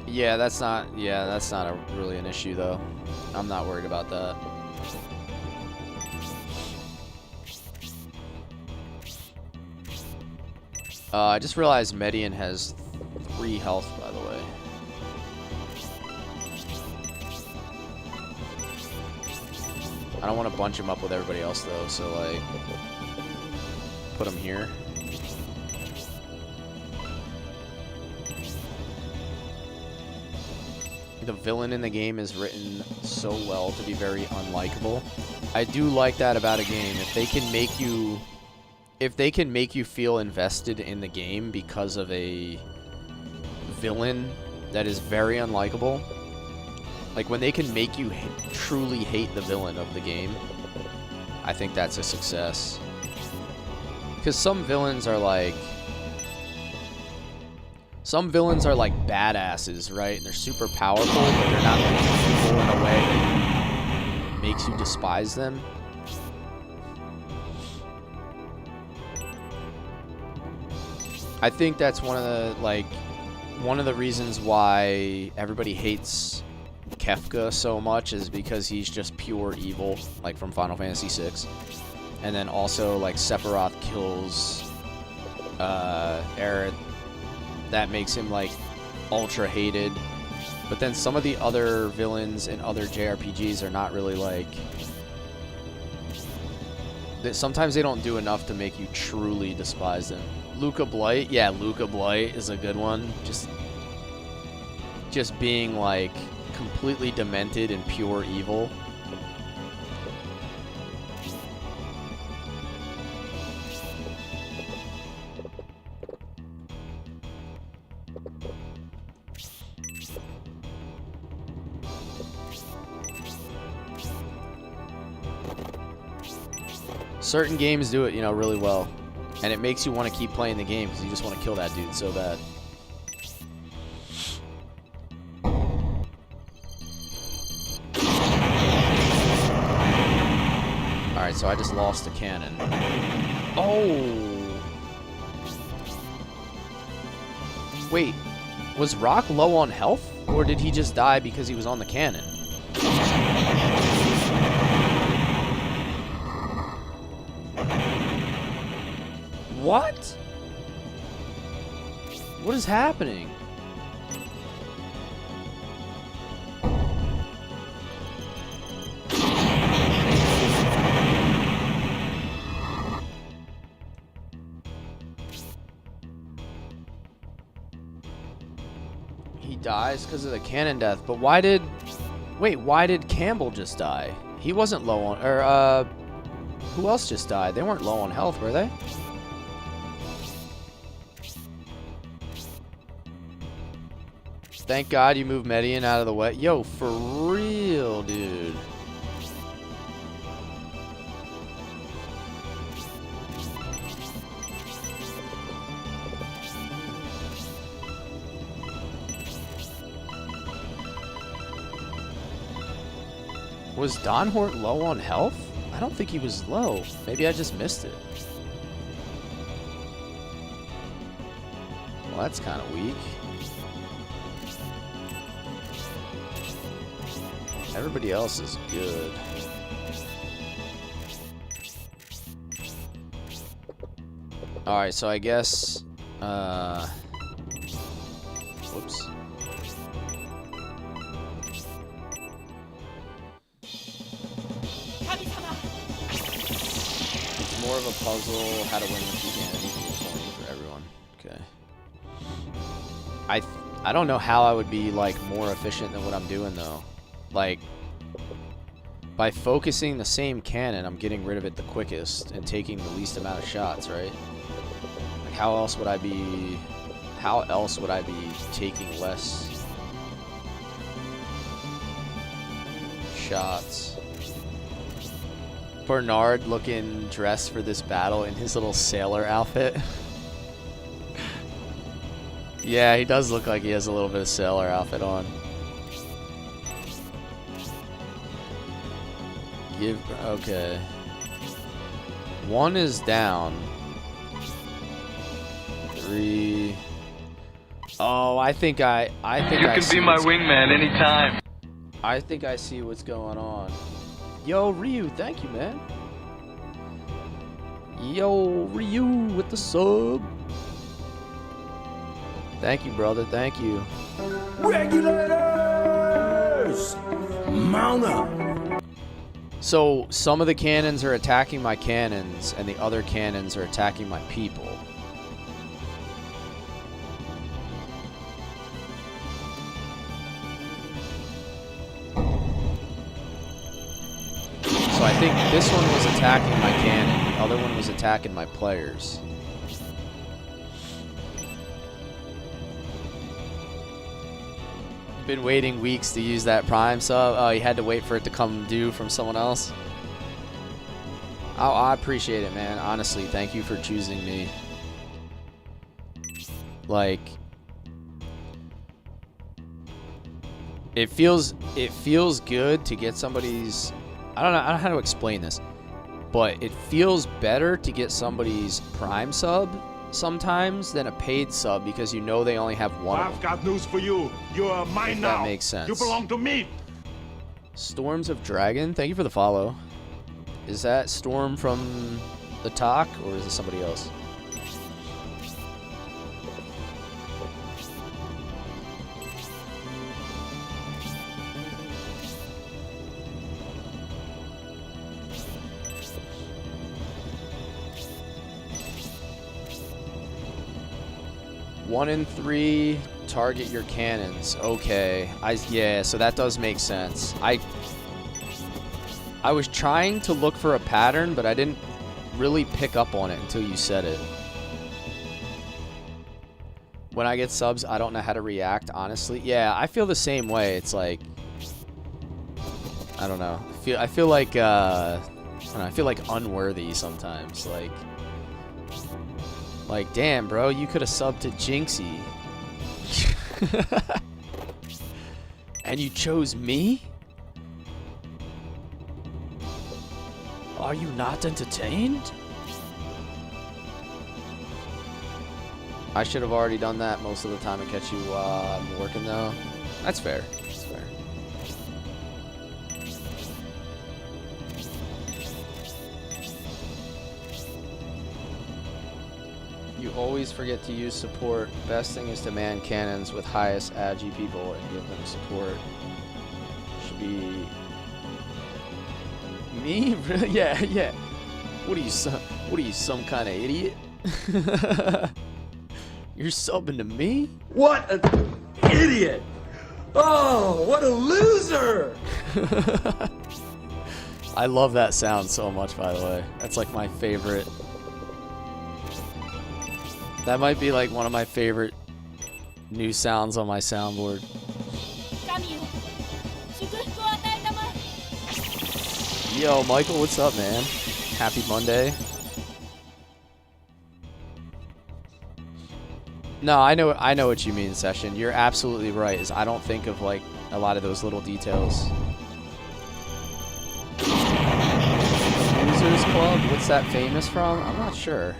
Yeah, that's not really an issue though. I'm not worried about that. I just realized Median has 3 health, by the way. I don't want to bunch him up with everybody else though, so like, put him here. The villain in the game is written so well to be very unlikable. I do like that about a game. If they can make you feel invested in the game because of a villain that is very unlikable, like when they can make you truly hate the villain of the game, I think that's a success. Because some villains are like badasses, right? And they're super powerful, but they're not like evil in a way that makes you despise them. I think that's one of the reasons why everybody hates Kefka so much is because he's just pure evil, like from Final Fantasy VI. And then also like Sephiroth kills Aerith. That makes him like ultra hated. But then some of the other villains in other JRPGs are not really like, sometimes they don't do enough to make you truly despise them. Luca Blight, yeah, Luca Blight is a good one. Just being like completely demented and pure evil. Certain games do it, you know, really well. And it makes you want to keep playing the game because you just want to kill that dude so bad. Alright, so I just lost a cannon. Oh! Wait, was Rock low on health? Or did he just die because he was on the cannon? What? What is happening? He dies because of the cannon death, but why did... Wait, why did Campbell just die? He wasn't low on... Or, who else just died? They weren't low on health, were they? Thank God you moved Median out of the way. Yo, for real, dude. Was Don Hort low on health? I don't think he was low. Maybe I just missed it. Well, that's kind of weak. Everybody else is good. Alright, so I guess... Whoops. It's more of a puzzle, how to win with the end for everyone. Okay. I don't know how I would be, like, more efficient than what I'm doing, though. Like, by focusing the same cannon, I'm getting rid of it the quickest and taking the least amount of shots, right? Like, how else would I be taking less shots? Bernard looking dressed for this battle in his little sailor outfit. Yeah, he does look like he has a little bit of sailor outfit on. Okay. One is down. 3. Oh, I think I You can be my wingman anytime. I think I see what's going on. Yo, Ryu, thank you, man. Yo, Ryu with the sub. Thank you, brother. Thank you. Regulators! Mount up! So, some of the cannons are attacking my cannons, and the other cannons are attacking my people. So I think this one was attacking my cannon, the other one was attacking my players. Been waiting weeks to use that Prime sub. Oh, you had to wait for it to come due from someone else? Oh, I appreciate it, man. Honestly, thank you for choosing me. Like, it feels good to get somebody's... I don't know how to explain this, but it feels better to get somebody's Prime sub sometimes than a paid sub because you know they only have one. I've got news for you. You are mine now. That makes sense. You belong to me. Storms of Dragon, thank you for the follow. Is that Storm from the talk or is it somebody else? One in 3, target your cannons. Okay, yeah, so that does make sense. I was trying to look for a pattern, but I didn't really pick up on it until you said it. When I get subs, I don't know how to react, honestly. Yeah, I feel the same way. It's like, I don't know. I feel like I don't know, I feel like unworthy sometimes. Like, damn, bro, you could have subbed to Jinxie. And you chose me? Are you not entertained? I should have already done that most of the time and catch you while I'm working, though. That's fair. That's fair. You always forget to use support. Best thing is to man cannons with highest agi people and give them support. Should be me? Really? Yeah, yeah. What are you, some kind of idiot? You're subbing to me? What an idiot! Oh, what a loser! I love that sound so much, by the way. That's like my favorite. That might be like one of my favorite new sounds on my soundboard. Yo, Michael, what's up, man? Happy Monday. No, I know what you mean, Session. You're absolutely right. Is I don't think of like a lot of those little details. Losers Club? What's that famous from? I'm not sure.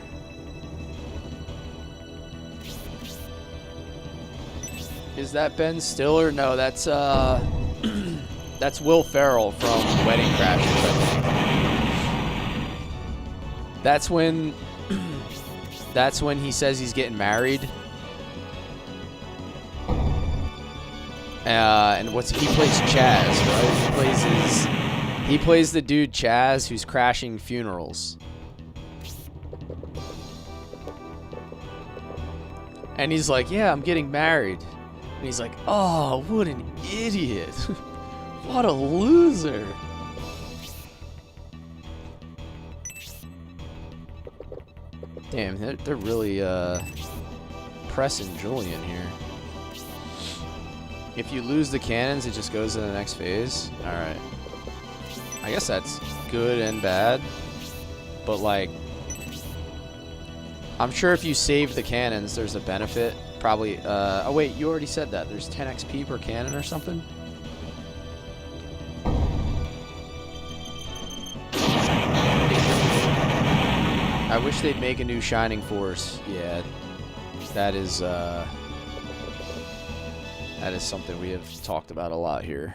Is that Ben Stiller? No, that's that's Will Ferrell from Wedding Crashers. That's when he says he's getting married. And he plays Chaz, right? He plays the dude Chaz who's crashing funerals. And he's like, yeah, I'm getting married. And he's like, oh, what an idiot. What a loser. Damn, they're really pressing Julian here. If you lose the cannons, it just goes to the next phase. Alright. I guess that's good and bad. But, like, I'm sure if you save the cannons, there's a benefit. Probably, oh wait, you already said that. There's 10 XP per cannon or something? I wish they'd make a new Shining Force. Yeah, that is something we have talked about a lot here.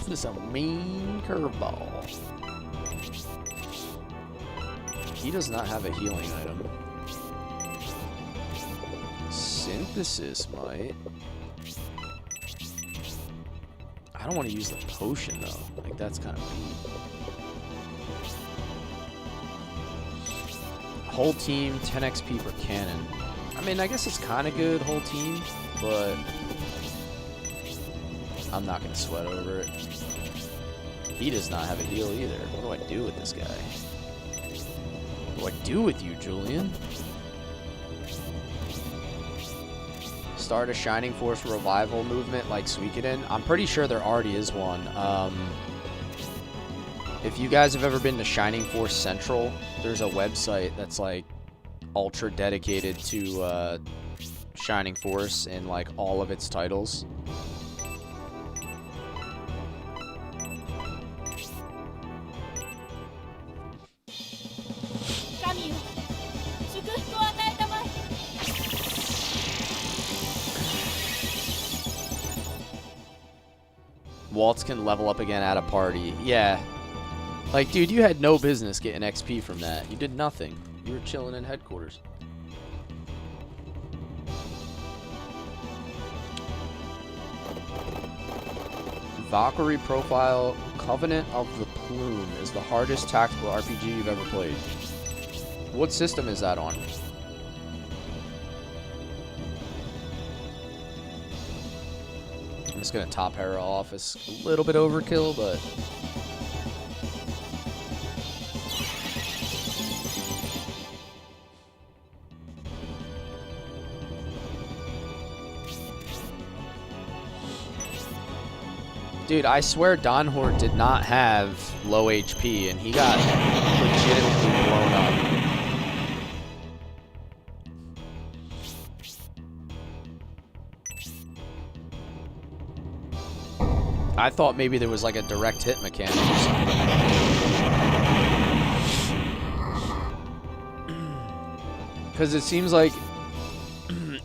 This is a mean curveball. He does not have a healing item. Synthesis might. I don't want to use the potion though. Like that's kind of weak. Whole team, 10 XP per cannon. I mean, I guess it's kind of good, whole team, but I'm not going to sweat over it. He does not have a heal either. What do I do with this guy? What do I do with you, Julian? Start a Shining Force revival movement like Suikoden. I'm pretty sure there already is one. If you guys have ever been to Shining Force Central, there's a website that's like ultra dedicated to Shining Force and like all of its titles. Waltz can level up again at a party. Yeah. Like, dude, you had no business getting XP from that. You did nothing. You were chilling in headquarters. Valkyrie Profile Covenant of the Plume is the hardest tactical RPG you've ever played. What system is that on? I'm just gonna top Hera off. It's a little bit overkill, but dude, I swear Donhort did not have low HP, and he got legitimately blown up. I thought maybe there was like a direct hit mechanic or something. Because it seems like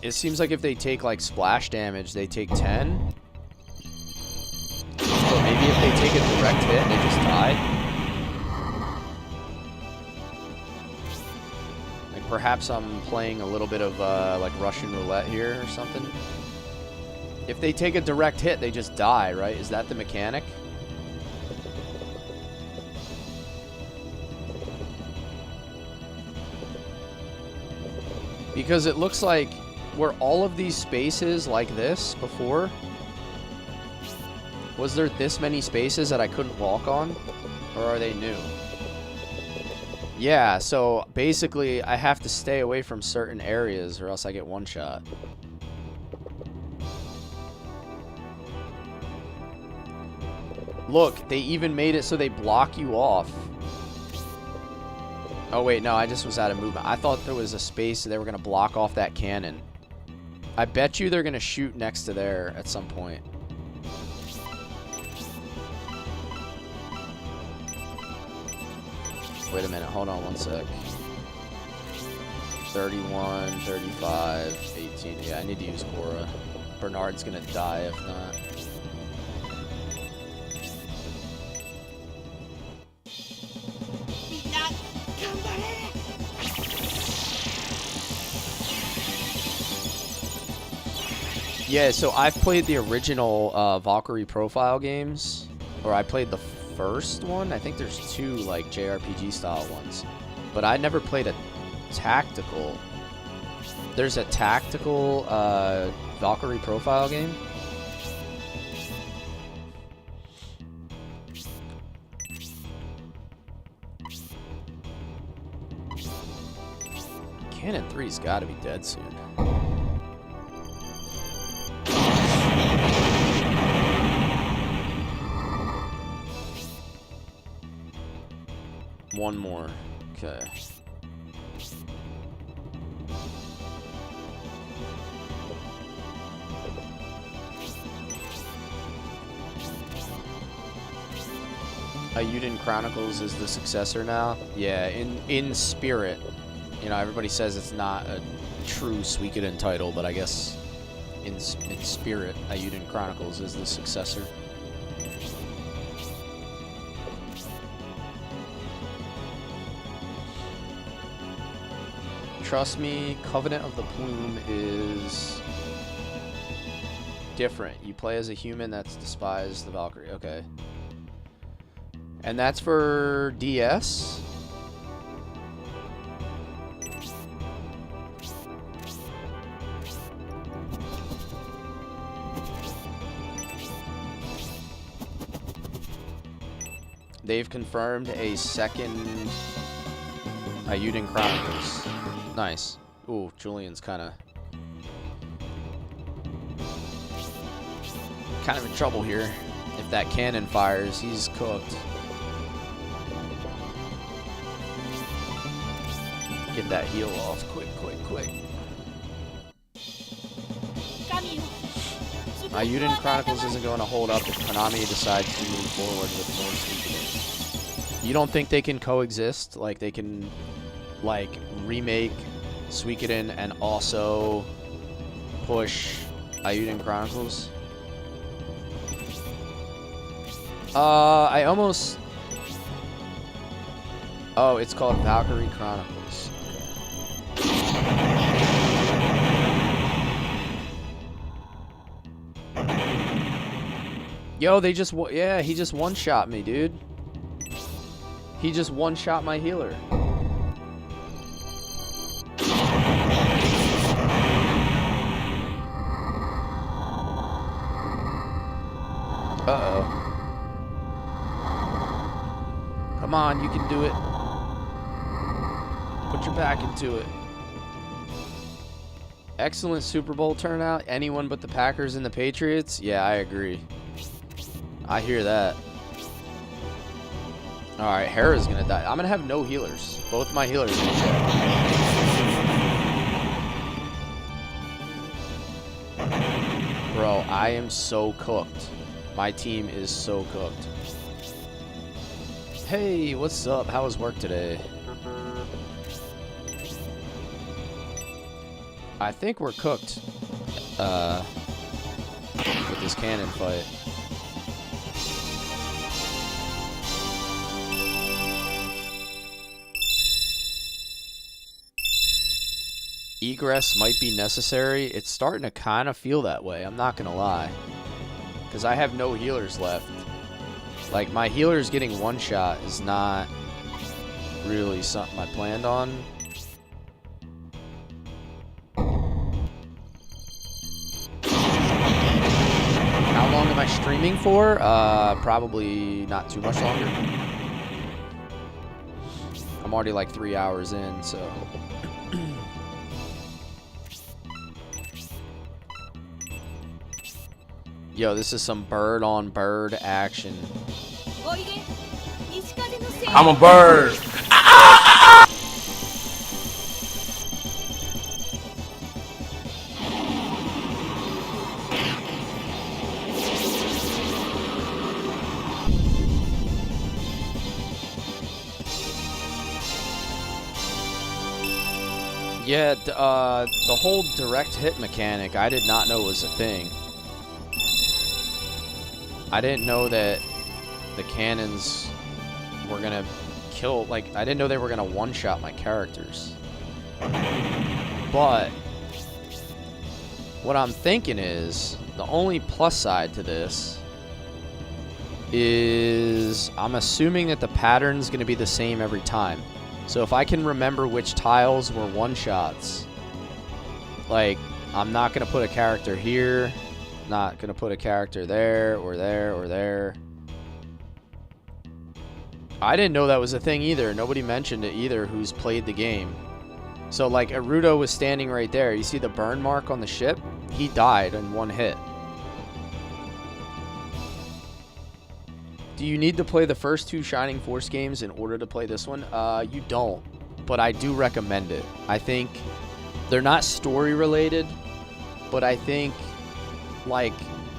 if they take like splash damage, they take 10. But maybe if they take a direct hit, they just die. Like perhaps I'm playing a little bit of like Russian roulette here or something. If they take a direct hit, they just die, right? Is that the mechanic? Because it looks like were all of these spaces like this before? Was there this many spaces that I couldn't walk on? Or are they new? Yeah, so basically I have to stay away from certain areas or else I get one shot. Look, they even made it so they block you off. Oh wait, no, I just was out of movement. I thought there was a space they were going to block off that cannon. I bet you they're going to shoot next to there at some point. Wait a minute, hold on one sec. 31, 35, 18. Yeah, I need to use Aura. Bernard's going to die if not. Yeah, so I've played the original Valkyrie Profile games, or I played the first one. I think there's two like JRPG style ones, but I never played a tactical. There's a tactical Valkyrie Profile game. Cannon 3's got to be dead soon. one more. Okay. Ayuden Chronicles is the successor now. Yeah, in spirit. You know, everybody says it's not a true Suikoden title, but I guess in spirit, Ayuden Chronicles is the successor. Trust me, Covenant of the Plume is different. You play as a human that's despised the Valkyrie. Okay. And that's for DS? They've confirmed a second Ayuden Chronicles. Nice. Ooh, Julian's kind of in trouble here. If that cannon fires, he's cooked. Get that heal off. Quick. Ayuden Chronicles isn't going to hold up if Konami decides to move forward with more Suikoden. You don't think they can coexist? Like, they can, like, remake Suikoden and also push Ayuden Chronicles? I almost... Oh, it's called Valkyrie Chronicles. Yo, they just... Yeah, he just one-shot me, dude. He just one-shot my healer. Uh-oh. Come on, you can do it. Put your back into it. Excellent Super Bowl turnout. Anyone but the Packers and the Patriots? Yeah, I agree. I hear that. Alright, Hera's gonna die. I'm gonna have no healers. Both my healers are gonna die. Bro, I am so cooked. My team is so cooked. Hey, what's up? How was work today? I think we're cooked with this cannon fight. Egress might be necessary. It's starting to kind of feel that way. I'm not going to lie. Because I have no healers left. Like, my healers getting one shot is not really something I planned on. How long am I streaming for? Probably not too much longer. I'm already like 3 hours in, so... Yo, this is some bird-on-bird action. I'm a bird. Yeah, the whole direct hit mechanic, I did not know was a thing. I didn't know that the cannons were gonna kill, like, I didn't know they were gonna one-shot my characters. But what I'm thinking is, the only plus side to this is I'm assuming that the pattern's gonna be the same every time. So if I can remember which tiles were one-shots, like, I'm not gonna put a character here, not gonna put a character there or there or there. I didn't know that was a thing either. Nobody mentioned it either who's played the game. So like Arudo was standing right there. You see the burn mark on the ship? He died in one hit. Do you need to play the first 2 Shining Force games in order to play this one? You don't, but I do recommend it. I think they're not story related, but I think, like,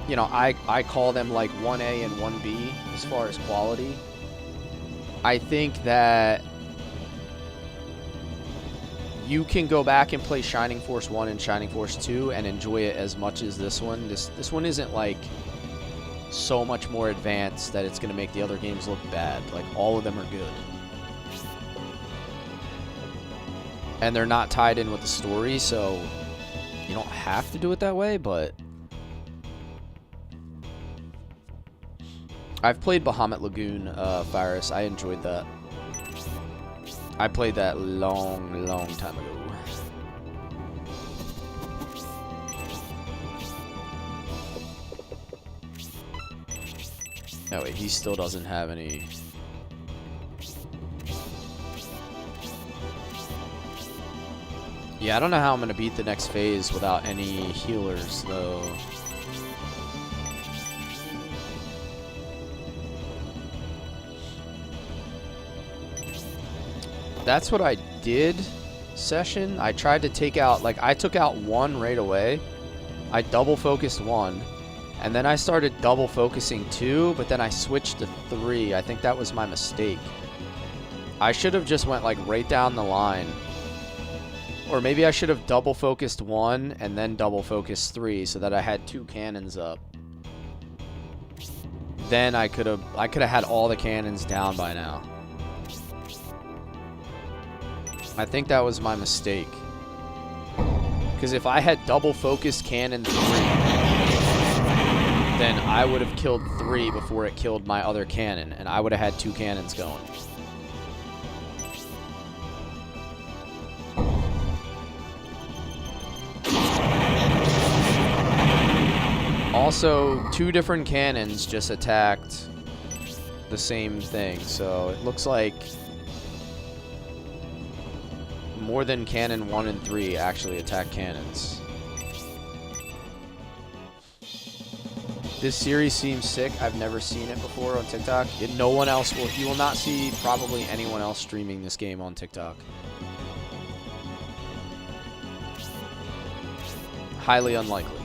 you know, I call them like 1A and 1B as far as quality. I think that you can go back and play Shining Force 1 and Shining Force 2 and enjoy it as much as this one. This one isn't like so much more advanced that it's going to make the other games look bad. Like, all of them are good. And they're not tied in with the story, so you don't have to do it that way, but I've played Bahamut Lagoon, Virus. I enjoyed that. I played that long time ago. Oh wait, he still doesn't have any. Yeah, I don't know how I'm gonna beat the next phase without any healers, though. That's what I did, Session. I tried to take out, like, I took out 1 right away. I double focused 1. And then I started double focusing 2, but then I switched to 3. I think that was my mistake. I should have just went, like, right down the line. Or maybe I should have double focused 1 and then double focused 3 so that I had 2 cannons up. Then I could have had all the cannons down by now. I think that was my mistake. Because if I had double focused cannon 3, then I would have killed 3 before it killed my other cannon, and I would have had 2 cannons going. Also, 2 different cannons just attacked the same thing, so it looks like more than cannon 1 and 3 actually attack cannons. This series seems sick. I've never seen it before on TikTok. No one else will. You will not see probably anyone else streaming this game on TikTok. Highly unlikely.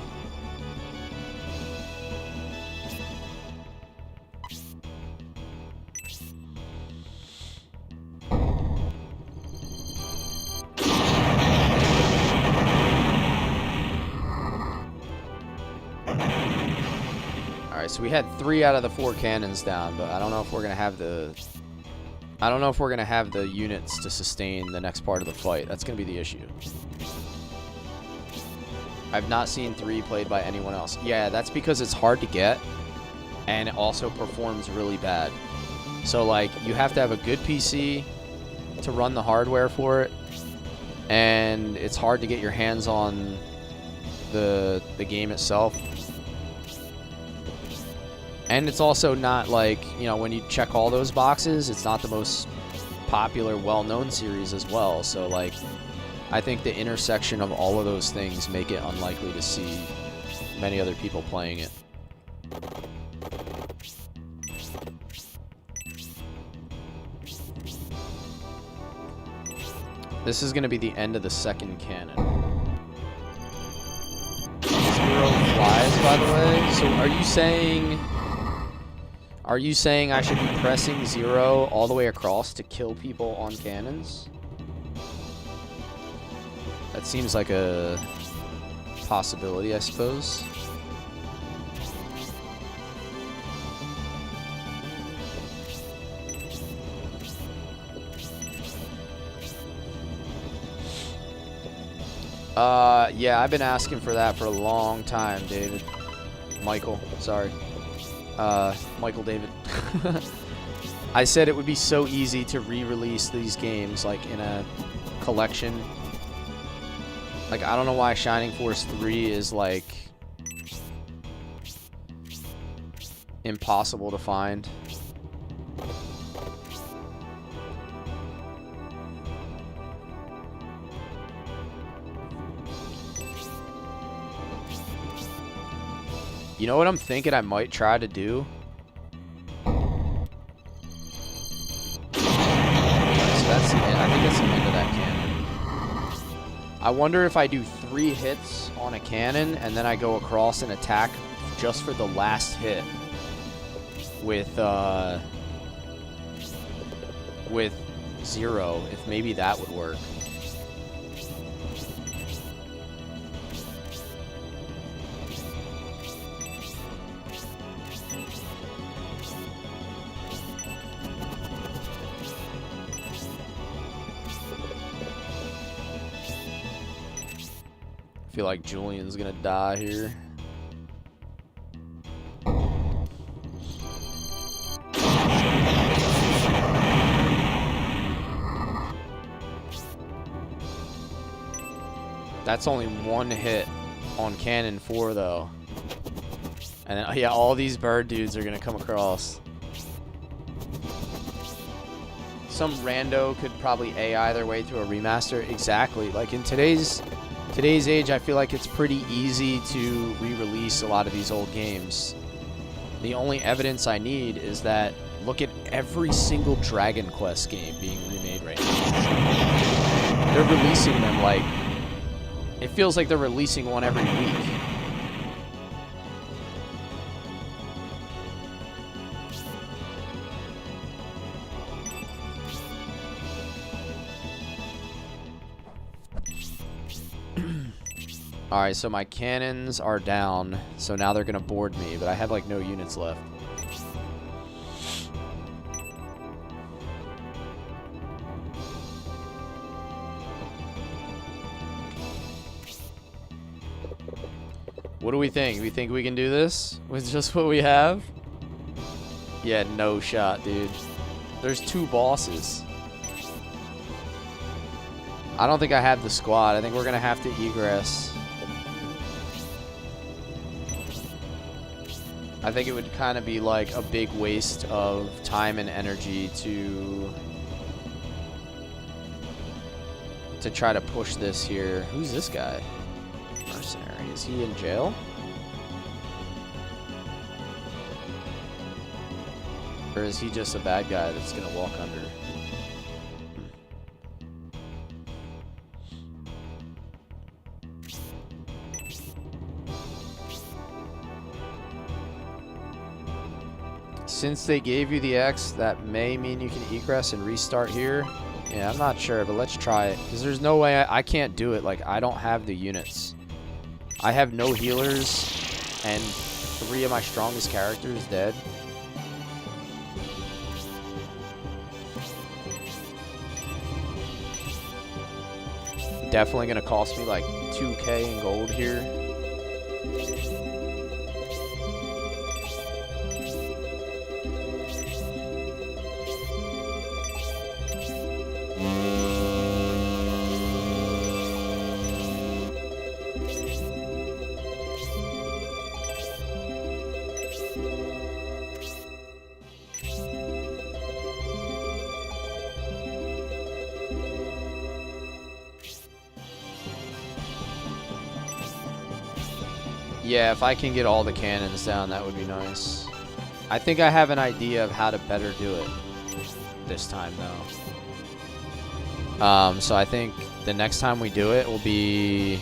So we had 3 out of the 4 cannons down, but I don't know if we're gonna have the units to sustain the next part of the fight. That's gonna be the issue. I've not seen 3 played by anyone else. Yeah, that's because it's hard to get, and it also performs really bad. So, like, you have to have a good PC to run the hardware for it, and it's hard to get your hands on the game itself. And it's also not like, you know, when you check all those boxes, it's not the most popular, well-known series as well. So, like, I think the intersection of all of those things make it unlikely to see many other people playing it. This is going to be the end of the second cannon. 0 flies, by the way. So are you saying I should be pressing 0 all the way across to kill people on cannons? That seems like a possibility, I suppose. Yeah, I've been asking for that for a long time, David. Michael, sorry. Michael David. I said it would be so easy to re-release these games, like, in a collection. Like, I don't know why Shining Force 3 is, like, impossible to find. You know what I'm thinking I might try to do? I wonder if I do 3 hits on a cannon and then I go across and attack just for the last hit with 0, if maybe that would work. I feel like Julian's gonna die here. That's only 1 hit on Cannon 4, though. And then, yeah, all these bird dudes are gonna come across. Some rando could probably AI their way to a remaster. Exactly. Like in today's age, I feel like it's pretty easy to re-release a lot of these old games. The only evidence I need is that look at every single Dragon Quest game being remade right now. They're releasing them like, it feels like they're releasing one every week. Alright, so my cannons are down, so now they're gonna board me, but I have like no units left. What do we think? We think we can do this with just what we have? Yeah, no shot, dude. There's 2 bosses. I don't think I have the squad. I think we're gonna have to egress. I think it would kind of be like a big waste of time and energy to try to push this here. Who's this guy? Mercenary. Is he in jail? Or is he just a bad guy that's gonna walk under? Since they gave you the X, that may mean you can egress and restart here. Yeah, I'm not sure, but let's try it. Because there's no way I can't do it. Like, I don't have the units. I have no healers, and 3 of my strongest characters dead. Definitely going to cost me like 2K in gold here. Yeah, if I can get all the cannons down, that would be nice. I think I have an idea of how to better do it this time, though. So I think the next time we do it will be...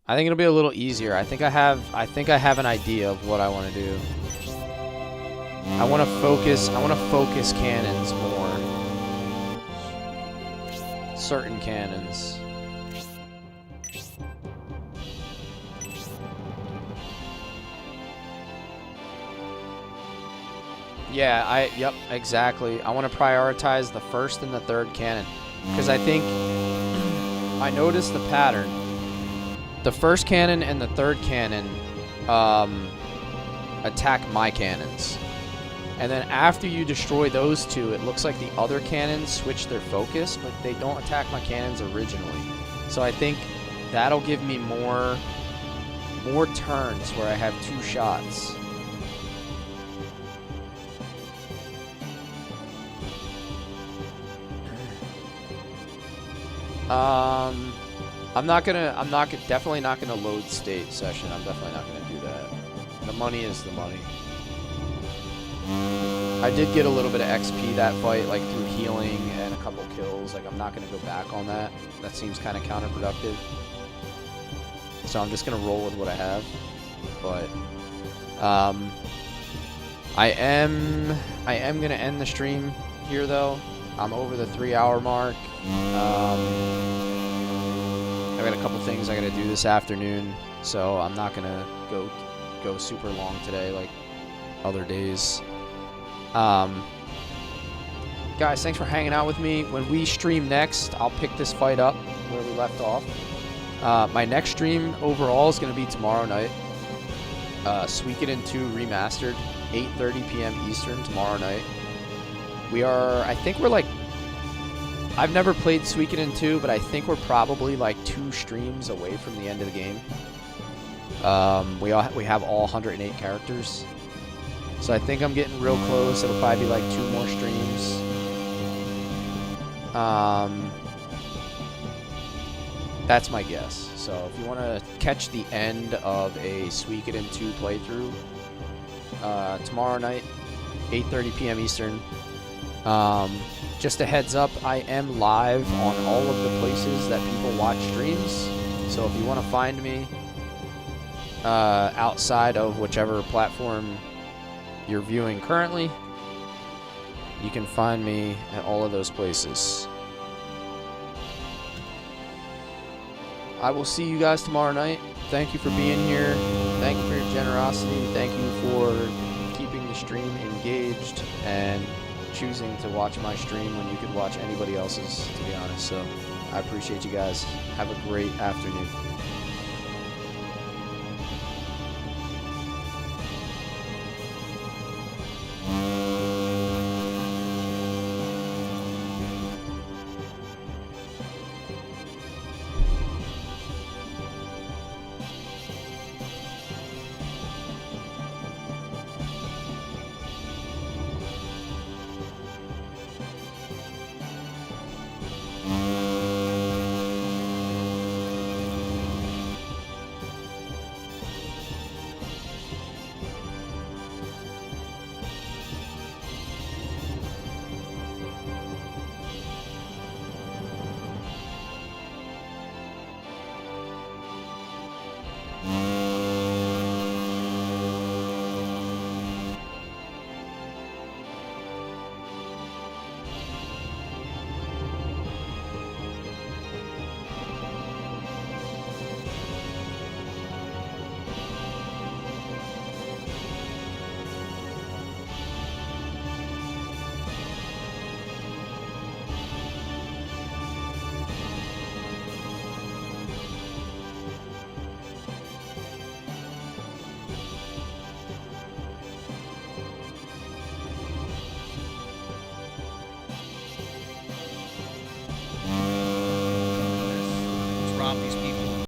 I think it'll be a little easier. I think I have an idea of what I want to do. I want to focus cannons more. Certain cannons. Yeah, yep, exactly. I want to prioritize the 1st and the 3rd cannon. Because I think I noticed the pattern. The 1st cannon and the 3rd cannon attack my cannons. And then after you destroy those 2, it looks like the other cannons switch their focus, but they don't attack my cannons originally. So I think that'll give me more turns where I have 2 shots. Definitely not gonna load state session. I'm definitely not gonna do that. The money is the money. I did get a little bit of XP that fight, like through healing and a couple kills. Like, I'm not going to go back on that. That seems kind of counterproductive. So I'm just going to roll with what I have. But I am going to end the stream here, though. I'm over the 3-hour mark. I got a couple things I got to do this afternoon, so I'm not going to go super long today like other days. Guys, thanks for hanging out with me. When we stream next, I'll pick this fight up where we left off. My next stream overall is going to be tomorrow night. Suikoden 2 Remastered, 8:30 p.m. Eastern tomorrow night. I think we're like, I've never played Suikoden 2, but I think we're probably like 2 streams away from the end of the game. We have all 108 characters. So I think I'm getting real close. It'll probably be like 2 more streams. That's my guess. So if you want to catch the end of a Suikoden 2 playthrough, tomorrow night, 8:30 p.m. Eastern. Just a heads up, I am live on all of the places that people watch streams. So if you want to find me outside of whichever platform you're viewing currently, you can find me at all of those places. I will see you guys tomorrow night. Thank you for being here. Thank you for your generosity. Thank you for keeping the stream engaged and choosing to watch my stream when you could watch anybody else's, to be honest. So I appreciate you guys. Have a great afternoon.